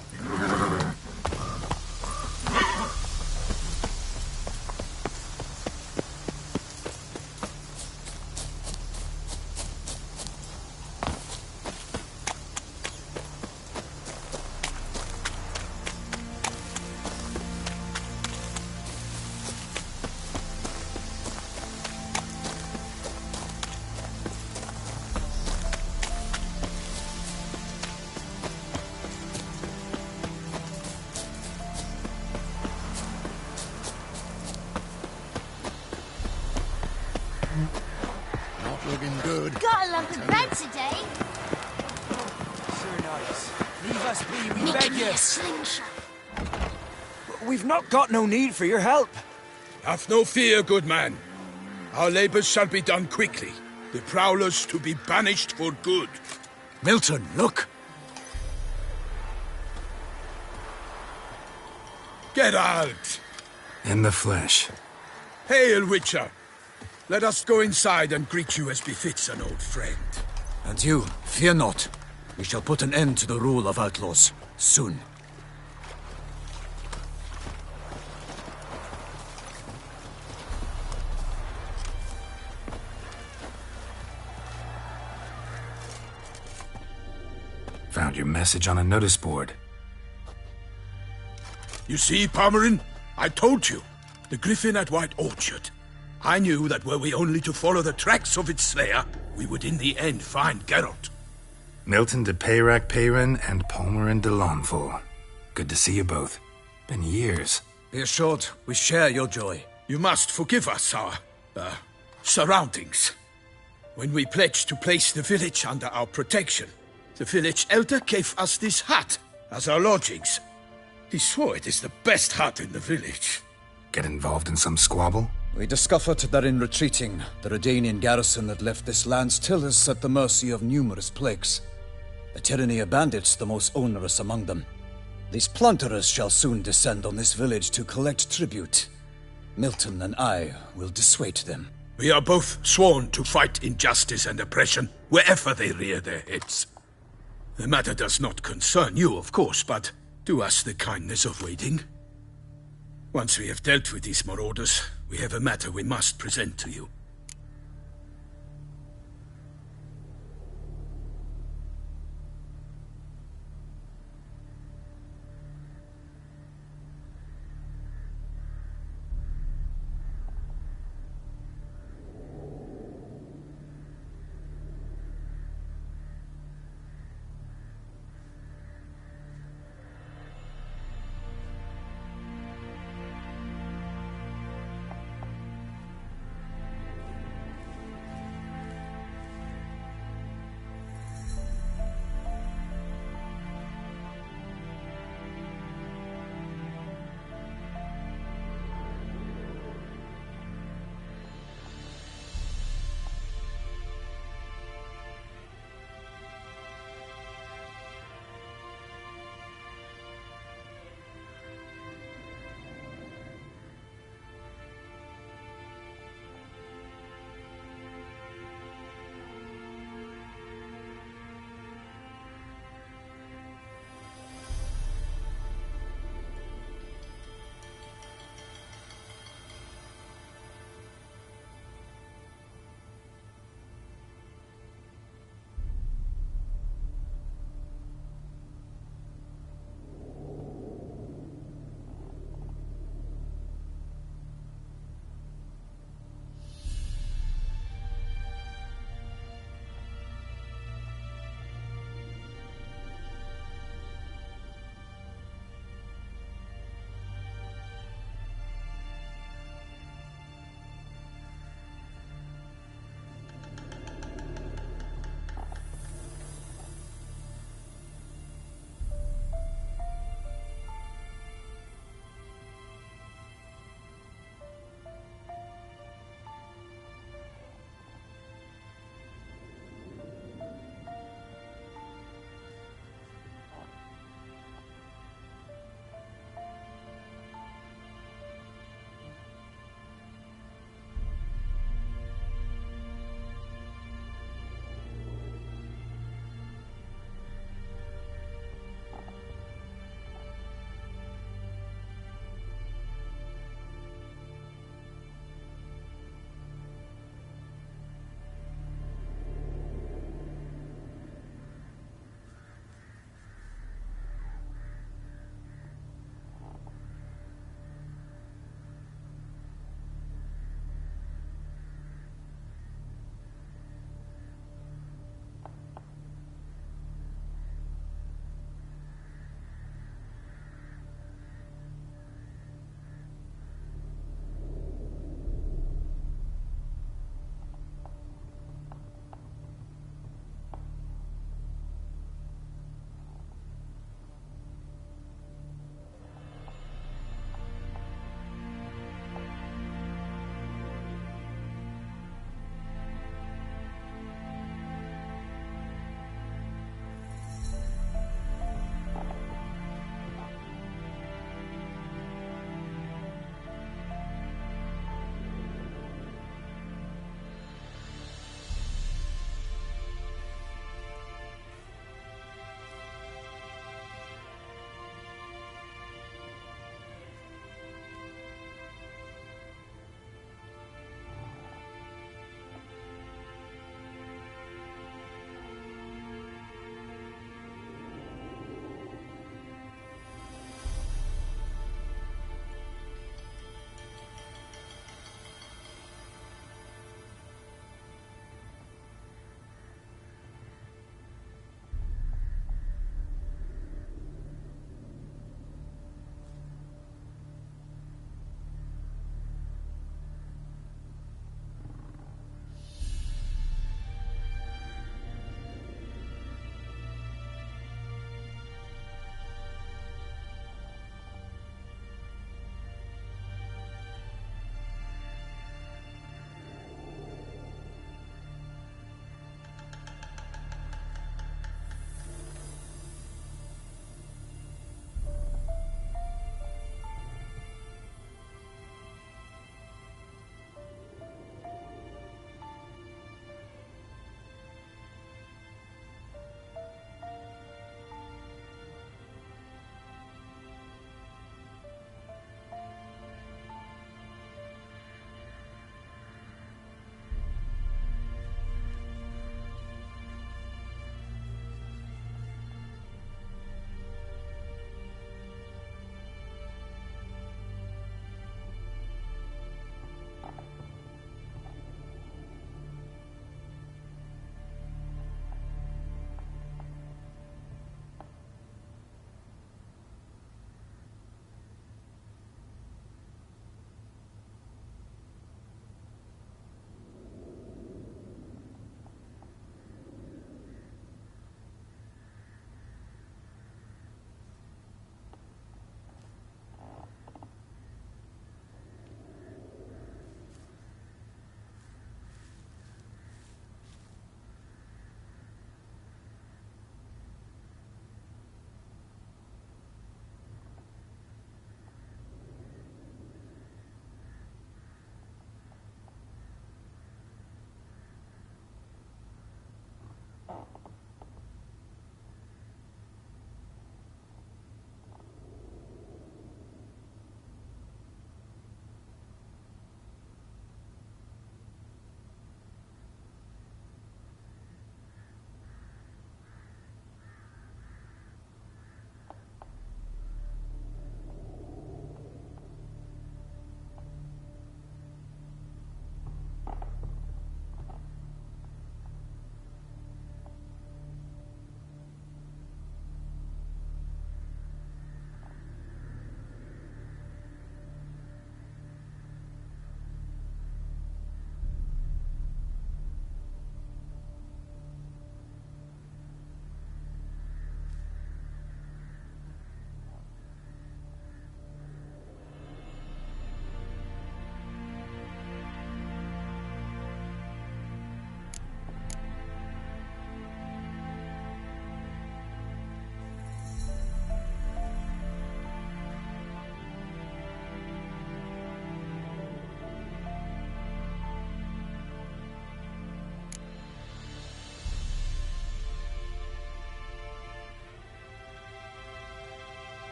Not looking good. Got a lump of bread today. Sir Knights, leave us be, we Nick beg me you. a slingshot. We've not got no need for your help. Have no fear, good man. Our labors shall be done quickly. The prowlers to be banished for good. Milton, look! Get out! In the flesh. Hail, Witcher! Let us go inside and greet you as befits an old friend. And you, fear not. We shall put an end to the rule of outlaws, soon. Found your message on a notice board. You see, Palmerin? I told you. The griffin at White Orchard. I knew that were we only to follow the tracks of its slayer, we would in the end find Geralt. Milton de Peyrac Peyran and Palmerin de Lonfort. Good to see you both. Been years. Be assured, we share your joy. You must forgive us our, surroundings. When we pledged to place the village under our protection, the village elder gave us this hut as our lodgings. He swore it is the best hut in the village. Get involved in some squabble? We discovered that in retreating, the Redanian garrison that left this land still is at the mercy of numerous plagues. A tyranny of bandits the most onerous among them. These plunderers shall soon descend on this village to collect tribute. Milton and I will dissuade them. We are both sworn to fight injustice and oppression wherever they rear their heads. The matter does not concern you, of course, but do us the kindness of waiting. Once we have dealt with these marauders, we have a matter we must present to you.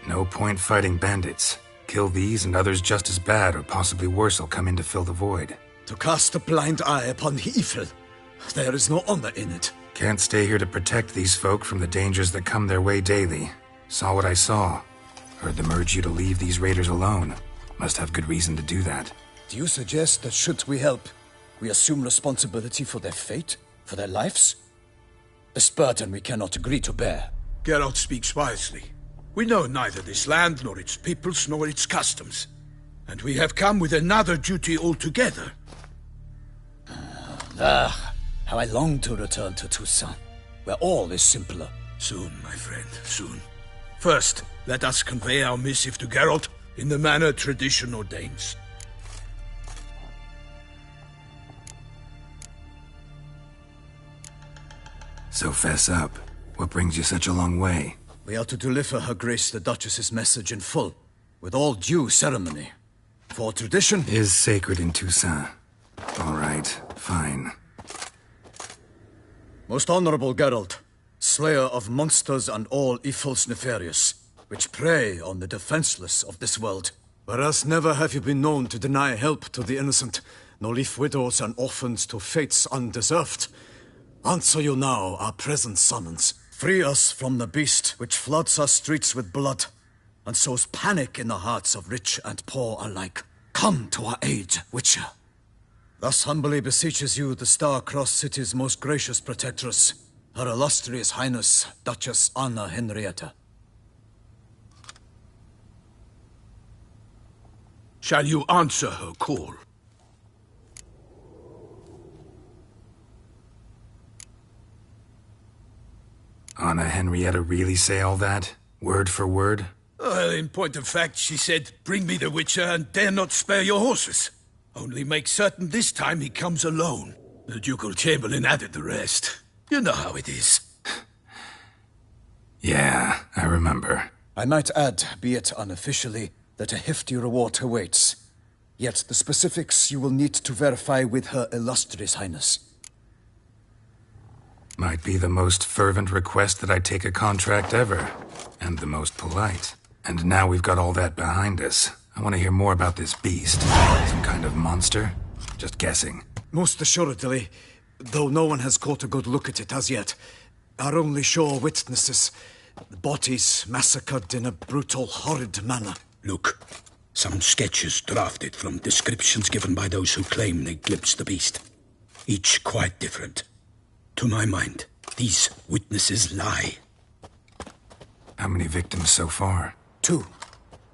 No point fighting bandits. Kill these and others just as bad or possibly worse will come in to fill the void. To cast a blind eye upon the evil. There is no honor in it. Can't stay here to protect these folk from the dangers that come their way daily. Saw what I saw. Heard them urge you to leave these raiders alone. Must have good reason to do that. Do you suggest that should we help, we assume responsibility for their fate? For their lives? A burden we cannot agree to bear. Geralt speaks wisely. We know neither this land, nor its peoples, nor its customs. And we have come with another duty altogether. How I long to return to Toussaint, where all is simpler. Soon, my friend, soon. First, let us convey our missive to Geralt in the manner tradition ordains. So fess up. What brings you such a long way? We are to deliver Her Grace the Duchess's message in full, with all due ceremony. For tradition is sacred in Toussaint. All right, fine. Most honorable Geralt, slayer of monsters and all evils nefarious, which prey on the defenseless of this world. Whereas never have you been known to deny help to the innocent, nor leave widows and orphans to fates undeserved. Answer you now our present summons. Free us from the beast which floods our streets with blood, and sows panic in the hearts of rich and poor alike. Come to our aid, Witcher. Thus humbly beseeches you the Star-Crossed City's most gracious protectress, Her Illustrious Highness, Duchess Anna Henrietta. Shall you answer her call? Anna Henrietta really say all that? Word for word? Well, in point of fact, she said, "Bring me the Witcher and dare not spare your horses. Only make certain this time he comes alone." The Ducal Chamberlain added the rest. You know how it is. Yeah, I remember. I might add, be it unofficially, that a hefty reward awaits. Yet the specifics you will need to verify with Her Illustrious Highness. Might be the most fervent request that I take a contract ever. And the most polite. And now we've got all that behind us. I want to hear more about this beast. Some kind of monster? Just guessing. Most assuredly, though no one has caught a good look at it as yet. Our only sure witnesses. The bodies massacred in a brutal, horrid manner. Look, some sketches drafted from descriptions given by those who claim they glimpsed the beast. Each quite different. To my mind, these witnesses lie. How many victims so far? 2.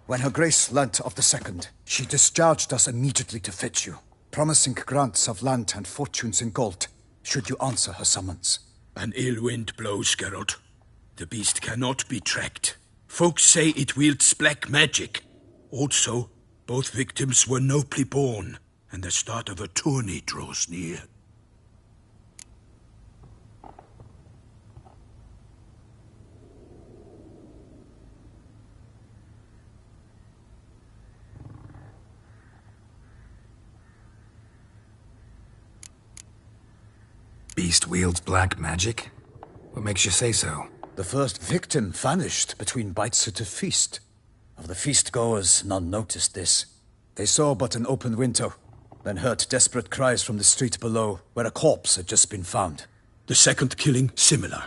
When Her Grace learnt of the second, she discharged us immediately to fetch you, promising grants of land and fortunes in gold, should you answer her summons. An ill wind blows, Geralt. The beast cannot be tracked. Folks say it wields black magic. Also, both victims were nobly born, and the start of a tourney draws near. Beast wields black magic? What makes you say so? The first victim vanished between bites at a feast. Of the feast-goers, none noticed this. They saw but an open window, then heard desperate cries from the street below, where a corpse had just been found. The second killing, similar.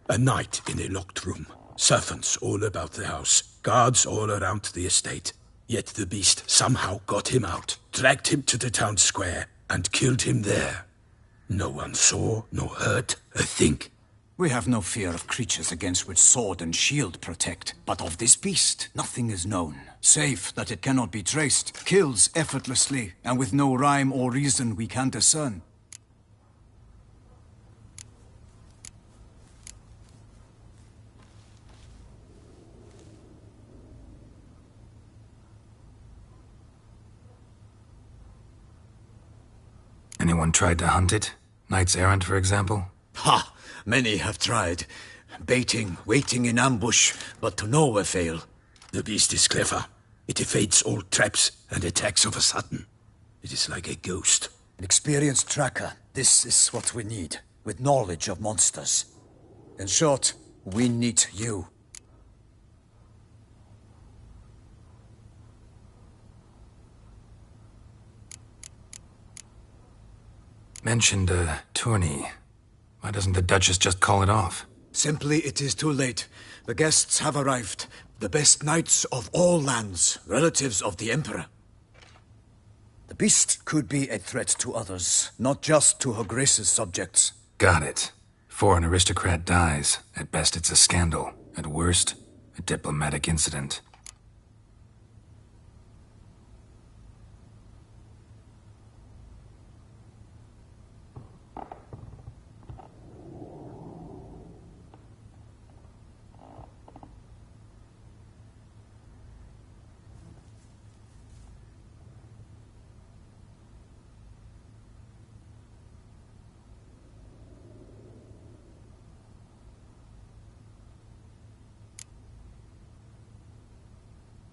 A night in a locked room. Servants all about the house. Guards all around the estate. Yet the beast somehow got him out, dragged him to the town square, and killed him there. No one saw, nor heard a thing. We have no fear of creatures against which sword and shield protect. But of this beast, nothing is known, save that it cannot be traced, kills effortlessly, and with no rhyme or reason we can discern. Anyone tried to hunt it? Knights errant, for example? Ha! Many have tried. Baiting, waiting in ambush, but to no avail. The beast is clever. It evades all traps and attacks of a sudden. It is like a ghost. An experienced tracker. This is what we need, with knowledge of monsters. In short, we need you. Mentioned a tourney. Why doesn't the Duchess just call it off? Simply, it is too late. The guests have arrived. The best knights of all lands, relatives of the Emperor. The beast could be a threat to others, not just to Her Grace's subjects. Got it. Before an aristocrat dies, at best it's a scandal. At worst, a diplomatic incident.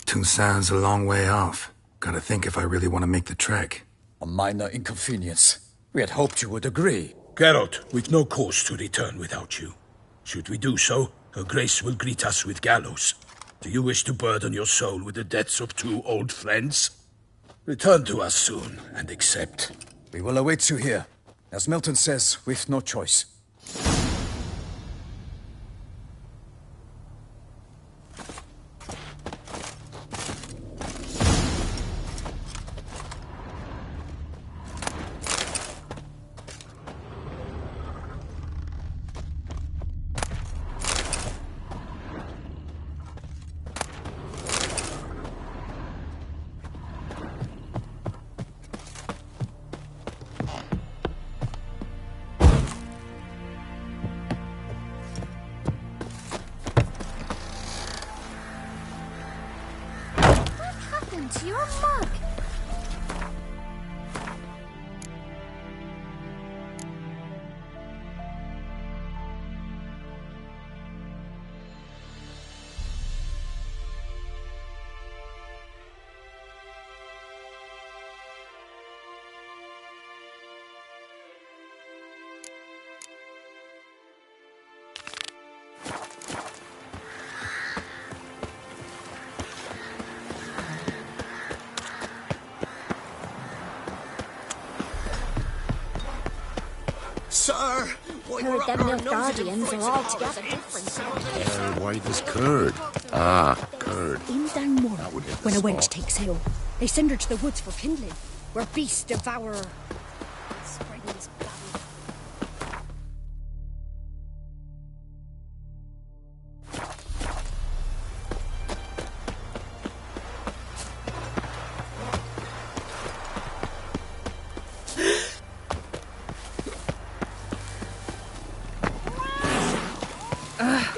Toussaint's a long way off. Gotta think if I really want to make the trek. A minor inconvenience. We had hoped you would agree. Geralt, we've no cause to return without you. Should we do so, Her Grace will greet us with gallows. Do you wish to burden your soul with the deaths of two old friends? Return to us soon, and accept. We will await you here. As Milton says, we've no choice. To your mug. Sir, Heard them Nilfgaardians are altogether different. White as curd. Ah, curd. In Downmoor, when a wench takes sail, they send her to the woods for kindling, where beasts devour her. Spreading this babble.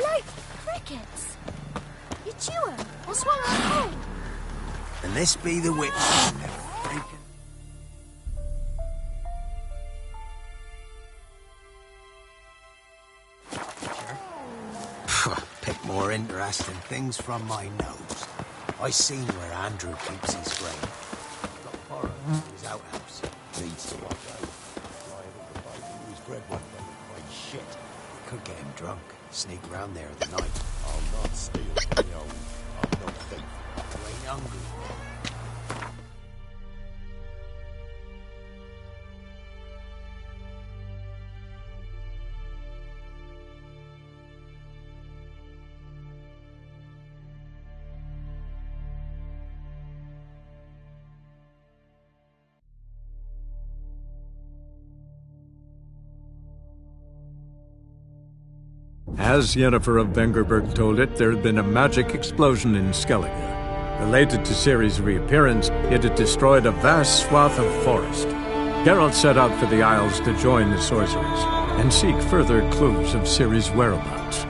Like crickets. You chew 'em or swallow 'em whole. And this be the Witcher. Pick more interesting things from my nose. I seen where Andrew keeps his grain. Got borrowed to his outhouse. Needs to watch out. Liable to bite into his bread one day and find shit. Could get him drunk. Sneak round there at the night. I'll not steal from the old. I'm no thief. You ain't hungry. As Yennefer of Vengerberg told it, there had been a magic explosion in Skellige. Related to Ciri's reappearance, it had destroyed a vast swath of forest. Geralt set out for the Isles to join the sorcerers and seek further clues of Ciri's whereabouts.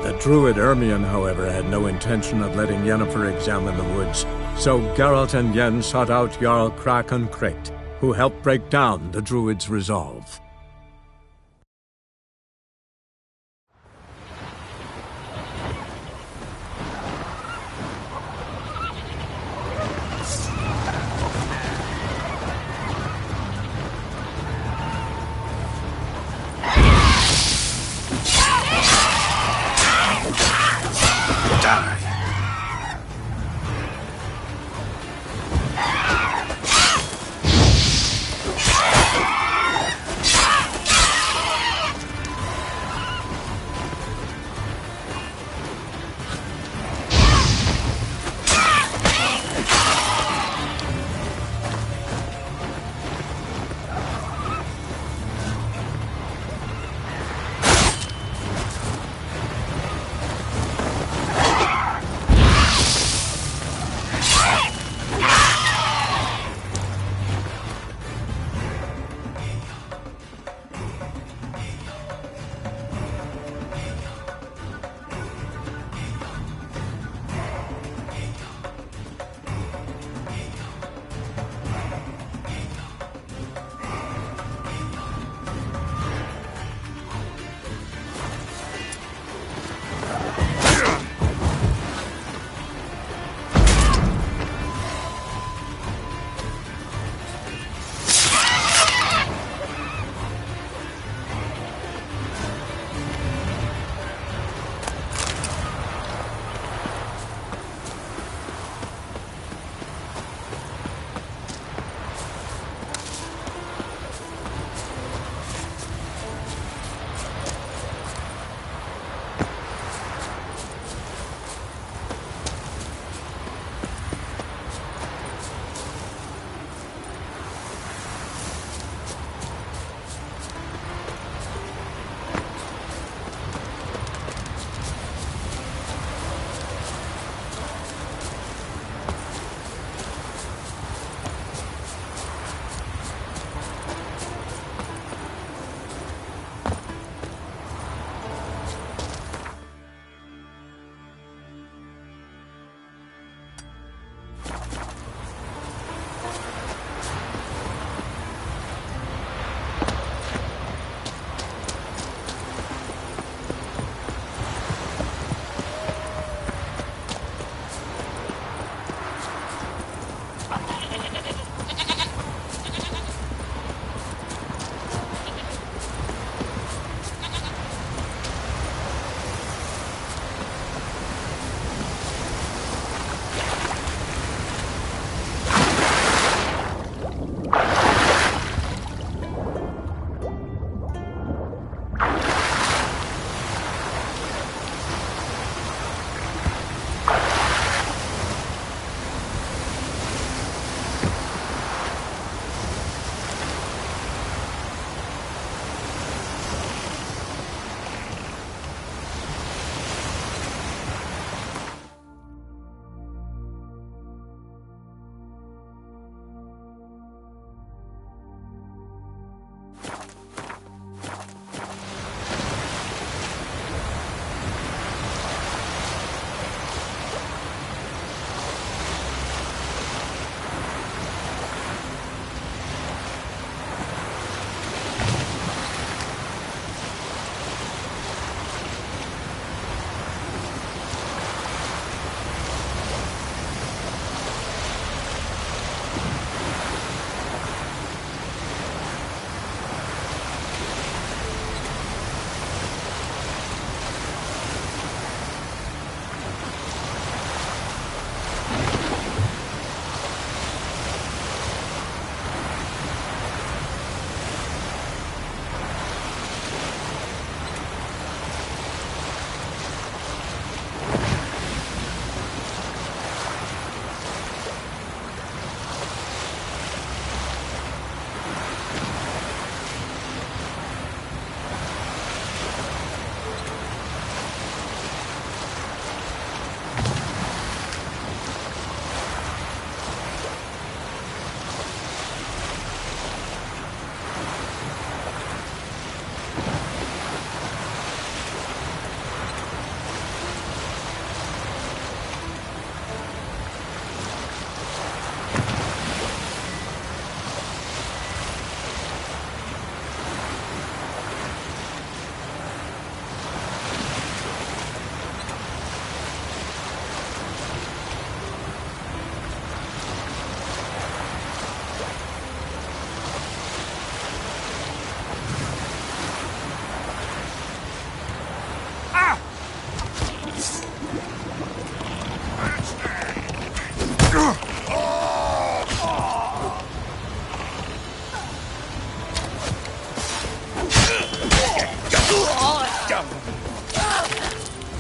The druid Ermion, however, had no intention of letting Yennefer examine the woods, so Geralt and Yen sought out Jarl Krakon Kreit, who helped break down the druid's resolve.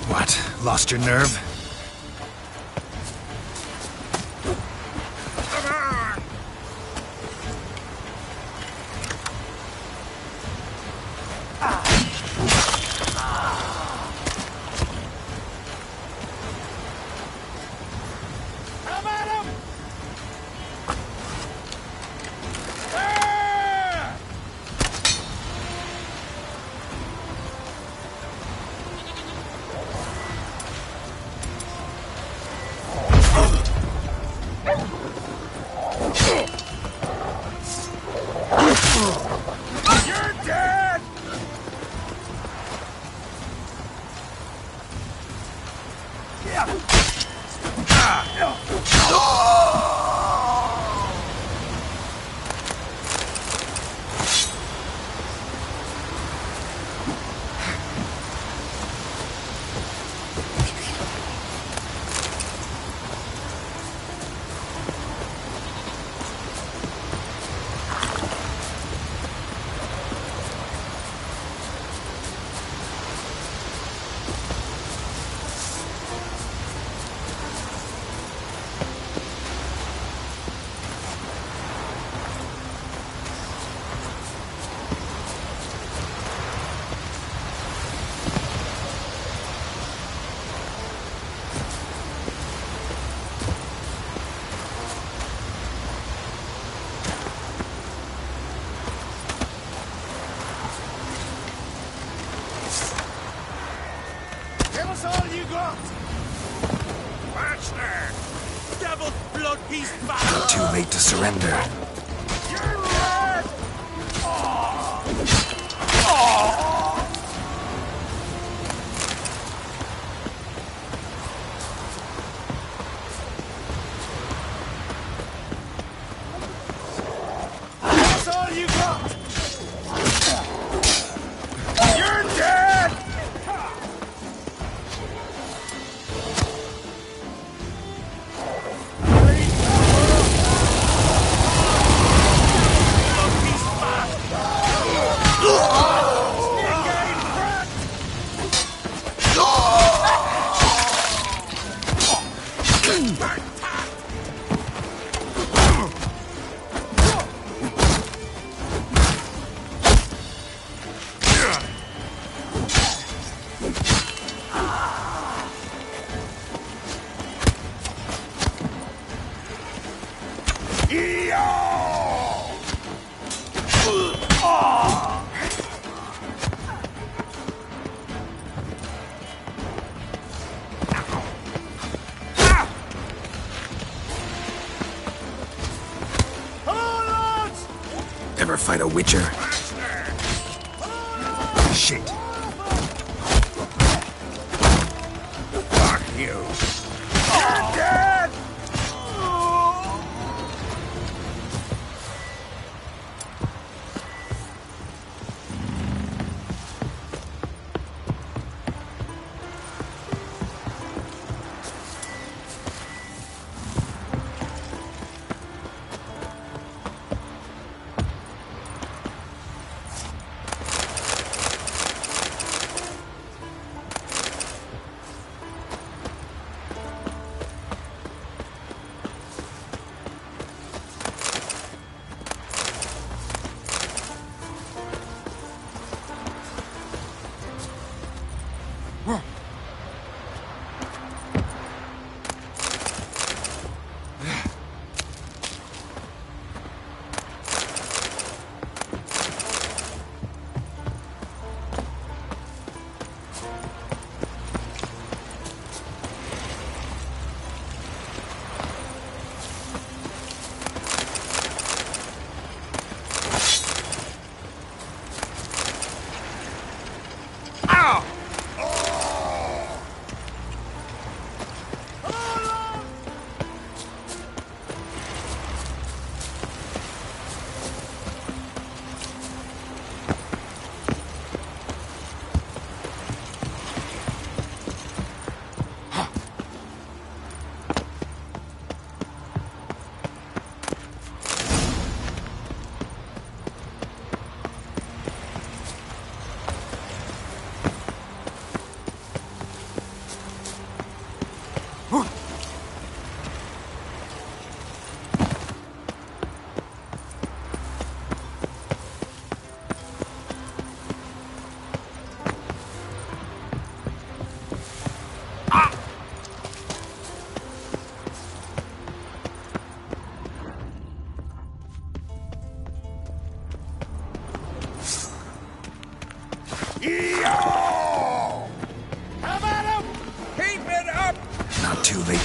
What? Lost your nerve? Too late to surrender. That's all you got! You're dead! Ever fight a Witcher? Shit. Fuck you! You're dead!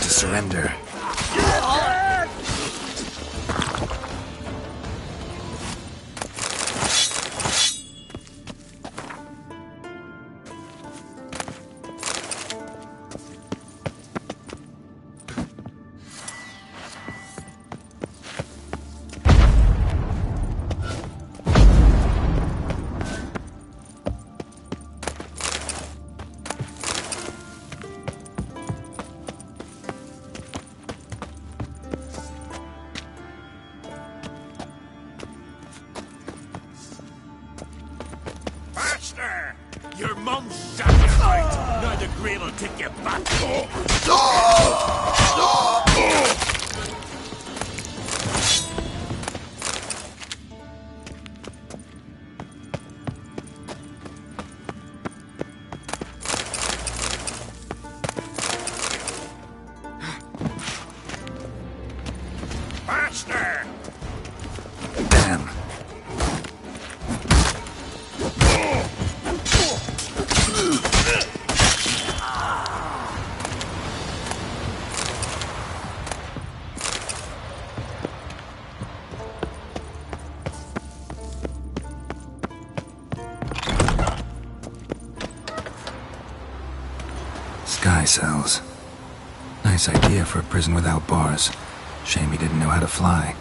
to surrender. Your mum's shot you right. Now the grave will take you back. Faster! Damn. Sky cells. Nice idea for a prison without bars. Shame he didn't know how to fly.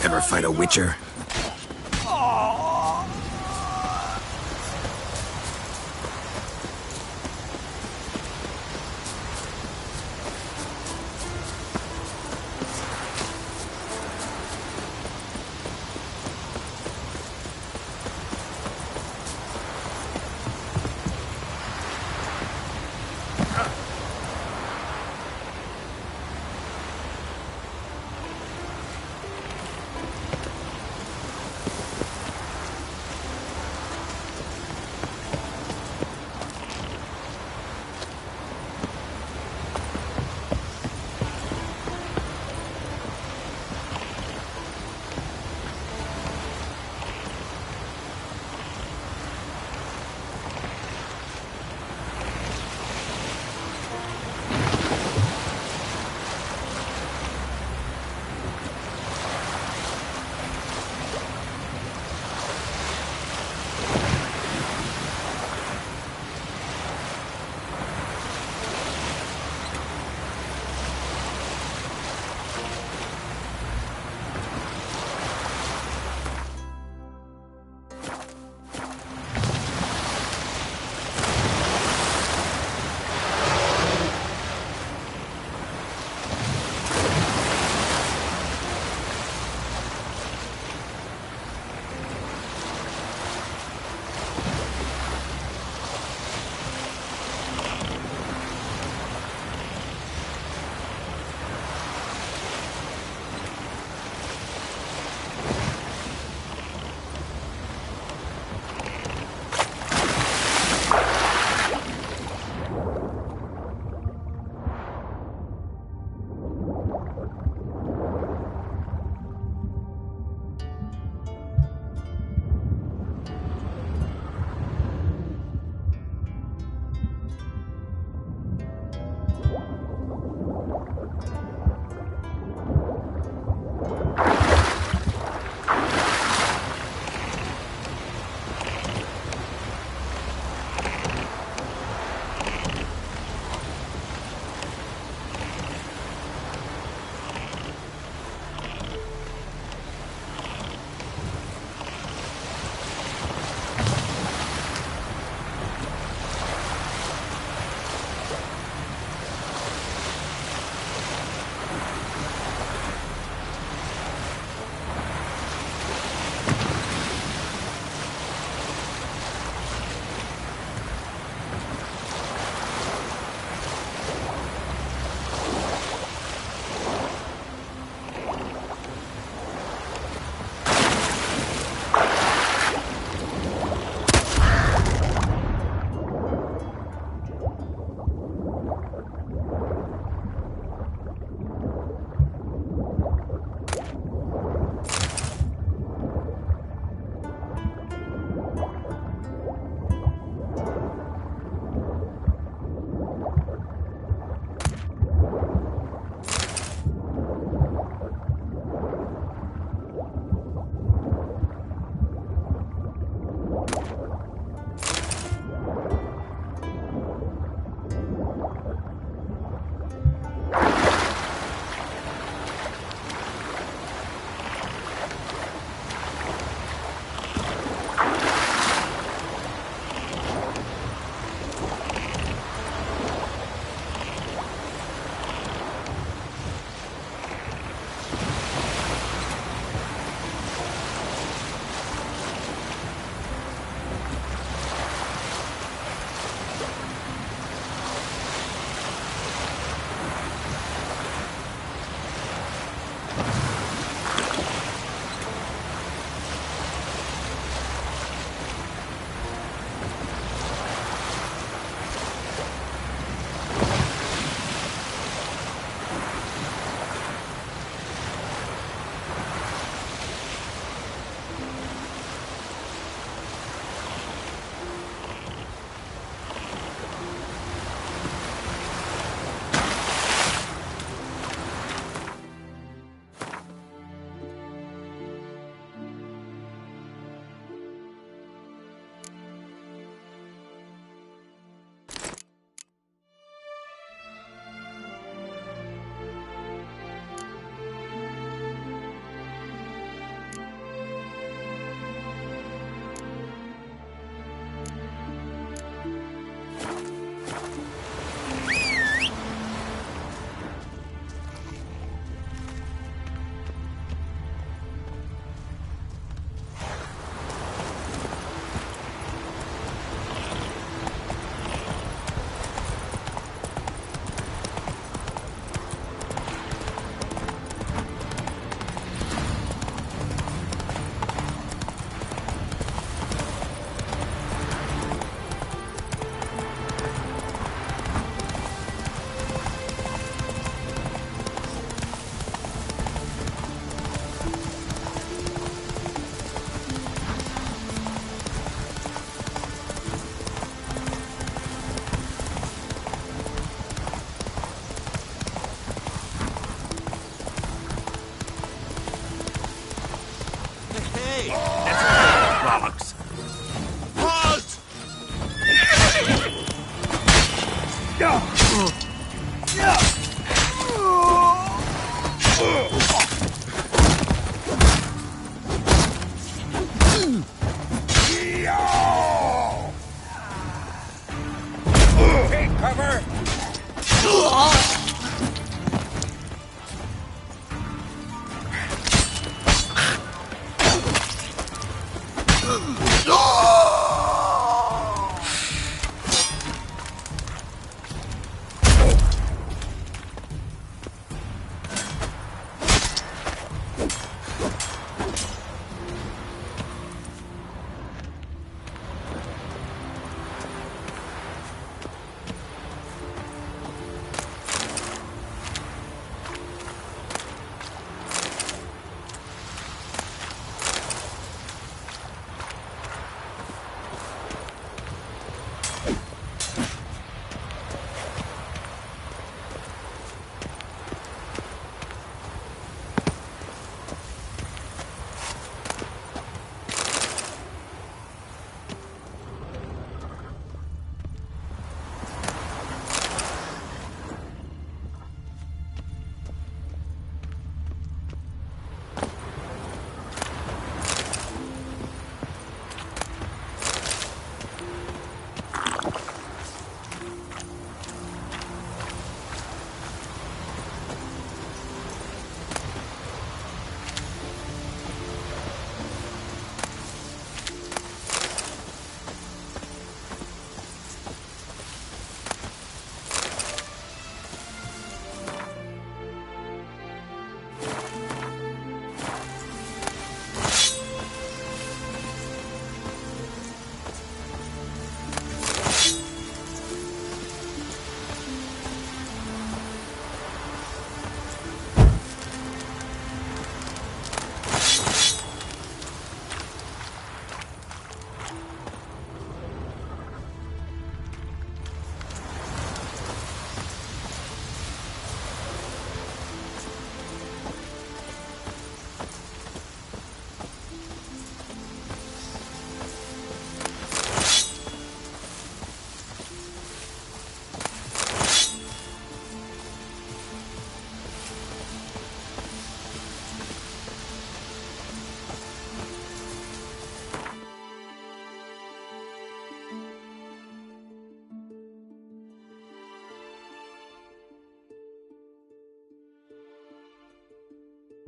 Ever fight a Witcher?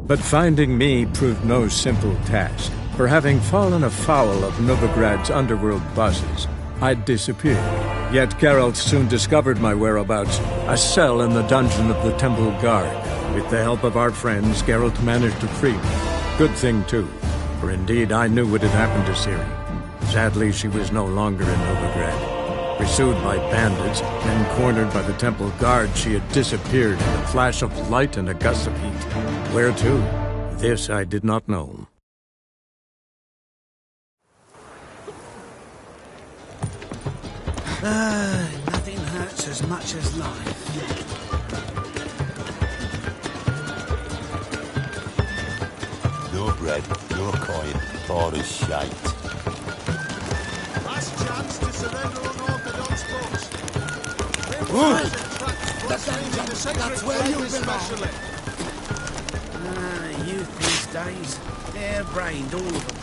But finding me proved no simple task, for having fallen afoul of Novigrad's underworld bosses, I'd disappeared. Yet Geralt soon discovered my whereabouts, a cell in the dungeon of the Temple Guard. With the help of our friends, Geralt managed to free me. Good thing, too, for indeed I knew what had happened to Ciri. Sadly, she was no longer in Novigrad. Pursued by bandits, then cornered by the Temple Guard, she had disappeared in a flash of light and a gust of heat. Where to? This I did not know. Nothing hurts as much as life. No bread, no coin, all is shite. Last chance to surrender unorthodox books. That's where you belong. Youth these days, hair-brained, all of them.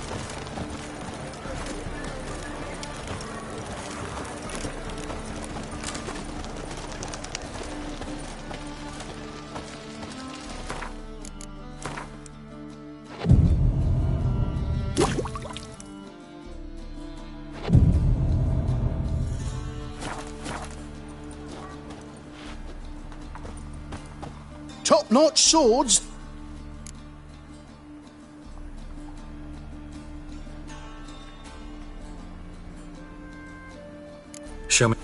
Top-notch swords? Show me.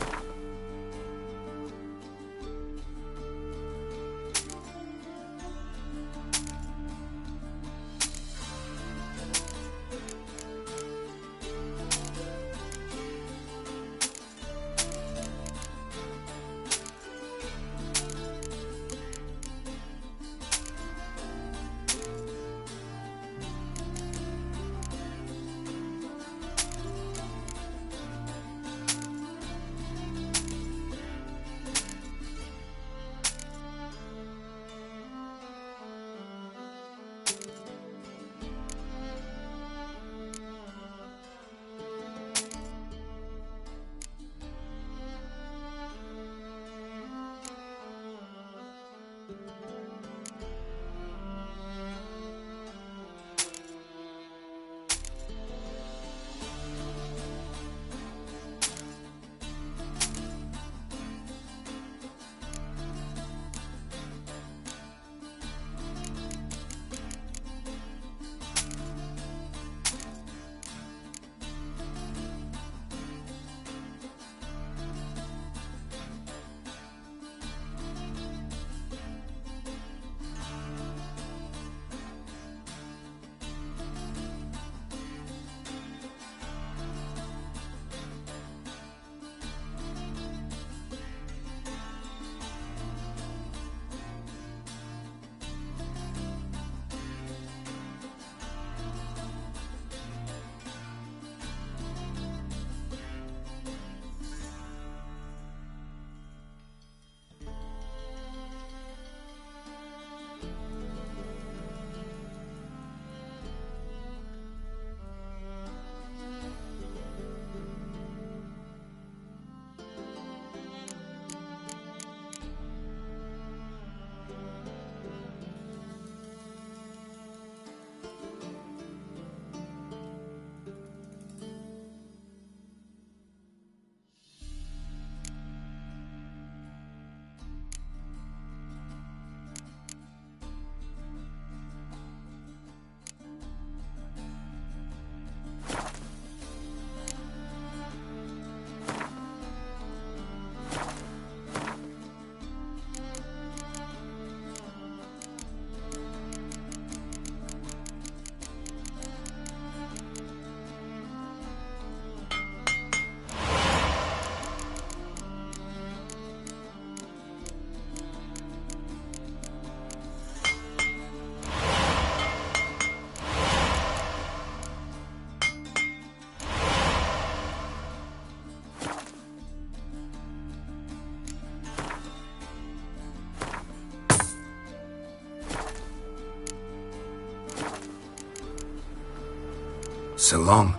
So long.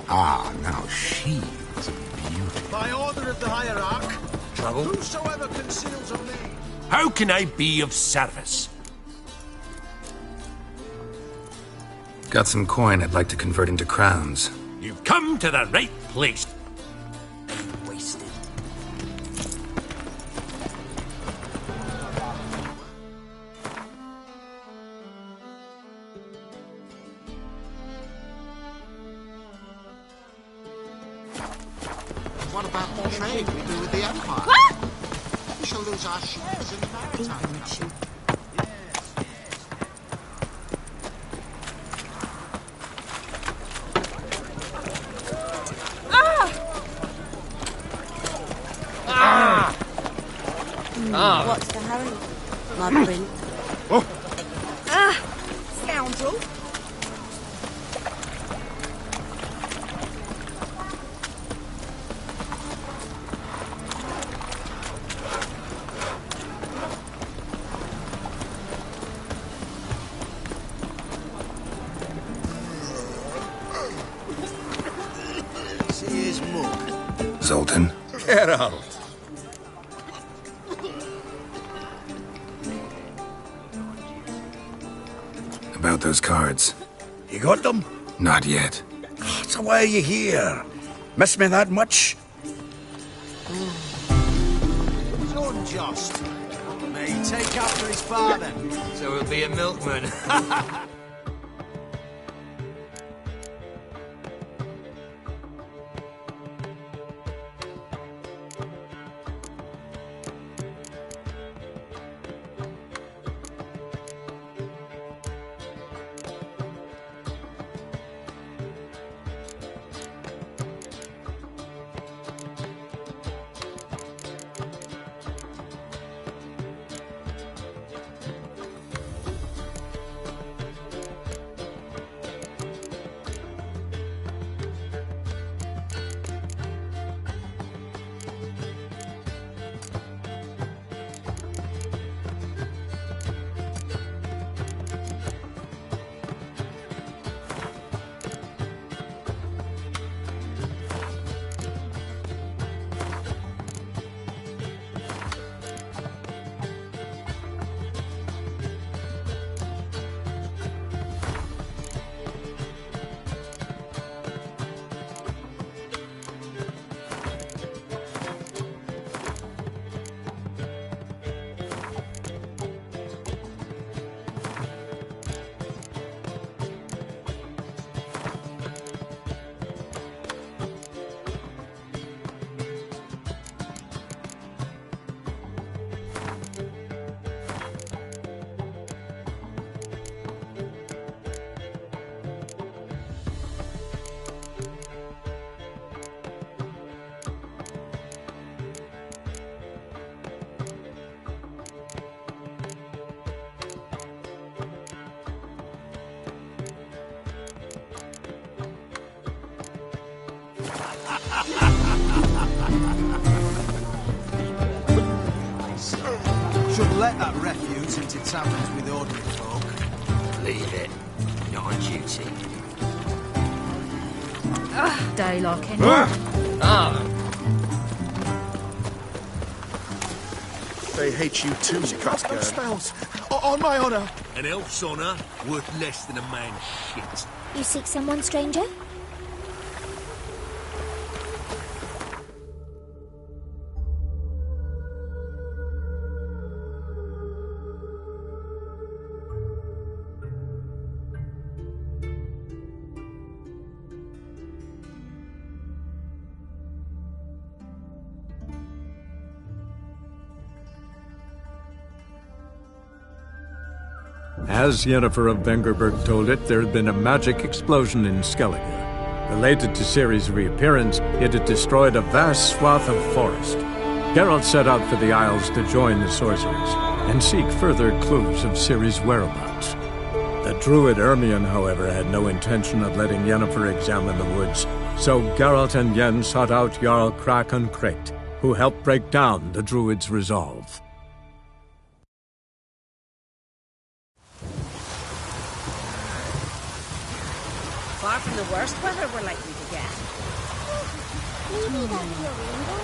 Ah, now she was a beauty. By order of the hierarch, trouble? Whosoever conceals a maid. How can I be of service? Got some coin I'd like to convert into crowns. You've come to the right place. Wasted. What about the trade we do with the Empire? What? We shall lose our shares in the maritime trade. What's the hurry, my prince? Scoundrel. See his mug. Zoltan? Get out. About those cards. You got them? Not yet. So why are you here? Miss me that much? It's unjust. May he take after his father. So he'll be a milkman. Should let that refuse into taverns with ordinary folk. Leave it. Not on duty. Day like any. They hate you too, you cast no spells. On my honor. An elf's honor worth less than a man's shit. You seek someone, stranger? As Yennefer of Vengerberg told it, there had been a magic explosion in Skellige. Related to Ciri's reappearance, it had destroyed a vast swath of forest. Geralt set out for the Isles to join the sorcerers and seek further clues of Ciri's whereabouts. The druid Ermion, however, had no intention of letting Yennefer examine the woods, so Geralt and Yen sought out Jarl Krakon Krekt, who helped break down the druid's resolve. Far from the worst weather we're likely to get. Maybe that'll be a rainbow.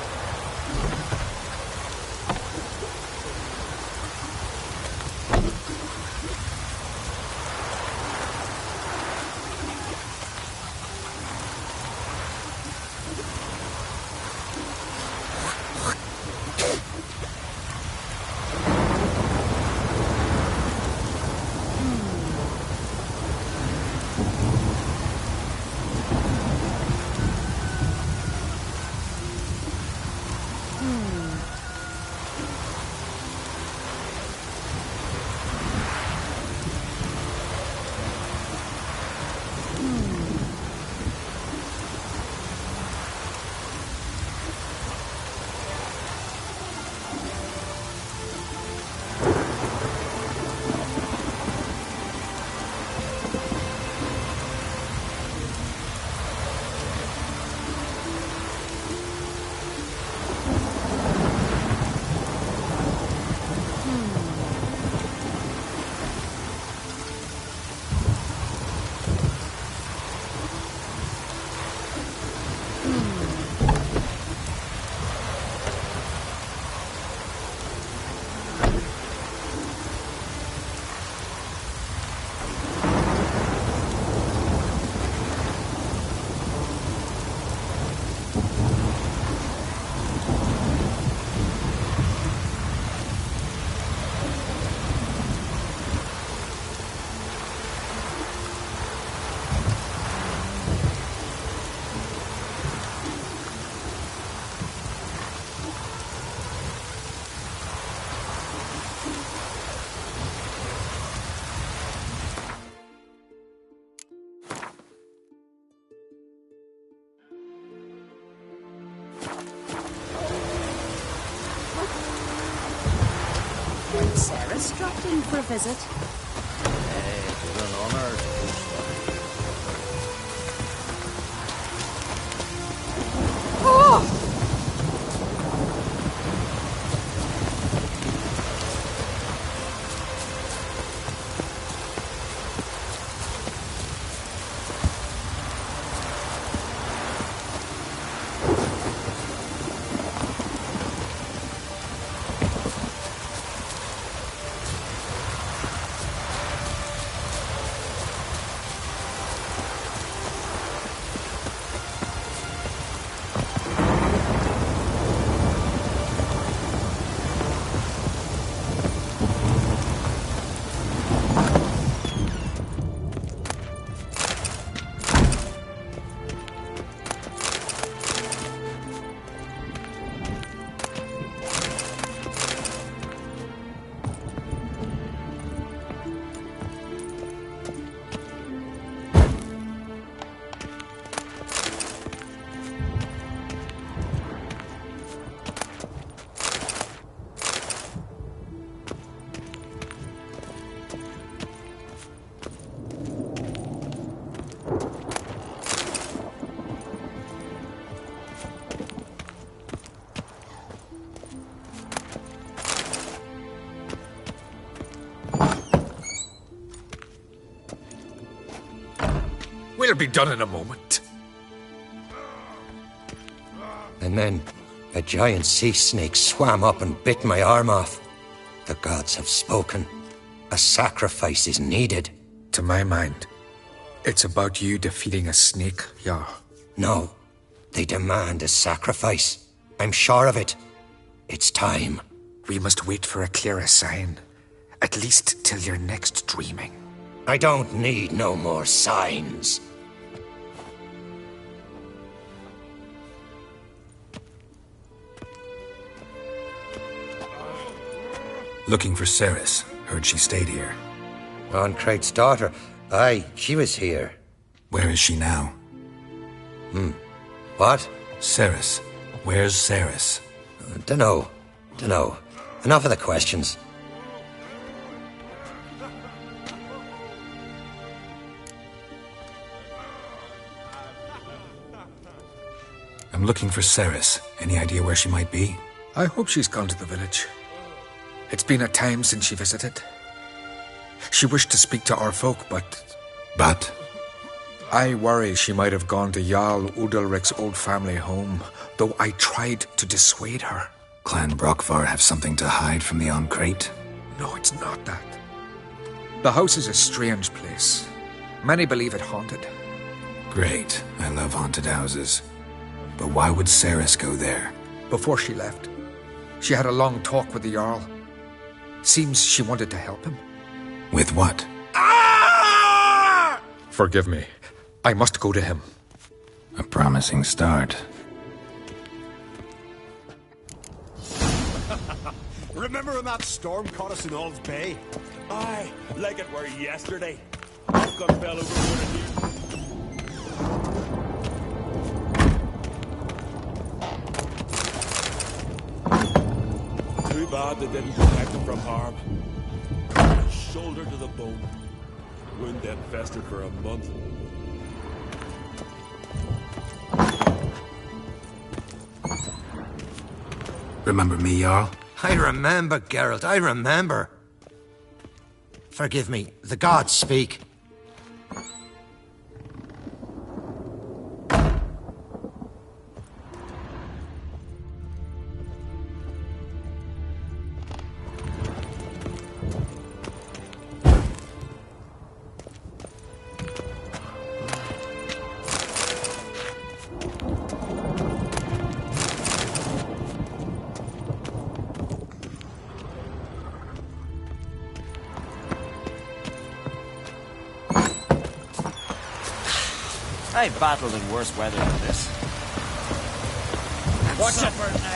Sarah's dropped in for a visit. It's an honor. Oh! We'll be done in a moment. And then a giant sea snake swam up and bit my arm off. The gods have spoken. A sacrifice is needed. To my mind, it's about you defeating a snake, yeah. No, they demand a sacrifice. I'm sure of it. It's time. We must wait for a clearer sign. At least till your next dreaming. I don't need no more signs. Looking for Ceres. Heard she stayed here. Crate's daughter. Aye, she was here. Where is she now? What? Ceres. Where's Ceres? Dunno. Enough of the questions. I'm looking for Ceres. Any idea where she might be? I hope she's gone to the village. It's been a time since she visited. She wished to speak to our folk, but... But? I worry she might have gone to Jarl Udalric's old family home, though I tried to dissuade her. Clan Brockvar have something to hide from the Crate? No, it's not that. The house is a strange place. Many believe it haunted. Great. I love haunted houses. But why would Ceres go there? Before she left, she had a long talk with the Jarl. Seems she wanted to help him. With what? Forgive me. I must go to him. A promising start. Remember when that storm caught us in All's Bay? Aye, like it were yesterday. Gun fell overboard and too bad they didn't protect him from harm. Shoulder to the bone. Wound then festered for a month. Remember me, Jarl? I remember, Geralt, I remember. Forgive me, the gods speak. I've battled in worse weather than this. Watch it for now.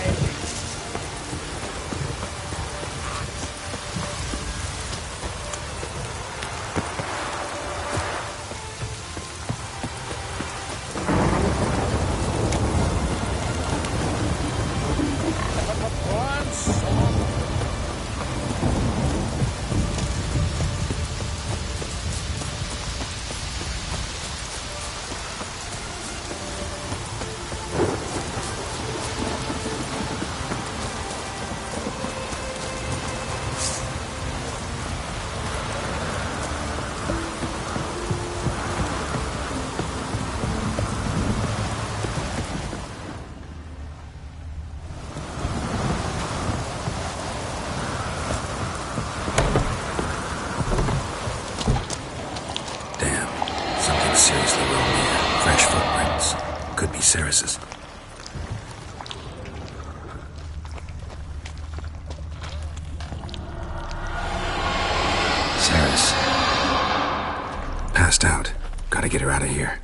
Gotta get her out of here.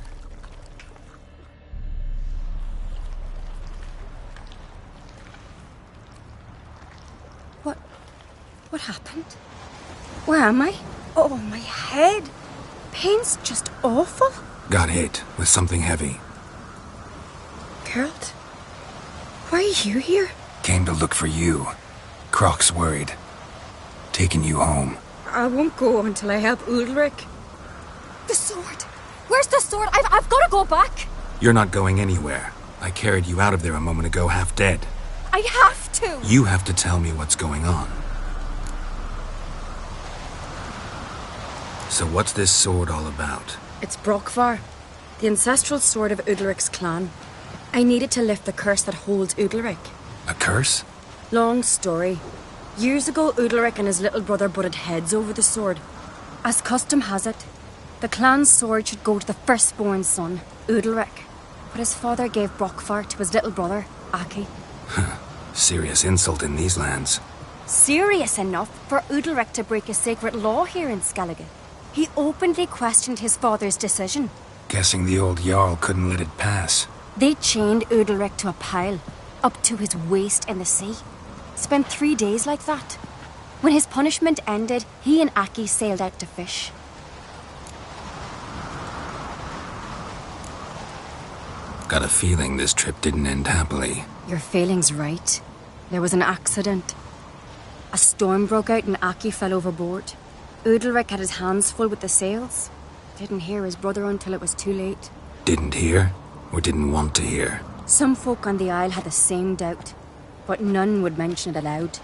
What happened? Where am I? Oh, my head. Pain's just awful. Got hit with something heavy. Geralt? Why are you here? Came to look for you. Croc's worried. Taking you home. I won't go until I help Ulrich. The sword! Where's the sword? I've got to go back! You're not going anywhere. I carried you out of there a moment ago, half dead. I have to! You have to tell me what's going on. So what's this sword all about? It's Brokvar, the ancestral sword of Udalric's clan. I needed to lift the curse that holds Udalric. A curse? Long story. Years ago, Udalric and his little brother butted heads over the sword. As custom has it, the clan's sword should go to the firstborn son, Udalric. But his father gave Brokvar to his little brother, Aki. Serious insult in these lands. Serious enough for Udalric to break a sacred law here in Skellige. He openly questioned his father's decision. Guessing the old Jarl couldn't let it pass. They chained Udalric to a pile, up to his waist in the sea. Spent 3 days like that. When his punishment ended, he and Aki sailed out to fish. Got a feeling this trip didn't end happily. Your feeling's right. There was an accident. A storm broke out and Aki fell overboard. Udalric had his hands full with the sails. Didn't hear his brother until it was too late. Didn't hear? Or didn't want to hear? Some folk on the Isle had the same doubt, but none would mention it aloud.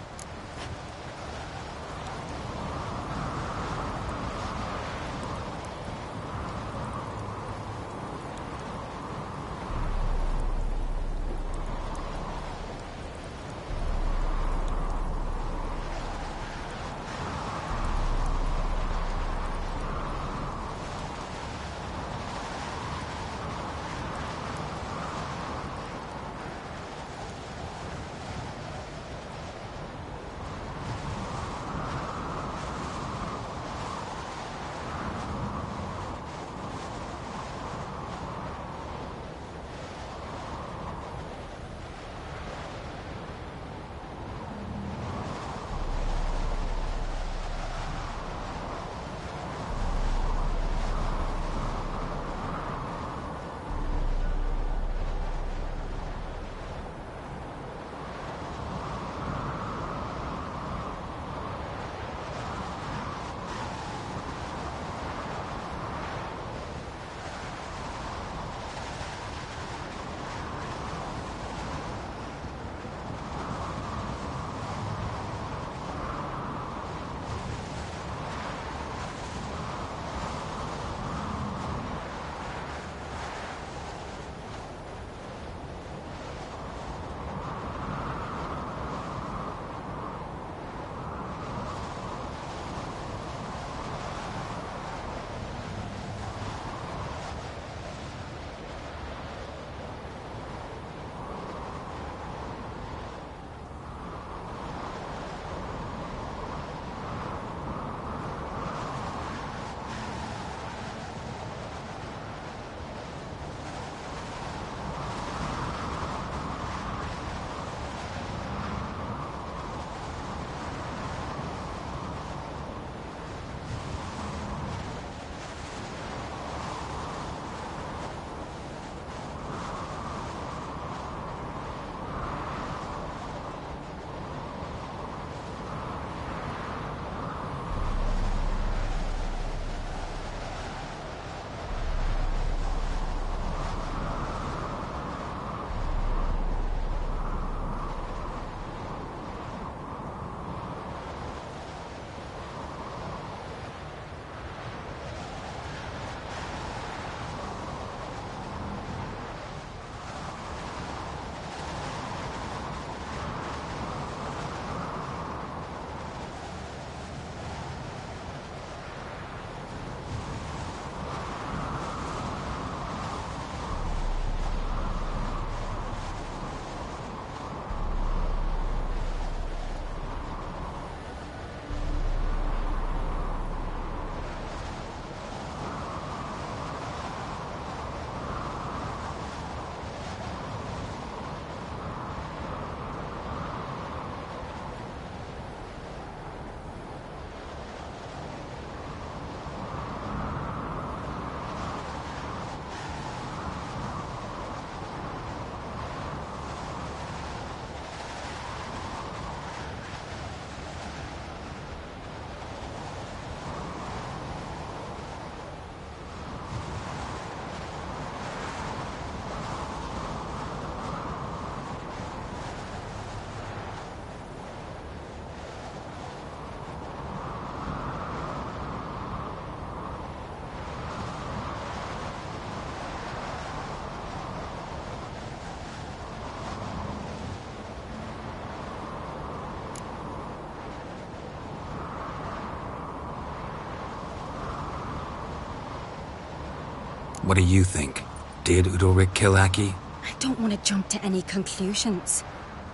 What do you think? Did Udalric kill Aki? I don't want to jump to any conclusions.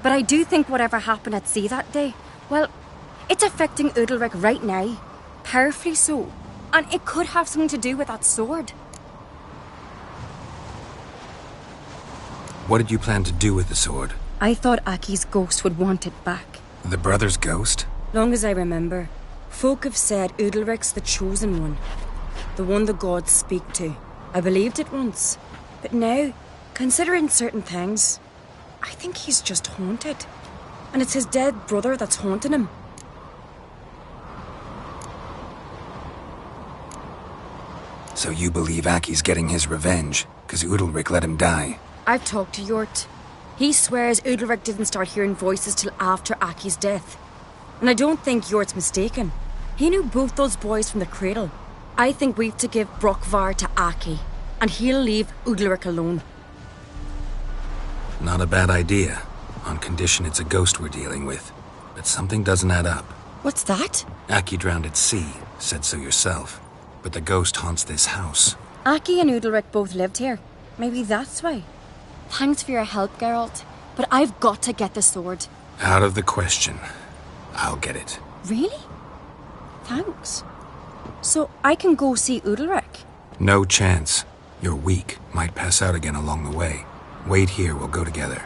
But I do think whatever happened at sea that day, well, it's affecting Udalric right now. Powerfully so. And it could have something to do with that sword. What did you plan to do with the sword? I thought Aki's ghost would want it back. The brother's ghost? Long as I remember, folk have said Udalric's the chosen one. The one the gods speak to. I believed it once. But now, considering certain things, I think he's just haunted. And it's his dead brother that's haunting him. So you believe Aki's getting his revenge, because Udalric let him die? I've talked to Yort. He swears Udalric didn't start hearing voices till after Aki's death. And I don't think Yort's mistaken. He knew both those boys from the cradle. I think we've to give Brokvar to Aki, and he'll leave Udalric alone. Not a bad idea, on condition it's a ghost we're dealing with. But something doesn't add up. What's that? Aki drowned at sea, said so yourself. But the ghost haunts this house. Aki and Udalric both lived here. Maybe that's why. Thanks for your help, Geralt. But I've got to get the sword. Out of the question. I'll get it. Really? Thanks. So I can go see Udalric? No chance. You're weak. Might pass out again along the way. Wait here, we'll go together.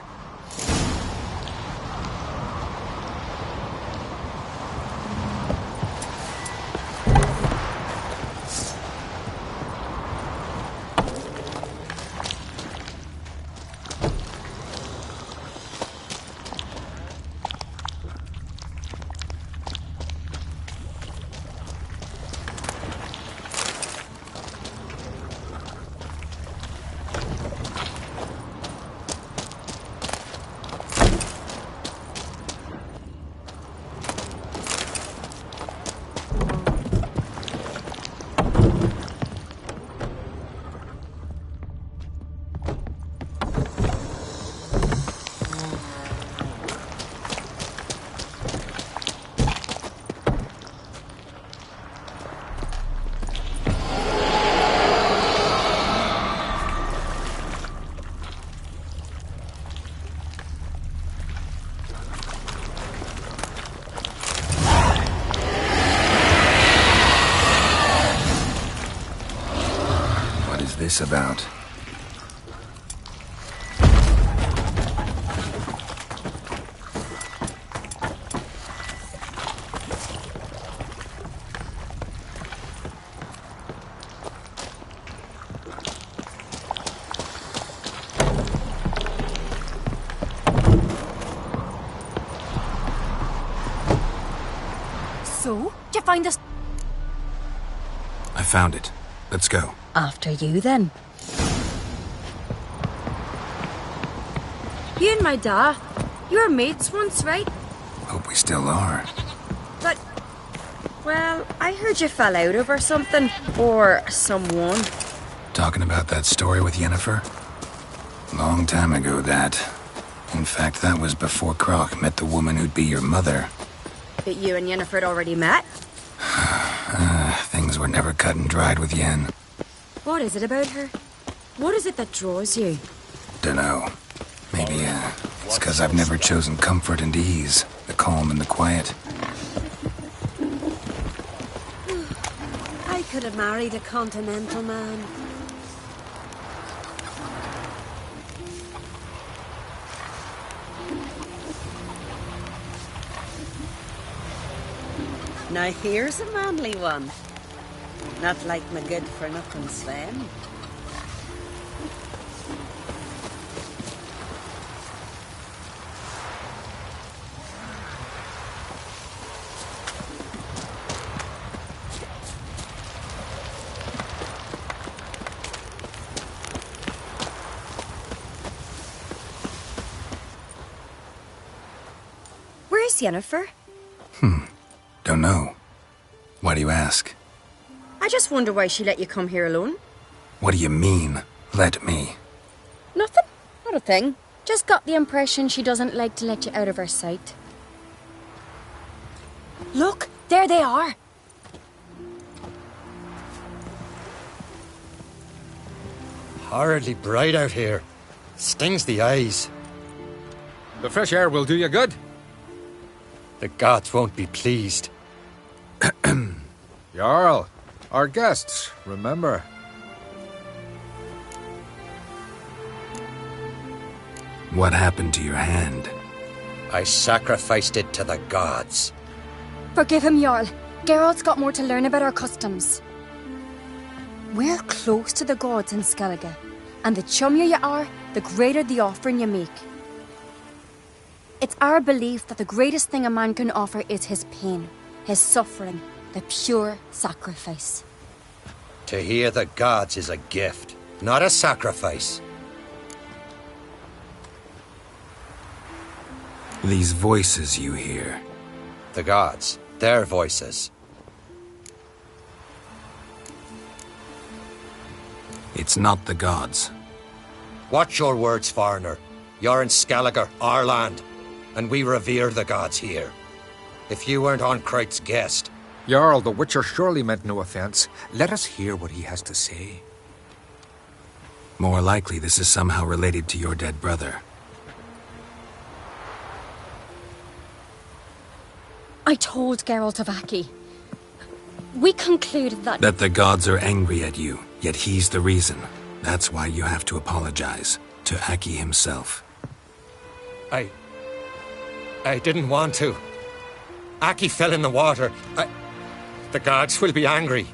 This about? So, did you find this? I found it. Let's go. After you, then. You and my dad, you were mates once, right? Hope we still are. But, well, I heard you fell out over something. Or someone. Talking about that story with Yennefer? Long time ago, that. In fact, that was before Croc met the woman who'd be your mother. But you and Yennefer had already met? Things were never cut and dried with Yen. What is it about her? What is it that draws you? Dunno. Maybe, it's because I've never chosen comfort and ease, the calm and the quiet. I could have married a continental man. Now here's a manly one. Not like my good-for-nothing Sven. Where's Yennefer? Don't know. Why do you ask? I just wonder why she let you come here alone. What do you mean, let me? Nothing. Not a thing. Just got the impression she doesn't like to let you out of her sight. Look, there they are. horridly bright out here. Stings the eyes. The fresh air will do you good. The gods won't be pleased. Jarl, our guests, remember. What happened to your hand? I sacrificed it to the gods. Forgive him, Jarl. Geralt's got more to learn about our customs. We're close to the gods in Skellige, and the chummier you are, the greater the offering you make. It's our belief that the greatest thing a man can offer is his pain, his suffering, the pure sacrifice. To hear the gods is a gift, not a sacrifice. These voices you hear. The gods, their voices. It's not the gods. Watch your words, foreigner. You're in Skellige, our land, and we revere the gods here. If you weren't on Kright's guest... Jarl, the Witcher surely meant no offense. Let us hear what he has to say. More likely this is somehow related to your dead brother. I told Geralt of Aki. We concluded that... That the gods are angry at you, yet he's the reason. That's why you have to apologize. To Aki himself. I didn't want to. Aki fell in the water. The gods will be angry.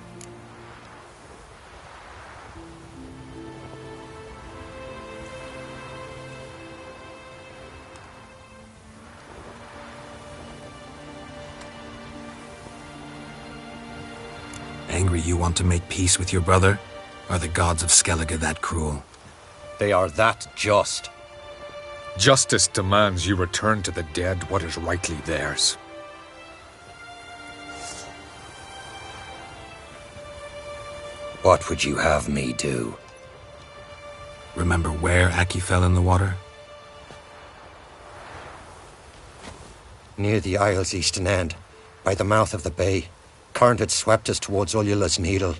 Angry you want to make peace with your brother? Are the gods of Skellige that cruel? They are that just. Justice demands you return to the dead what is rightly theirs. What would you have me do? Remember where Aki fell in the water? Near the Isle's eastern end, by the mouth of the bay. Current had swept us towards Ullula's Needle.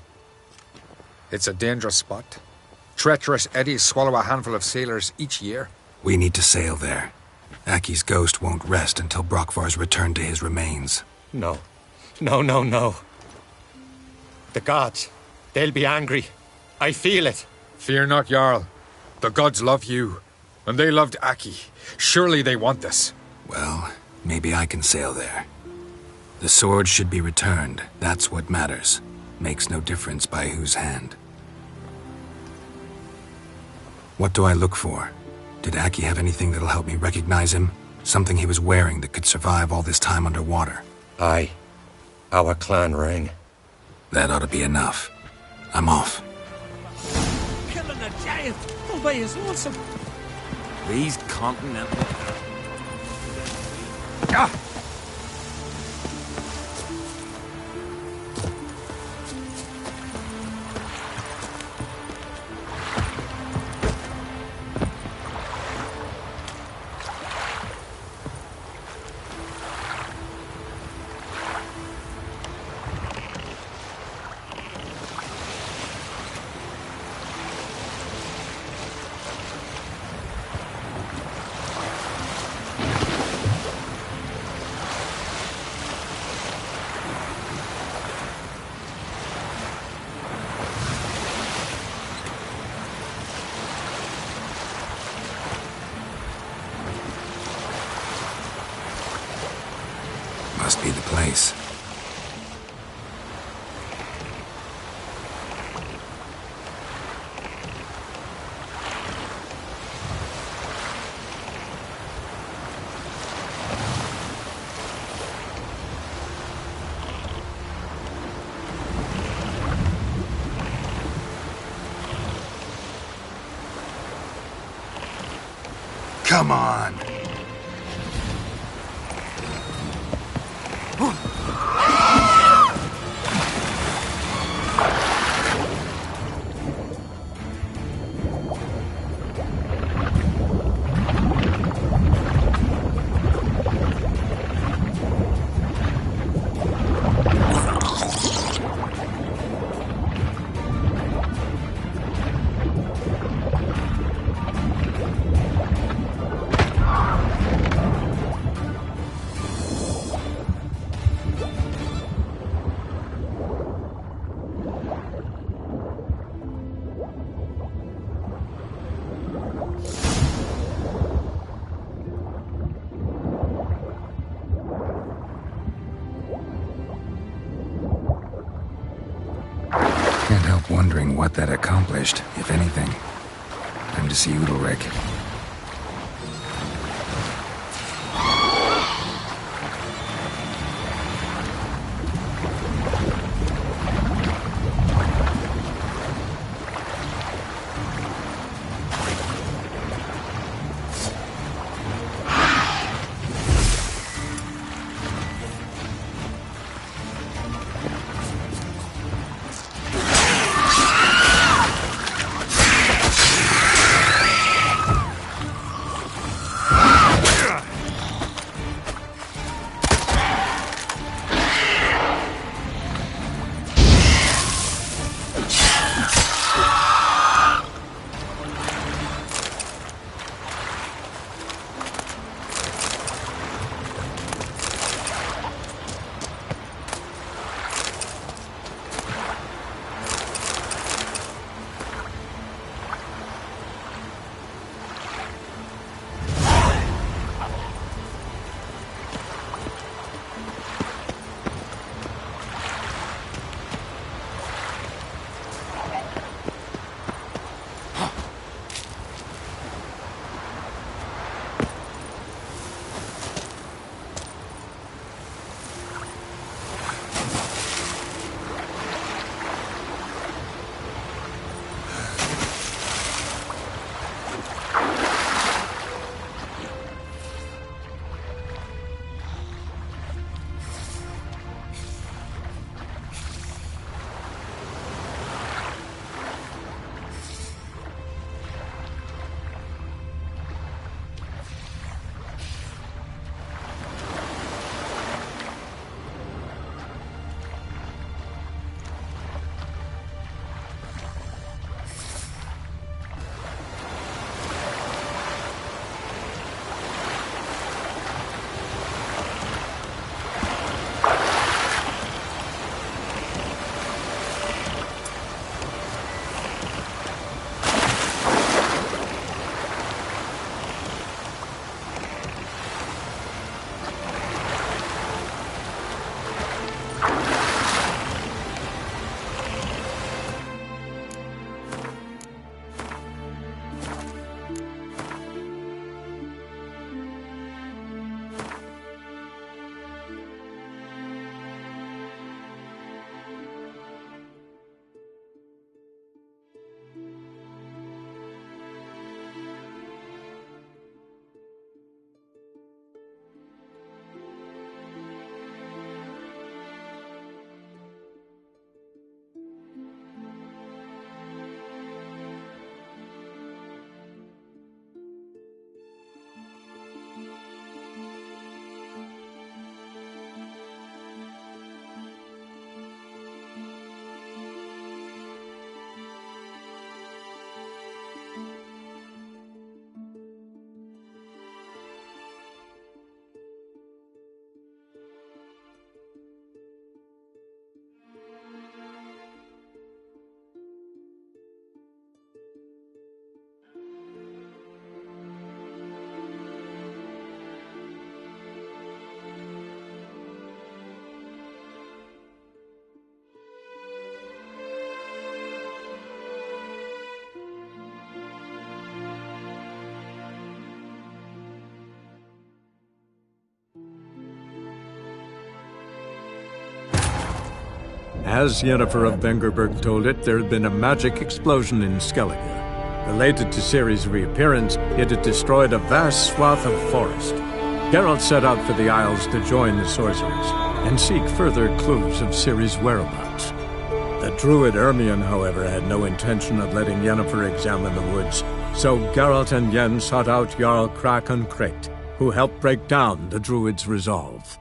It's a dangerous spot. Treacherous eddies swallow a handful of sailors each year. We need to sail there. Aki's ghost won't rest until Brokvar's returned to his remains. No. No. The gods, they'll be angry. I feel it. Fear not, Jarl. The gods love you, and they loved Aki. Surely they want this. Well, maybe I can sail there. The sword should be returned. That's what matters. Makes no difference by whose hand. What do I look for? Did Aki have anything that'll help me recognize him? Something he was wearing that could survive all this time underwater? Aye. Our clan ring. That ought to be enough. I'm off. Killing a giant all by his lonesome. These continental... Ah! Must be the place. Come on! wondering what that accomplished, if anything. Time to see Udalric. As Yennefer of Vengerberg told it, there had been a magic explosion in Skellige. Related to Ciri's reappearance, it had destroyed a vast swath of forest. Geralt set out for the Isles to join the sorcerers and seek further clues of Ciri's whereabouts. The druid Ermion, however, had no intention of letting Yennefer examine the woods, so Geralt and Yen sought out Jarl Krak and Krayt, who helped break down the druid's resolve.